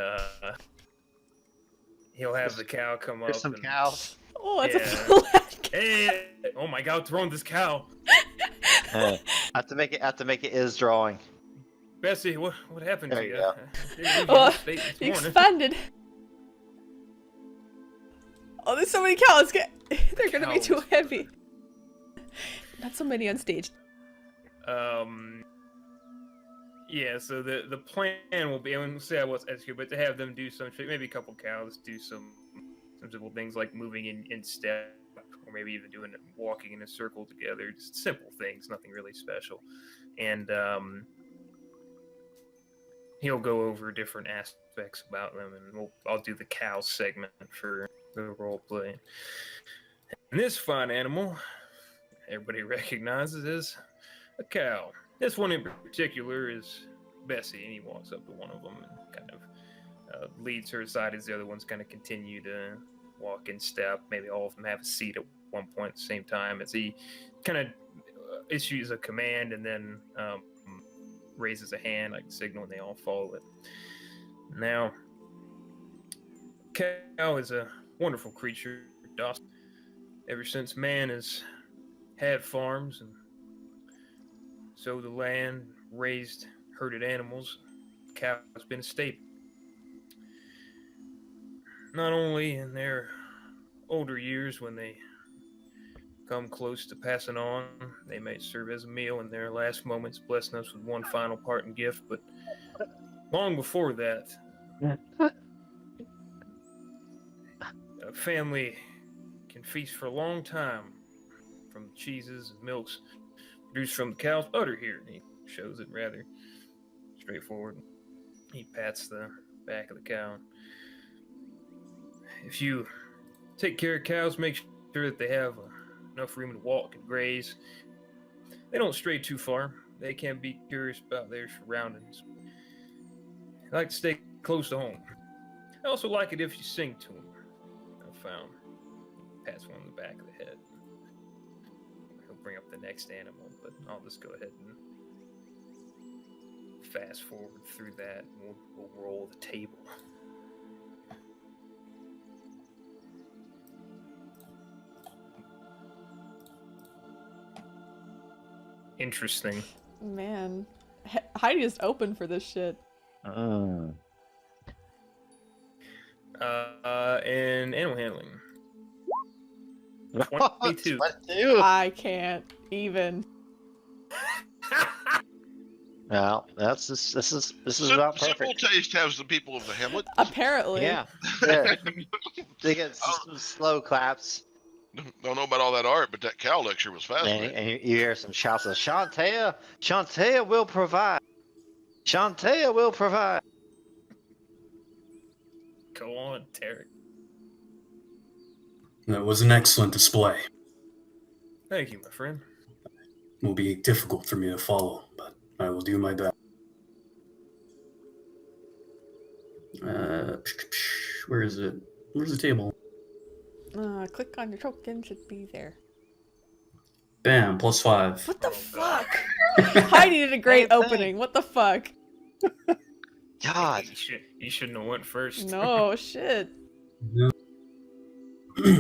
he'll have the cow come up. There's some and, cows. Oh, it's Yeah. a flag. Hey! Oh my God! Throwing this cow, I have to make it is drawing. Bessie. What happened There to you you? go. Oh, This You morning. expanded. Oh, there's so many cows. They're gonna be too Cows. heavy. Not so many on stage. Yeah, so the plan will be, I wouldn't say I was execute, but to have them do some shit, maybe a couple cows do some simple things like moving in step, or maybe even walking in a circle together, just simple things, nothing really special. And he'll go over different aspects about them, and I'll do the cow segment for the role play. And this fine animal, everybody recognizes as a cow. This one in particular is Bessie, and he walks up to one of them and kind of leads her aside as the other ones kind of continue to walk in step. Maybe all of them have a seat at one point at the same time as he kind of issues a command and then raises a hand like a signal, and they all follow it. Now, cow is a wonderful creature, docile. Ever since man has had farms and sowed the land, raised herded animals. Cow has been a staple. Not only in their older years when they come close to passing on, they may serve as a meal in their last moments, blessing us with one final parting gift, but long before that, a family can feast for a long time from the cheeses and milks produced from the cow's udder here. And he shows it rather straightforward. He pats the back of the cow. If you take care of cows, make sure that they have enough room to walk and graze. They don't stray too far. They can be curious about their surroundings. I like to stay close to home. I also like it if you sing to them. I've found. Pats one on the back of the head. He'll bring up the next animal, but I'll just go ahead and fast forward through that. And we'll roll the table. Interesting. Man, Heidi is open for this shit. And animal handling. 22. I can't even. Well, this is about perfect. Simple taste has the people of the Hamlet. Apparently. Yeah. Yeah. They get some slow claps. Don't know about all that art, but that cow lecture was fascinating. And you hear some shouts of Shantea will provide. Shantea will provide. Go on, Tarek. That was an excellent display. Thank you, my friend. It will be difficult for me to follow, but I will do my best. Where is it? Where's the table? Click on your token, should be there. Bam, +5. What the fuck? Heidi did a great opening. What the fuck? God. You shouldn't have went first. No, shit.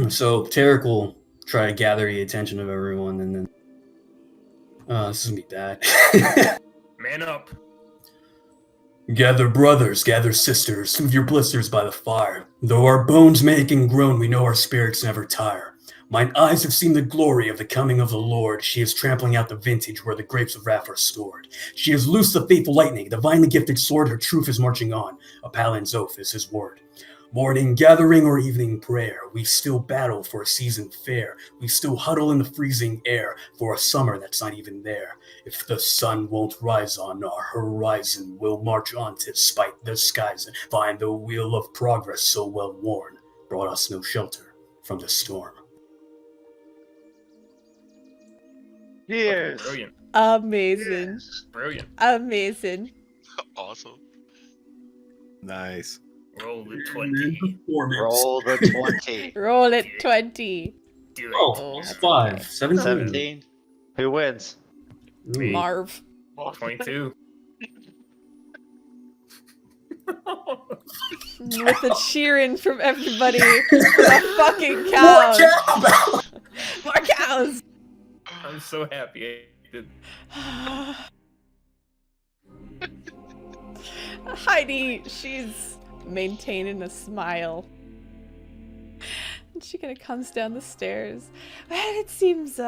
So Tarek will try to gather the attention of everyone, and then this is gonna be bad. Man up. Gather brothers, gather sisters, soothe your blisters by the fire. Though our bones may ache and groan, we know our spirits never tire. Mine eyes have seen the glory of the coming of the Lord. She is trampling out the vintage where the grapes of wrath are stored. She has loosed the faithful lightning, divinely gifted sword. Her truth is marching on. A paladin's oath is his word. Morning gathering or evening prayer, we still battle for a season fair. We still huddle in the freezing air for a summer that's not even there. If the sun won't rise on our horizon, we'll march on to spite the skies and find the wheel of progress so well worn brought us no shelter from the storm. Cheers. Brilliant. Amazing. Brilliant. Amazing. Awesome. Nice. Roll the 20. Roll the 20. Roll it 20. Do it. Oh, 5. 17. 17. Who wins? Ooh. Marv. 22. With the cheering from everybody for the fucking cows. More cows. I'm so happy I did. Heidi, she's maintaining a smile. And she kind of comes down the stairs. Well, it seems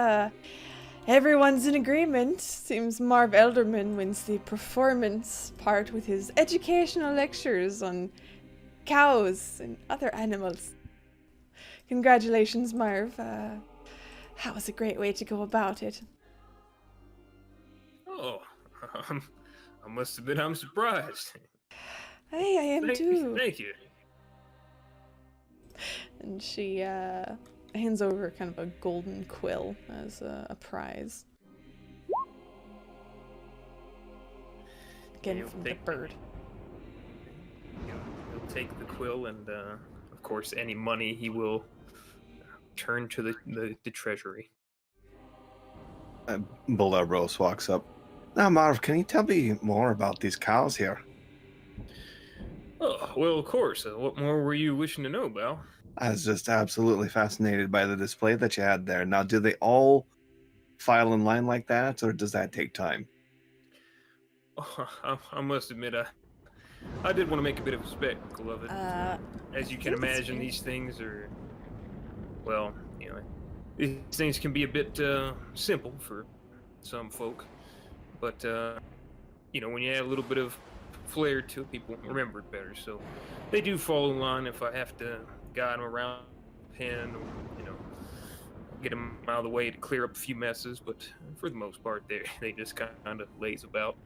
everyone's in agreement. Seems Marv Elderman wins the performance part with his educational lectures on cows and other animals. Congratulations, Marv. That was a great way to go about it. Oh, I must admit I'm surprised. Hey, I am too. Thank you. And she hands over kind of a golden quill as a prize. Again, You'll from the take- bird. He'll take the quill and, of course, any money he will turn to the treasury. Bulabros walks up. Now, Marv, can you tell me more about these cows here? Oh, well, of course. What more were you wishing to know, Bal? I was just absolutely fascinated by the display that you had there. Now, do they all file in line like that, or does that take time? I must admit, I did want to make a bit of a spectacle of it. As you can imagine, these things are, well, these things can be a bit simple for some folk, but when you add a little bit of flair to it, people remember it better. So they do fall in line if I have to guide them around the pen, or get them out of the way to clear up a few messes. But for the most part, they just kind of laze about.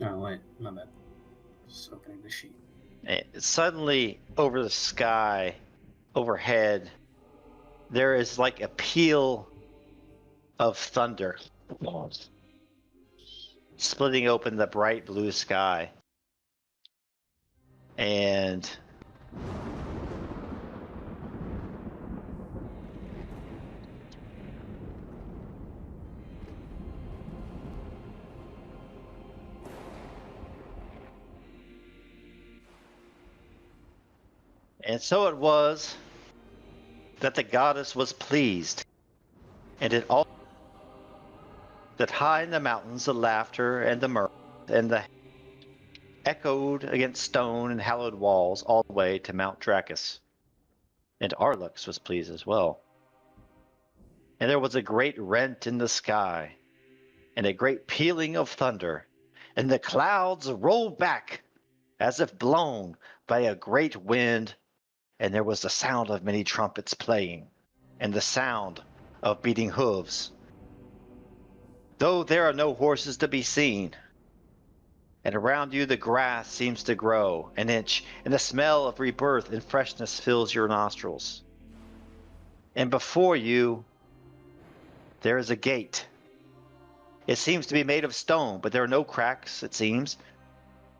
Oh, wait, my bad. Just opening the sheet. Suddenly, over the sky, overhead, there is like a peal of thunder, splitting open the bright blue sky. And so it was that the goddess was pleased, and it all that high in the mountains the laughter and the mirth and the echoed against stone and hallowed walls all the way to Mount Dracus. And Arlux was pleased as well. And there was a great rent in the sky, and a great pealing of thunder, and the clouds rolled back as if blown by a great wind, and there was the sound of many trumpets playing, and the sound of beating hooves, though there are no horses to be seen. And around you the grass seems to grow an inch, and the smell of rebirth and freshness fills your nostrils. And before you there is a gate. It seems to be made of stone, but there are no cracks, it seems.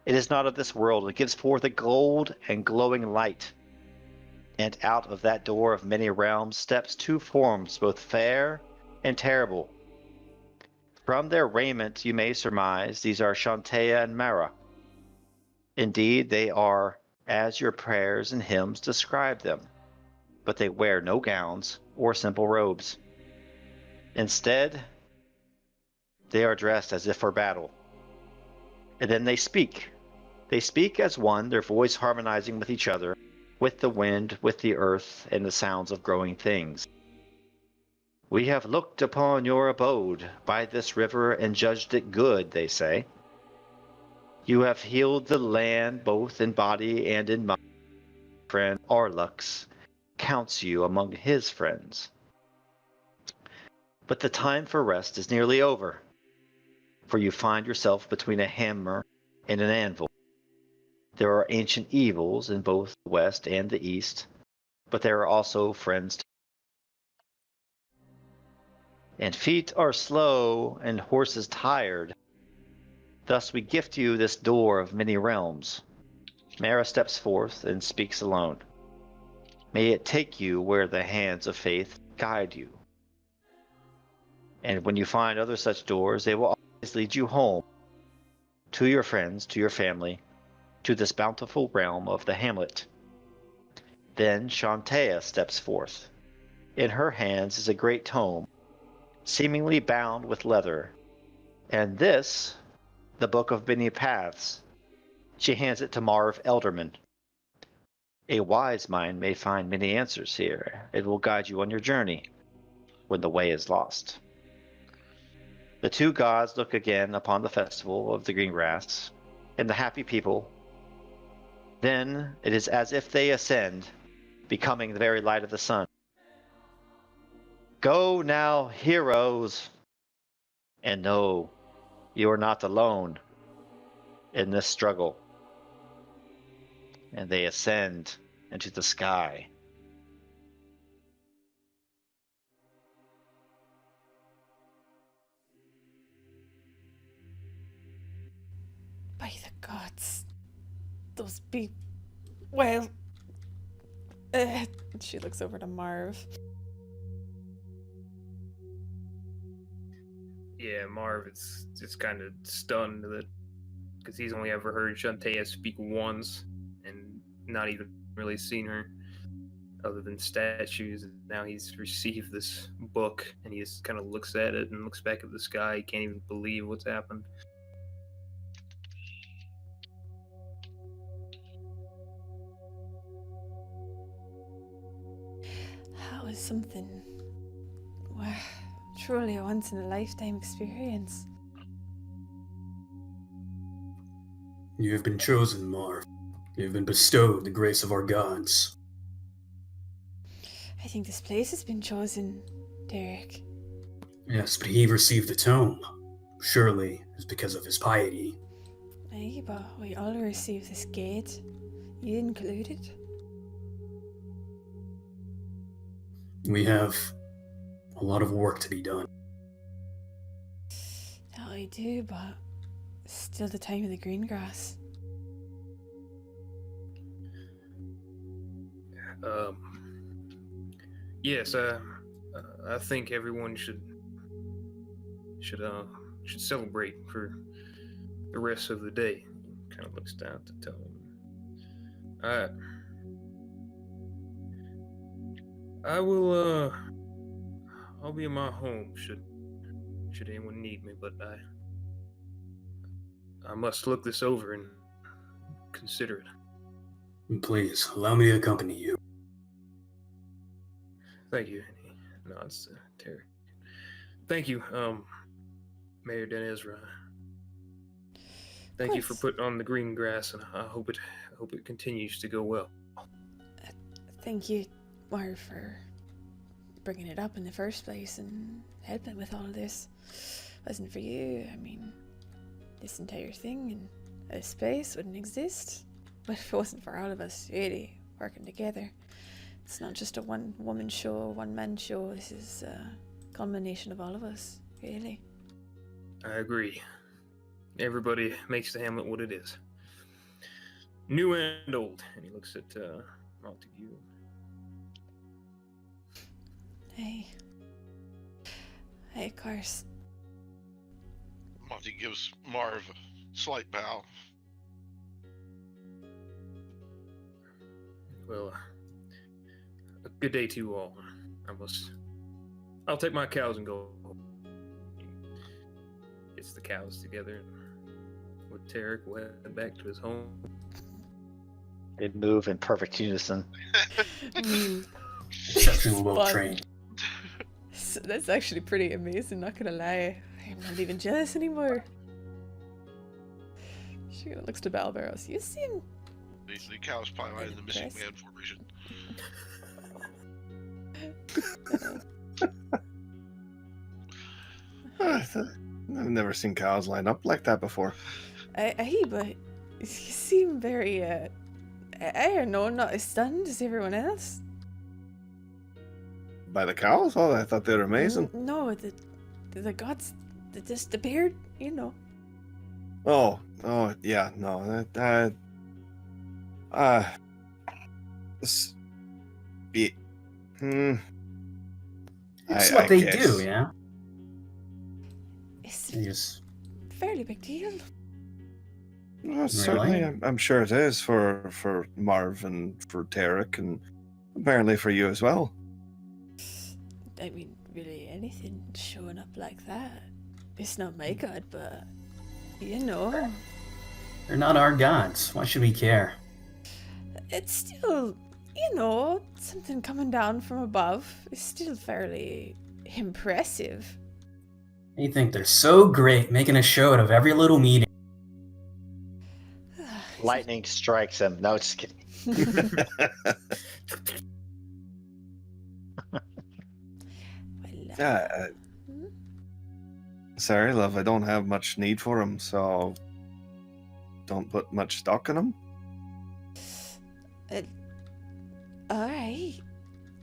It is not of this world. It gives forth a gold and glowing light. And out of that door of many realms steps two forms, both fair and terrible. From their raiment you may surmise these are Shantea and Mara. Indeed, they are as your prayers and hymns describe them, but they wear no gowns or simple robes. Instead, they are dressed as if for battle. And then they speak. They speak as one, their voice harmonizing with each other, with the wind, with the earth, and the sounds of growing things. We have looked upon your abode by this river and judged it good, they say. You have healed the land both in body and in mind. Friend Arlux counts you among his friends. But the time for rest is nearly over, for you find yourself between a hammer and an anvil. There are ancient evils in both the west and the east, but there are also friends. And feet are slow and horses tired. Thus we gift you this door of many realms. Mara steps forth and speaks alone. May it take you where the hands of faith guide you. And when you find other such doors, they will always lead you home, to your friends, to your family, to this bountiful realm of the Hamlet. Then Shantea steps forth. In her hands is a great tome, seemingly bound with leather, and this, the Book of Many Paths. She hands it to Marv Elderman. A wise mind may find many answers here. It will guide you on your journey when the way is lost. The two gods look again upon the festival of the Greengrass and the happy people. Then it is as if they ascend, becoming the very light of the sun. Go now, heroes, and know you are not alone in this struggle. And they ascend into the sky. By the gods, those be... Well... She looks over to Marv. Yeah, Marv is just kind of stunned that, because he's only ever heard Shantea speak once and not even really seen her. other than statues. And now he's received this book, and he just kind of looks at it and looks back at the sky. He can't even believe what's happened. That was something, wow, truly a once in a lifetime experience. You have been chosen, Marv. You have been bestowed the grace of our gods. I think this place has been chosen, Derek. Yes, but he received the tome. Surely it's because of his piety. Aye, but we all received this gate. You included. We have a lot of work to be done. That I do, but it's still the time of the Greengrass. Yes, I think everyone should celebrate for the rest of the day. Kind of looks down to tell him. I will. I'll be in my home should anyone need me, but I must look this over and consider it. Please, allow me to accompany you. Thank you. No, it's Terry. Thank you, Mayor Den Ezra. Thank you for putting on the Greengrass, and I hope it continues to go well. Thank you, Marv, for bringing it up in the first place and helping with all of this. If it wasn't for you, I mean, this entire thing and this space wouldn't exist. But if it wasn't for all of us really working together, it's not just a one-woman show, one-man show. This is a culmination of all of us, really. I agree. Everybody makes the Hamlet what it is. New and old. And he looks at Montague. Hey, of course. Monty gives Marv a slight bow. Well, a good day to you all. I'll take my cows and go. Gets the cows together and with Tarek will head back to his home. They move in perfect unison. Exceptionally well trained. That's actually pretty amazing, not gonna lie. I'm not even jealous anymore. She looks to Balbarrows. You seem... The cow's probably in the missing man formation. I've never seen cows line up like that before. But you seem very, I don't know, not as stunned as everyone else. By the cows? Oh, I thought they were amazing. No, the gods, the beard, you know. Oh, yeah, no, It's what they do, yeah? It's Yes. a fairly big deal. Well, certainly, Really? I'm sure it is for Marv and for Tarek and apparently for you as well. I mean, really anything showing up like that. It's not my god, but, you know. They're not our gods. Why should we care? It's still, you know, something coming down from above is still fairly impressive. They think they're so great, making a show out of every little meeting. Lightning strikes him. No, just kidding. Well, Sorry, love, I don't have much need for him, so don't put much stock in him. alright.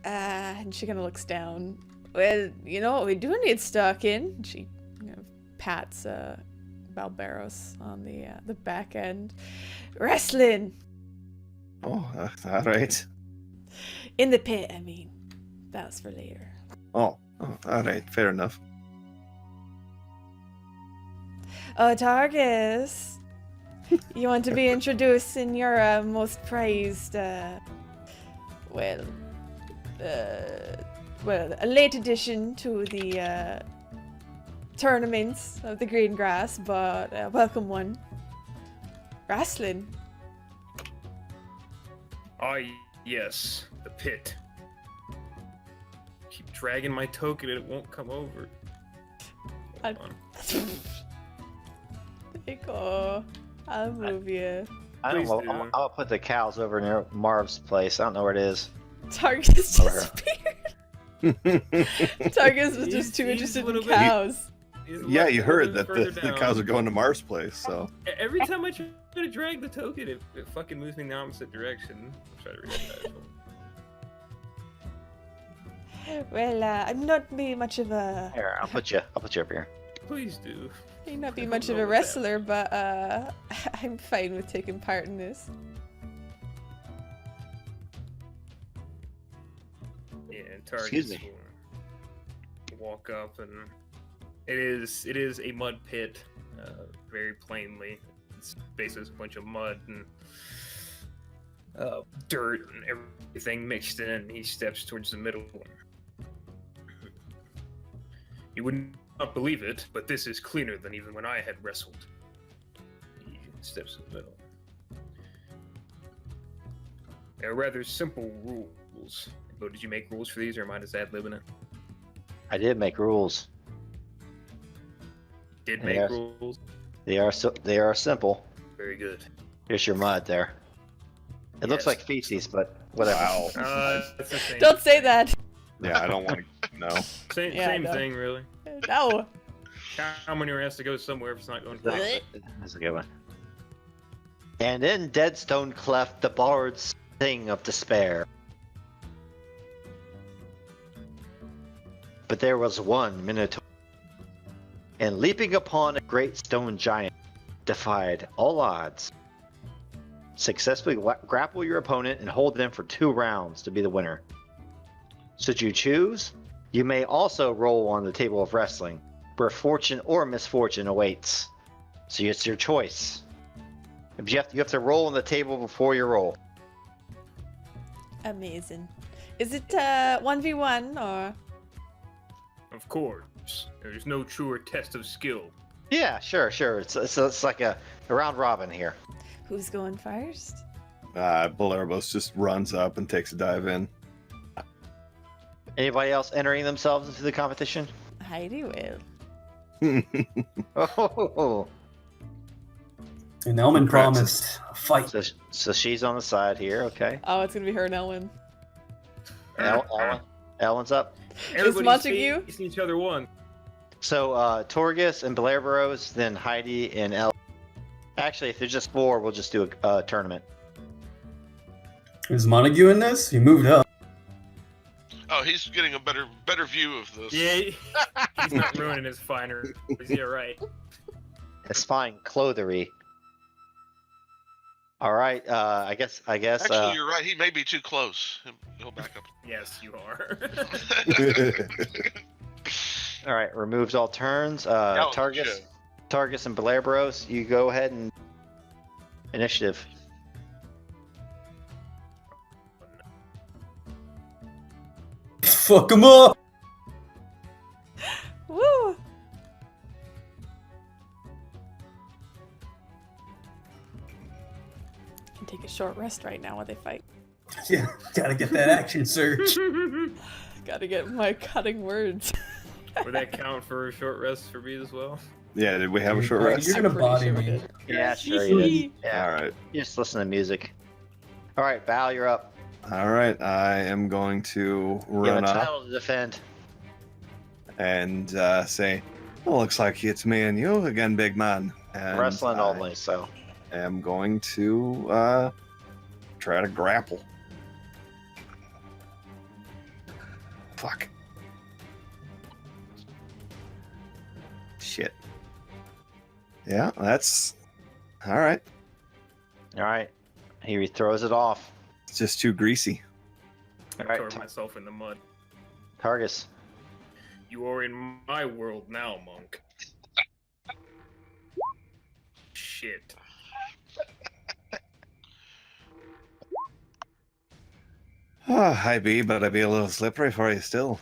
And she kind of looks down. Well, you know what we do need stock in. She pats Balbarrows on the back end. Wrestling! Oh, all right. In the pit, I mean. That's for later. Oh, all right, fair enough. Oh, Targus! You want to be introducing your most prized, well, a late addition to the tournaments of the Greengrass, but a welcome one. Wrestling. Ah, yes, the pit. Keep dragging my token and it won't come over. Hold on. Nico, I'll move you. I don't Please know. do. I'll put the cows over near Marv's place. I don't know where it is. Targus Over here. disappeared. Targus was He's- just too he's interested a little in bit- cows. He's Yeah, left you a heard little that bit the further cows down. are going to Mars place, so. Every time I try to drag the token, it fucking moves me in the opposite direction. I'll try to read that. Well, I'm not be much of a. Here, I'll put you up here. Please do. May not be I much don't of a know what that wrestler, but I'm fine with taking part in this. Yeah, and Excuse targets me. will walk up, and it is a mud pit, very plainly. It's basically a bunch of mud and dirt and everything mixed in. And he steps towards the middle. You would not believe it, but this is cleaner than even when I had wrestled. He steps in the middle. They're rather simple rules. But did you make rules for these, or am I just ad-libbing it? I did make rules. Did make Yes. rules? They are simple. Very good. Here's your mud there. It looks Yes. like feces, but whatever. Wow. That's the same. Don't say that. Yeah, I don't want to know. Same, Yeah, same no. thing, really. No. How many has to go somewhere if it's not going to That's a good one. And in Deadstone Cleft, the bards sing of despair. But there was one Minotaur, and leaping upon a great stone giant, defied all odds. Successfully grapple your opponent and hold them for 2 rounds to be the winner. Should you choose, you may also roll on the table of wrestling, where fortune or misfortune awaits. So it's your choice. If you have to roll on the table before you roll. Amazing. Is it 1v1 or? Of course. There's no truer test of skill. Yeah, sure. It's like a round robin here. Who's going first? Balerbos just runs up and takes a dive in. Anybody else entering themselves into the competition? Heidi will. Oh, And Elman Congrats. promised a fight. so she's on the side here. Okay. Oh, it's gonna be her and Elwin. Ellen's up. Everybody's Montague? facing each other one. So Torgus and Balerbros, then Heidi and El. Actually, if there's just 4, we'll just do a tournament. Is Montague in this? He moved up. Oh, he's getting a better view of this. Yeah, he's not ruining his finery. Yeah, right. It's fine clothery. All right. I guess. Actually, you're right. He may be too close. He'll back up. Yes, you are. All right. Removes all turns. was a Targus, show. Targus, and Balerbros, you go ahead and initiative. Fuck him up! Woo! Can take a short rest right now while they fight. Yeah, gotta get that action surge. Gotta get my cutting words. Would that count for a short rest for me as well? Yeah, did we have a short Alright, rest? You're I'm gonna pretty body sure we me. did. Yeah, sure you did. Yeah. Alright. You just listen to music. All right, Val, you're up. Alright, I am going to You have run a up title to defend. and say, well, looks like it's me and you again, big man. And Wrestling I only, so. am going to try to grapple. Fuck. Shit. Yeah, that's all right. All right. He throws it off. It's just too greasy. All right, Cover myself in the mud. Targus. You are in my world now, monk. Shit. Oh, I be, but I be a little slippery for you still.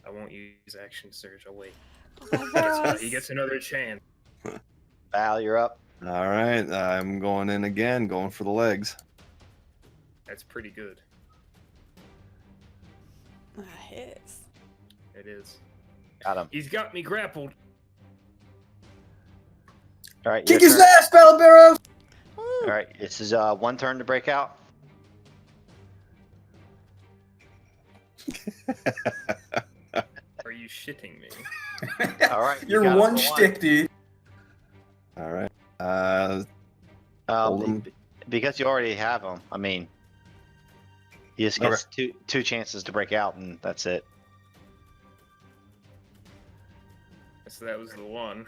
I won't use action surge. I'll wait. Barbaros. He gets another chance. Val, you're up. All right, I'm going in again, going for the legs. That's pretty good. That hits. It is. Got him. He's got me grappled. All right. Kick your his turn. ass, Battle Barrows! Woo. All right. This is one turn to break out. Are you shitting me? All right. you You're got him one for shtick, dude. All right. Hold 'em. Because you already have them. I mean, he just gets two chances to break out, and that's it. So that was the one.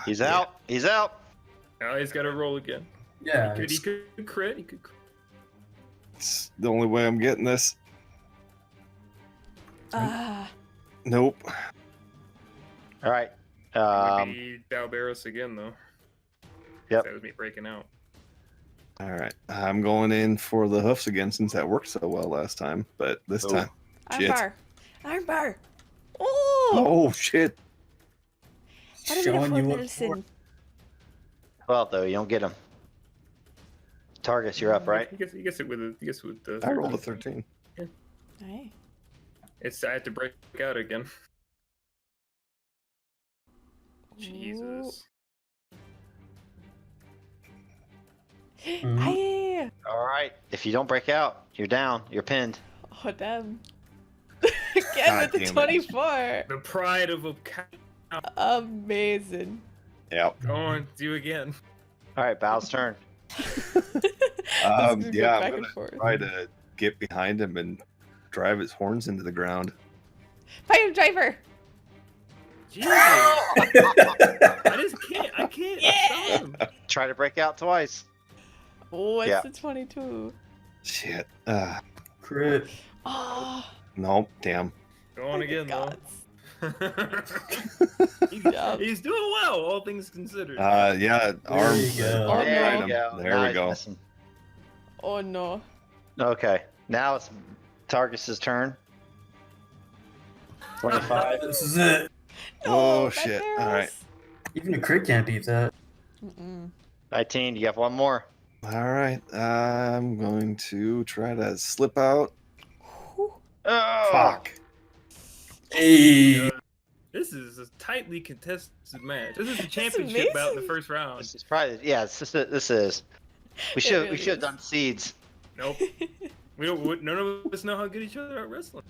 He's out. He's out. Now he's got to roll again. Yeah. He could crit. He could crit. It's the only way I'm getting this. Ah. Nope. All right. It would be Balberos again, though. Yep. That was me breaking out. All right. I'm going in for the hoofs again since that worked so well last time. But this Oh. time. Shit. Armbar. Armbar. Oh. Oh, shit. What Showing you what medicine. 12 though. You don't get him. Targus, you're up, right? He gets it with the. I rolled a 13. Hey. I have to break out again. Jesus. Mhm. Hey. All right. If you don't break out, you're down. You're pinned. Oh damn. God Again with the damn it. 24. The pride of a cow. Amazing. Yep. Go on, do again. All right. Val's turn. This is gonna go Yeah, back I'm and gonna forth. try to get behind him and drive his horns into the ground. Fire driver. Jesus. I just can't. I can't stop him. Try to break out twice. What's Yeah. the 22? Shit. Crit. Oh. Nope. Damn. Go on again, though. Job. He's doing well, all things considered. Yeah. Arm. you go. Oh, there no. you go. There Now we he's go. missing. Oh no. Okay. Now it's Targus's turn. 25. This is it. Oh, No, shit. Barbaros. All right. Even a crit can't beat that. Mm-mm. 19. You have one more. All right. I'm going to try to slip out. Whew. Oh, Fuck. Hey. This is a tightly contested match. This is the That's championship bout in the amazing. first round. This is probably this is. We It should really have is. done seeds. Nope. None of us know how good each other are at wrestling.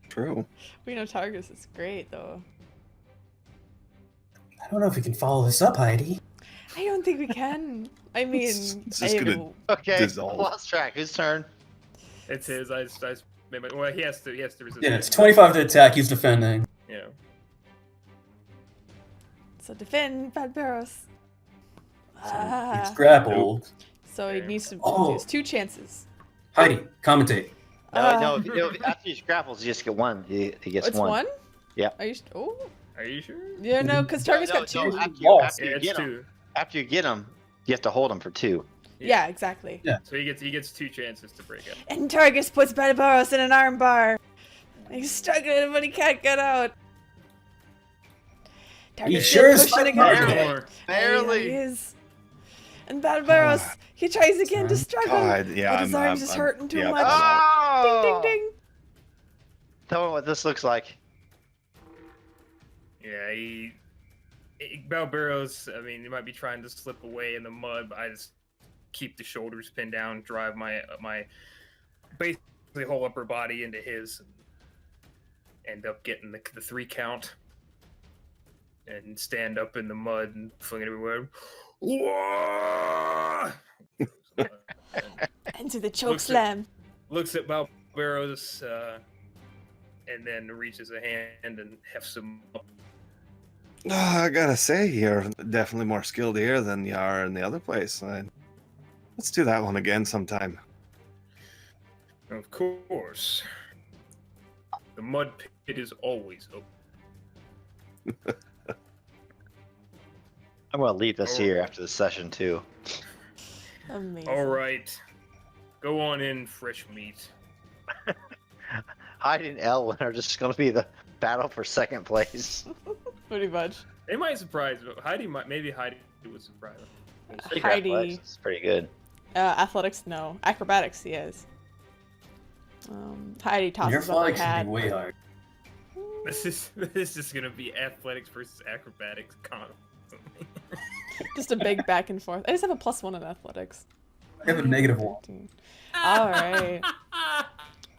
True. We know Targus is great though. I don't know if we can follow this up, Heidi. I don't think we can. I mean, It's I just have gonna- no- Okay. Dissolve. Lost track. Whose turn? It's his. I made my, well, he has to resist. Yeah, it's 25 to attack. He's defending. Yeah. so defend Barbaros. He's grappled. So he Okay. needs to Oh. use 2 chances. Heidi, commentate. No, after he grapples, you just get one. He gets It's one. one? Yeah. Are you? Oh. Are you sure? Yeah, no, because Targus got 2. No, Lost. Yeah, it's 2. after you get him, you have to hold him for 2. Yeah, exactly. Yeah. So he gets 2 chances to break out. And Targus puts Barbaros in an armbar. He's struggling, but he can't get out. He Targus sure is is pushing fucking against hard. it. More. Barely. Yeah, he is. And Barbaros, he tries again to struggle. God, yeah. but his arms is hurting too much. Oh! Ding, ding, ding. Tell me what this looks like. Yeah, Balberos, I mean, he might be trying to slip away in the mud, but I just keep the shoulders pinned down, drive my basically whole upper body into his, and end up getting the 3 count, and stand up in the mud and fling it everywhere. Whoa! Into the choke Looks at- slam. Looks at Balberos, and then reaches a hand and hefts him up. I gotta say, you're definitely more skilled here than you are in the other place. Let's do that one again sometime. Of course. The mud pit is always open. I'm gonna leave this here Alright. after the session too. Amazing. All right, go on in, fresh meat. Heidi and Elwin are just gonna be the battle for second place. Pretty much. They might surprise, but maybe Heidi would surprise them. I think Heidi- athletics is pretty good. Athletics, no. Acrobatics, yes. Heidi Your tosses up her flag should hat. be way higher. This is gonna be athletics versus acrobatics constantly. Just a big back and forth. I just have a +1 in athletics. I have a negative 1. 13. All right.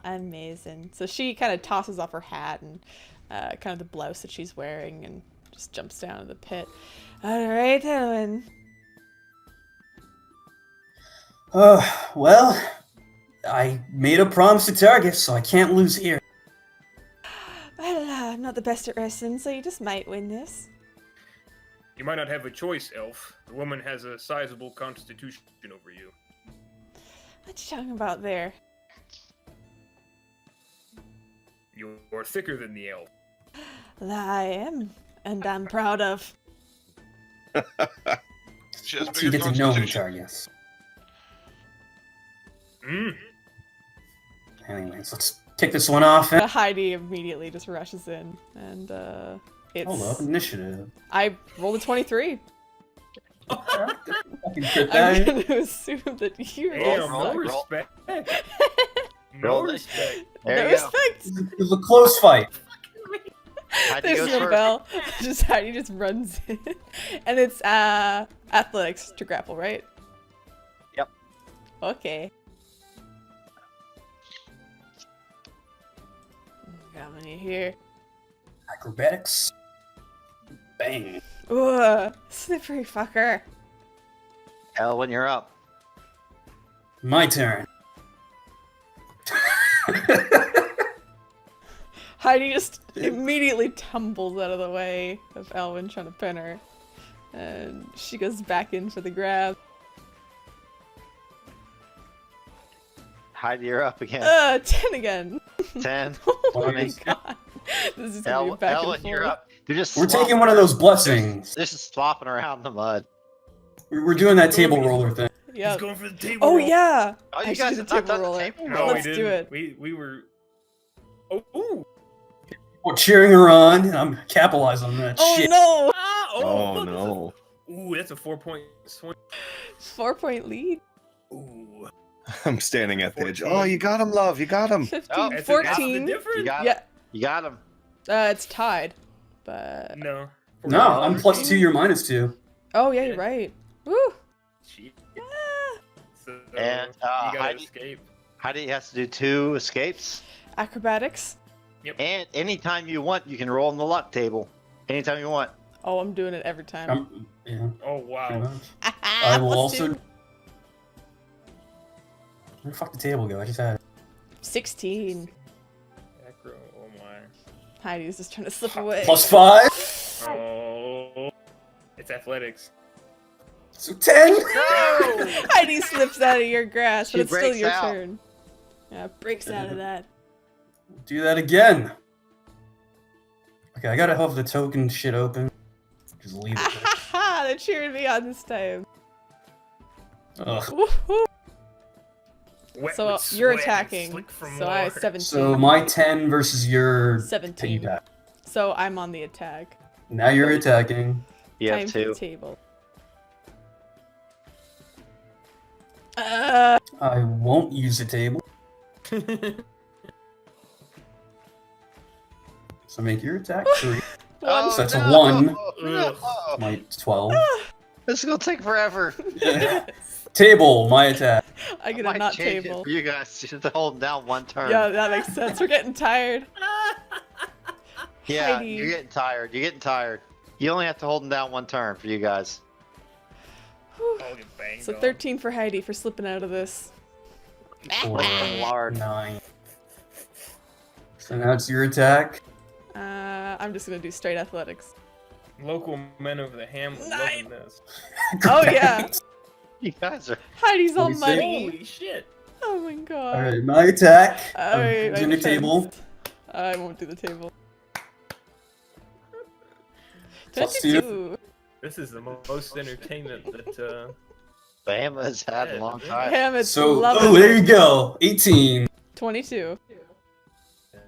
Amazing. So she kind of tosses off her hat and kind of the blouse that she's wearing and just jumps down to the pit. All right, Ellen. Well, I made a promise to target, so I can't lose here. Well, I'm not the best at wrestling, so you just might win this. You might not have a choice, Elf. The woman has a sizable constitution over you. What you talking about there? You're thicker than the elf. I am, and I'm proud of. She has So you bigger get to know me, constitution. Targus. Mm. Anyways, let's kick this one off. Heidi immediately just rushes in, and it's. Hold up, initiative. I rolled a 23. Fucking get I'm that. gonna assume that you Damn, also. no roll. respect. No Roll it. respect. There No you go. respect. It was a close fight. Heidi There's goes no first. bell. Just Heidi just runs in, and it's athletics to grapple, right? Yep. Okay. Got many here. Acrobatics. Bang. Ooh, slippery fucker. Elwin, you're up. My turn. Heidi just immediately tumbles out of the way of Elwin trying to pin her, and she goes back in for the grab. Heidi, you're up again. 10 again. 10. Oh my 20. god. This is gonna be back and Elwin, you're forth. up. You're just We're slopping taking one of those around. blessings. This is slopping around in the mud. We're doing that table roller thing. He's Yep. going for the table. Oh roll. yeah. Oh, I you should guys do have the not done table the roller. table No, roll. Let's we do didn't. it. We were. Oh, ooh. We're cheering her on, and I'm capitalizing on that Oh shit. no! Ah, Oh fuck, no. Ooh, that's a 4-point swing. 4-point lead. Ooh. I'm standing at the edge. 14. Oh, you got him, love. You got him. 15, Oh, That's 14. the difference. You got Yeah. him. You got him. It's tied. But No. No, I'm +2, you're -2. oh yeah, you're right. Woo! Shit. Ah. So, And, you gotta Heidi- escape. Heidi has to do 2 escapes. Acrobatics. And anytime you want, you can roll on the luck table. Anytime you want. Oh, I'm doing it every time. Yeah, Oh, pretty wow. much. I will Plus also. 2. Where the fuck the table go? I just had it. 16. Acro, oh my. Heidi's just trying to slip away. +5. Oh. It's athletics. So 10. Heidi slips out of your grasp, She but it's still breaks your out. turn. Yeah, breaks out of that. Do that again. Okay, I gotta have the token shit open. Just leave it there. Ha! They're cheering me on this time. Ugh. Woohoo! Wet So with you're sweat and attacking. slick from So I have water. 17. So my 10 versus your 17. piggyback. So I'm on the attack. Now you're attacking. You Time have for the 2. table. I won't use the table. So make your attack 3. Oh, So that's a no. 1. No. My 12. This is gonna take forever. Table, my attack. I get might a not change it table. for you guys to hold down 1 turn. Yeah, that makes sense. We're getting tired. Yeah, Heidi. you're getting tired. You're getting tired. You only have to hold them down 1 turn for you guys. Whew. Oh, get banged So on. 13 for Heidi for slipping out of this. 4, Lord. 9. So now it's your attack. I'm just gonna do straight athletics. Local men of the Hamlet Nine. loving this. Oh yeah, You guys are. Heidi's all 46. money. Holy shit. Oh my god. Alright, my attack. Alright, I'm using the table. I won't do the table. Plus 22. This is the most entertainment that. Bama has had a long time. Hamlet's So, loving oh, there it. you go. 18. 22.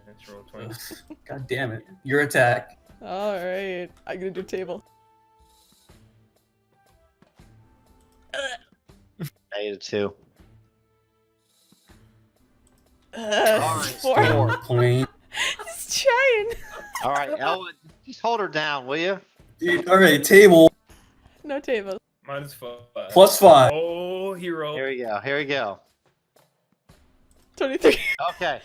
Let's roll 20. God damn it. Your attack. Alright. I'm gonna do table. -2. Alright. Four. 4. Point. He's trying. All right, Elwood, just hold her down, will you? Alright, table. No table. -5. +5. Oh, hero. Here we go. Here we go. 23. Okay.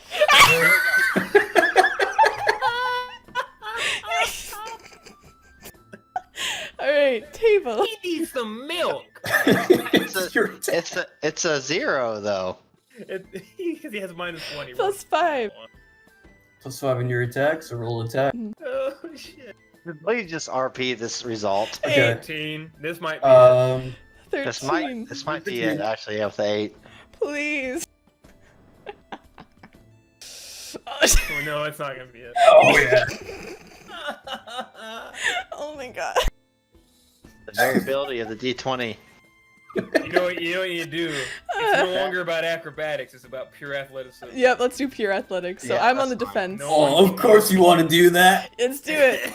Alright, table. He needs some milk. Your attack. It's a 0 though. Because he has -1. Plus 5. +5 in your attack, so roll attack. Oh shit. Please just RP this result. Okay. 18. This might be. 13. This might be it actually with the 8. Please. Oh no, it's not gonna be it. Oh, yeah. Oh my god. The variability of the D20. You know what you do? It's no longer about acrobatics. It's about pure athleticism. Yep, let's do pure athletics. So Yeah, I'm on the that's fine. defense. No. Oh, of course you want to do that. Let's do it.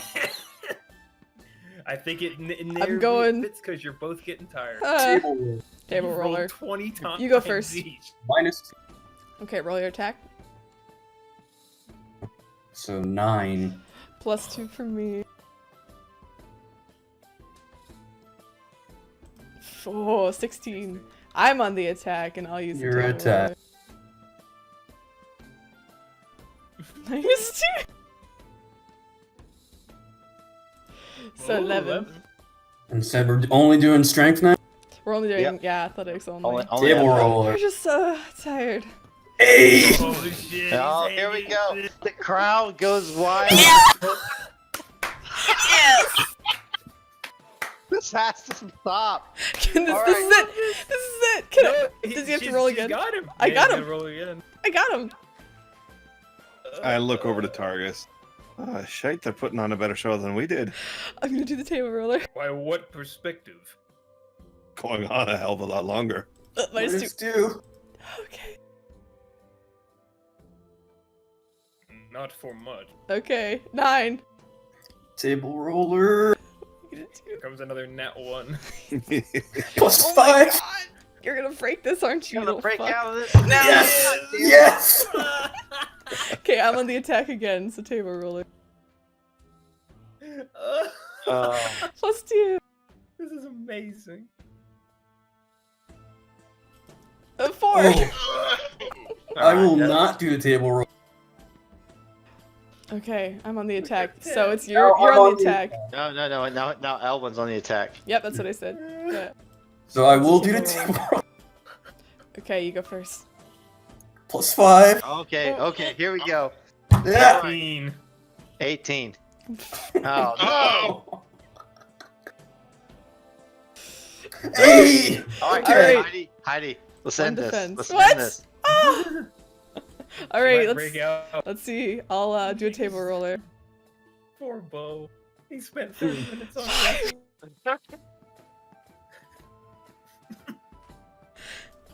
I think it I'm going- fits because you're both getting tired. Table roll. Table You've rolled roller. 20 times. You go first. each. -2. Okay, roll your attack. So 9. +2 for me. 4, 16. I'm on the attack, and I'll use the Your table attack. roller. -2. So Oh, 11. And said we're only doing strength now? We're only doing Yep. athletics only. Only Table that. roller. We're just so tired. 8! Oh shit. Oh, here we go. The crowd goes wild. This has to stop. This is All it. This is it. Can does he have to She's- roll she's again? Got him. I Yeah, got he's him. gonna Roll again. I got him. I look over to Targus. Ah, shite, they're putting on a better show than we did. I'm gonna do the table roller. By what perspective? Going on a hell of a lot longer. -2. -2. Okay. Not for much. Okay. 9. Table roller. You're gonna do- Here comes another nat 1. +5. Oh my god! You're gonna break this, aren't you? You gonna little break fuck? out of this? Yes! Yes! Okay, I'm on the attack again. So table roller. +2. This is amazing. 4. Oh, I will not do the table roll. Okay, I'm on the attack. So it's No, you're I'm on on the the attack. No, Elwin's on the attack. Yep, that's what I said. Yeah. So I will do the table roll. Okay, you go first. +5. Okay, here we go. Yeah. 18. 18. Oh, no. Oh! 8! All right, Okay. Heidi, let's end this. defense. Let's What? end this. All right, Might let's break out. let's see. I'll do a table roller. Poor Bo. He spent 30 minutes on wrestling.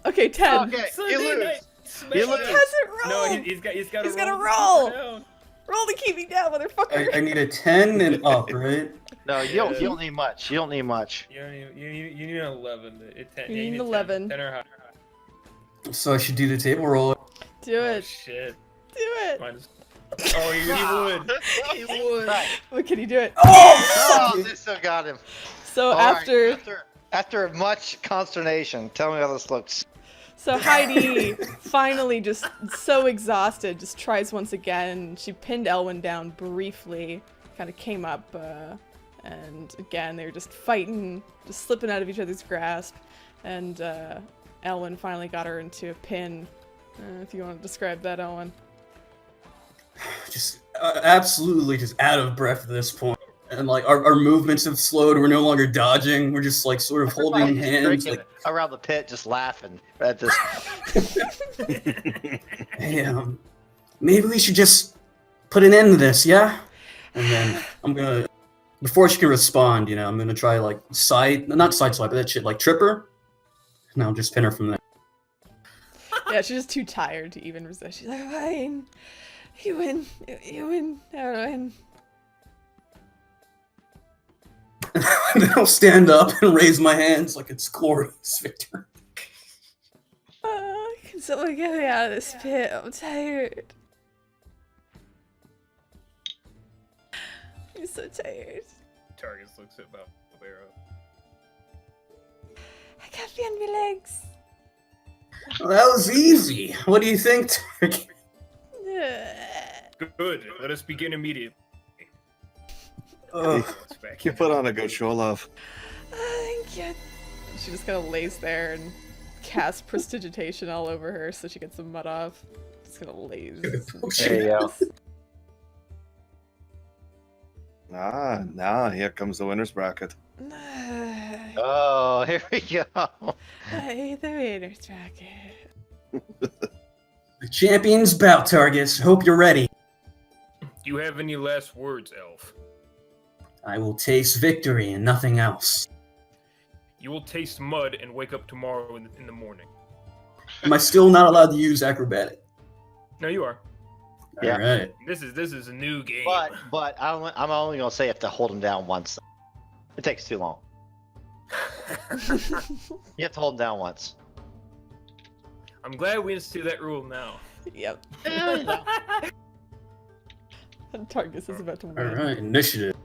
Okay, 10. Okay, Sunday you lose. night smash. You He lose. hasn't rolled. No, he's got He's to gotta roll. roll. Roll to keep me down, motherfucker. I need a 10 and up, right? No, you don't need much. You don't need much. You need an 11. You need an 11. 10 or higher. So I should do the table roller. Do Oh, it. shit. Do it. Minus. Oh, he would. He would. Right. What can you do it? Oh, they still got him. So All right, after much consternation, tell me how this looks. So Heidi, finally just so exhausted, just tries once again. She pinned Elwin down briefly, kind of came up, and again, they were just fighting, just slipping out of each other's grasp. And Elwin finally got her into a pin. If you want to describe that, Elwin. Just absolutely just out of breath at this point. And like our movements have slowed. We're no longer dodging. We're just like sort of holding Everybody's hands. drinking Like, around the pit, just laughing at this. hey, maybe we should just put an end to this, yeah? And then I'm gonna Before she can respond, I'm gonna try like not side swipe, but that shit like trip her. And I'll just pin her from there. Yeah, she's just too tired to even resist. She's like, fine. You win. You win. I win. And then I'll stand up and raise my hands like it's glorious victory. Can someone get me out of this pit? I'm tired. I'm so tired. Targus looks at Barbaro. I can't feel my legs. Well, that was easy. What do you think, Turk? Good. Let us begin immediately. Ugh. You put on a good show, love. Thank you. She just kind of lays there and casts prestidigitation all over her so she gets some mud off. Just kind of lays. There you go. Here comes the winner's bracket. Oh, here we go. Hey, the winner's bracket. The champion's bout, Targus. Hope you're ready. Do you have any last words, Elf? I will taste victory and nothing else. You will taste mud and wake up tomorrow in the morning. Am I still not allowed to use acrobatic? No, you are. Yeah. All right. This is a new game. But I'm only gonna say you have to hold him down once. It takes too long. You have to hold him down once. I'm glad we instituted that rule now. Yep. And Targus is about to win. All right. Initiative.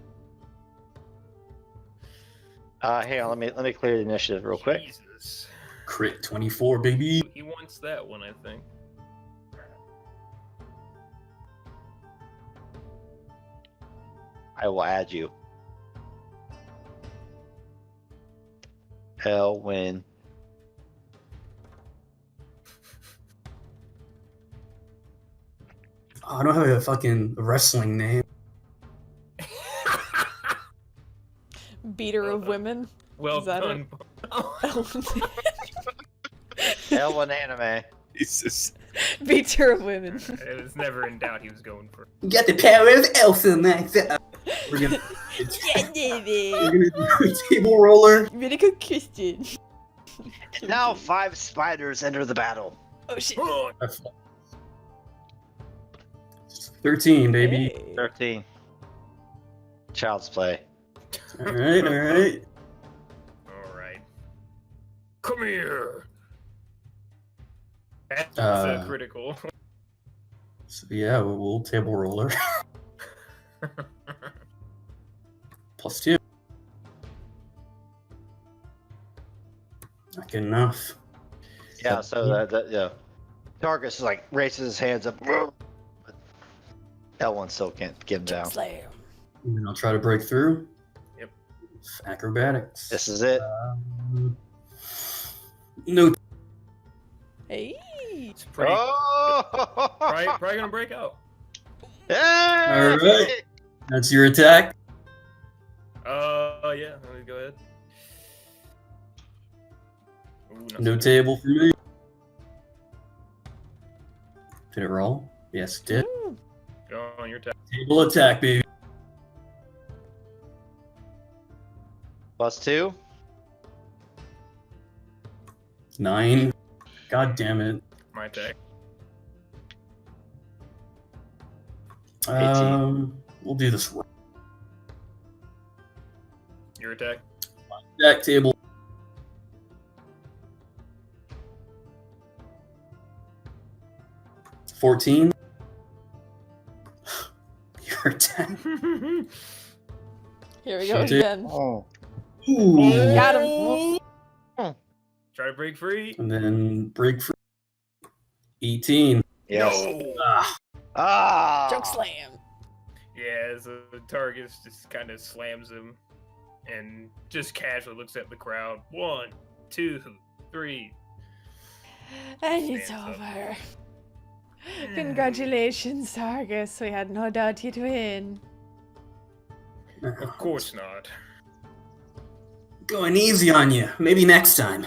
Hang on, let me clear the initiative real quick. Jesus. Crit 24, baby. He wants that one, I think. I will add you. Elwin. Oh, I don't have a fucking wrestling name. Beater of women. Well Is that done. Elwin anime. Jesus. Beater of women. It was never in doubt he was going for. You got the power of Elsa, Max. We're gonna do a table roller. Medical Christian. Now 5 spiders enter the battle. Oh shit. 13, baby. Hey. 13. Child's play. All right, all right. All right. Come here. That's critical. So yeah, we'll table roller. +2. Not good enough. Yeah, so yeah. Targus is like raises his hands up. But Elwin still can't get him down. Slam. And then I'll try to break through. Yep. Acrobatics. This is it. No. Hey. It's pretty. Oh! Probably gonna break out. Yeah! All right. That's your attack. Yeah. Let me go ahead. Ooh, No table for me. Did it roll? Yes, it did. Ooh. Go on your attack. Table attack, baby. +2. 9. God damn it. My attack. We'll do this. Your attack. Attack table. 14. Your attack. Here we go again. Oh. Ooh. Got him. Try to break free. And then break free. 18. Yes. No. Ah! Choke slam. Yeah, so the Targus just kind of slams him and just casually looks at the crowd. 1, 2, 3. And it's Stands up. over. Congratulations, Targus. We had no doubt you'd win. Of course not. Going easy on you. Maybe next time.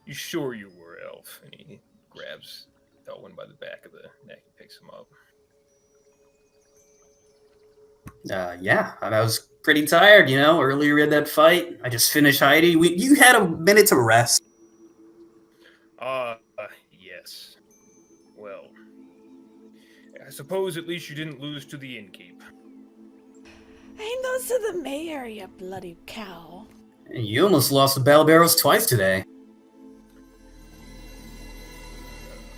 You sure you were, Elf? And he grabs Elwin by the back of the neck and picks him up. Yeah, I was pretty tired, earlier in that fight. I just finished Heidi. You had a minute to rest. Yes. Well, I suppose at least you didn't lose to the innkeep. I ain't those to the mayor, you bloody cow. You almost lost the Battle Barrels twice today.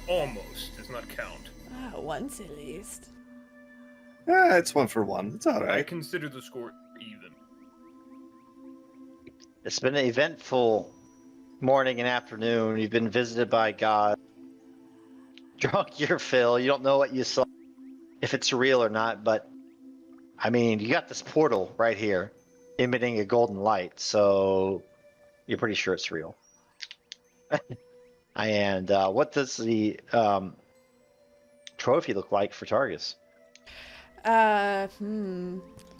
Almost does not count. Once at least. It's 1 for 1. It's all I right. consider the score even. It's been an eventful morning and afternoon. You've been visited by God. Drunk your fill. You don't know what you saw, if it's real or not, but I mean, you got this portal right here emitting a golden light, so you're pretty sure it's real. And what does the trophy look like for Targus?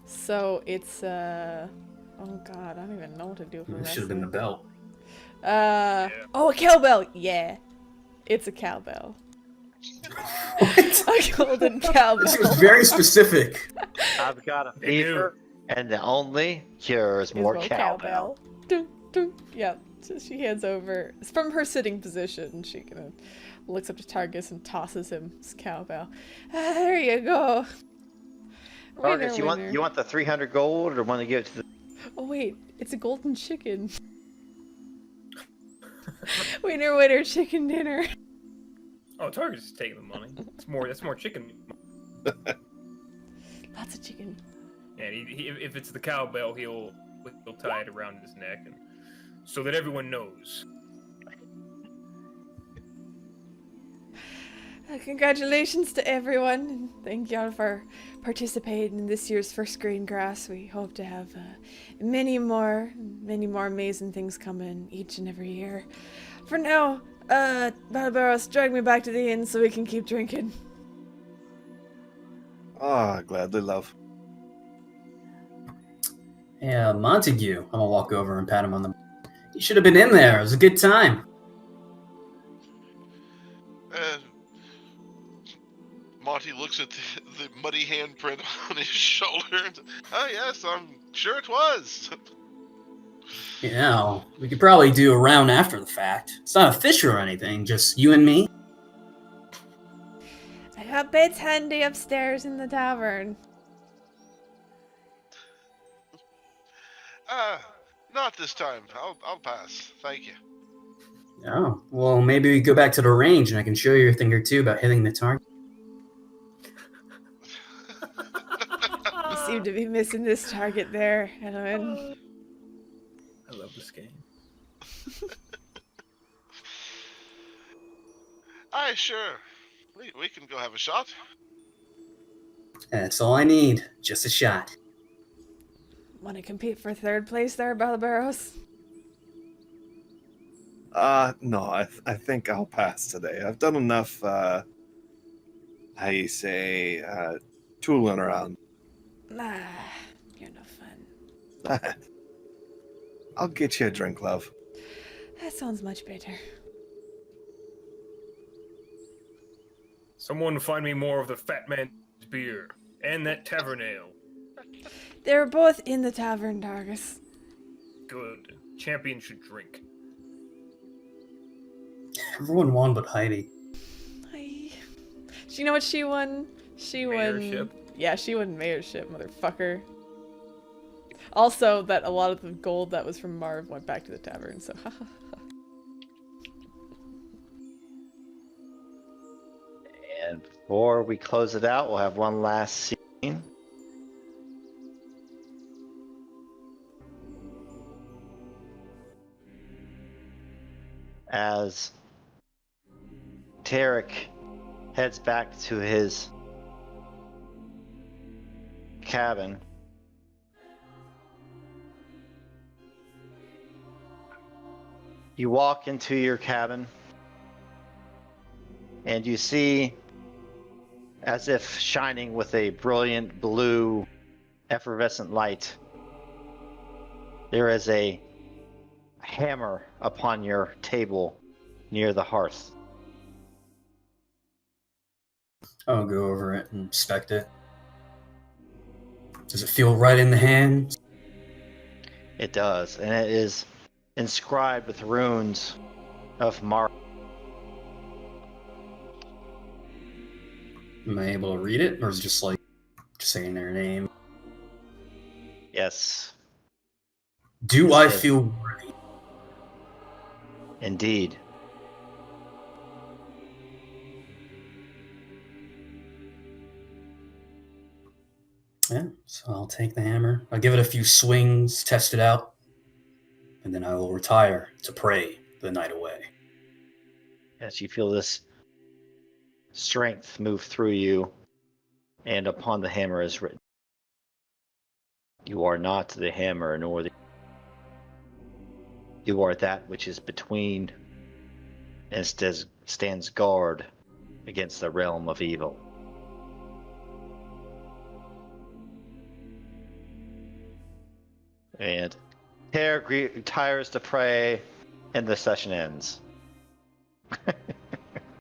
So it's oh god, I don't even know what to do for It should have been the belt. Oh, a cowbell. Yeah, it's a cowbell. What? A golden cowbell. This was very specific. I've got a fever, and the only cure is more cowbell. Dun, dun. Yeah, so she hands over. It's from her sitting position. She kind of looks up to Targus and tosses him his cowbell. There you go. Targus, Winner. you want the 300 gold, or want to give it to the? Oh wait, it's a golden chicken. Winner, chicken dinner. Oh, Targus is taking the money. That's more chicken. Lots of chicken. And if it's the cowbell, he'll tie it around his neck, and so that everyone knows. Congratulations to everyone, and thank y'all for participating in this year's first Greengrass. We hope to have many more amazing things coming each and every year. For now, Barbaros, drag me back to the inn so we can keep drinking. Gladly, love. Yeah, Montague. I'm gonna walk over and pat him on the. You should have been in there. It was a good time. Monty looks at the muddy handprint on his shoulder and says, "Oh yes, I'm sure it was." We could probably do a round after the fact. It's not official or anything, just you and me. I got beds handy upstairs in the tavern. Not this time. I'll pass. Thank you. Oh, well, maybe we go back to the range and I can show you a thing or two about hitting the target. You seem to be missing this target there, Edwin. I love this game. Aye, sure. We can go have a shot. That's all I need. Just a shot. Want to compete for third place there, Barbaros? No, I think I'll pass today. I've done enough, tooling around. Nah, you're no fun. I'll get you a drink, love. That sounds much better. Someone find me more of the fat man's beer and that tavern ale. They're both in the tavern, Targus. Good. Champion should drink. Everyone won but Heidi. You know what she won? She Mayorship? won. Yeah, she won mayorship, motherfucker. Also, that a lot of the gold that was from Marv went back to the tavern, so And before we close it out, we'll have one last scene. As Tarek heads back to his cabin, you walk into your cabin and you see, as if shining with a brilliant blue effervescent light, there is a hammer upon your table near the hearth. I'll go over it and inspect it. Does it feel right in the hand? It does, and it is inscribed with runes of Mar. Am I able to read it, or is it just like just saying their name? Yes, Do It I says- feel worthy? indeed. Yeah, so I'll take the hammer. I'll give it a few swings, test it out, and then I will retire to pray the night away. As you feel this strength move through you, and upon the hammer is written, "You are not the hammer, nor the. You are that which is between and stands guard against the realm of evil." And Terra retires to pray, and the session ends.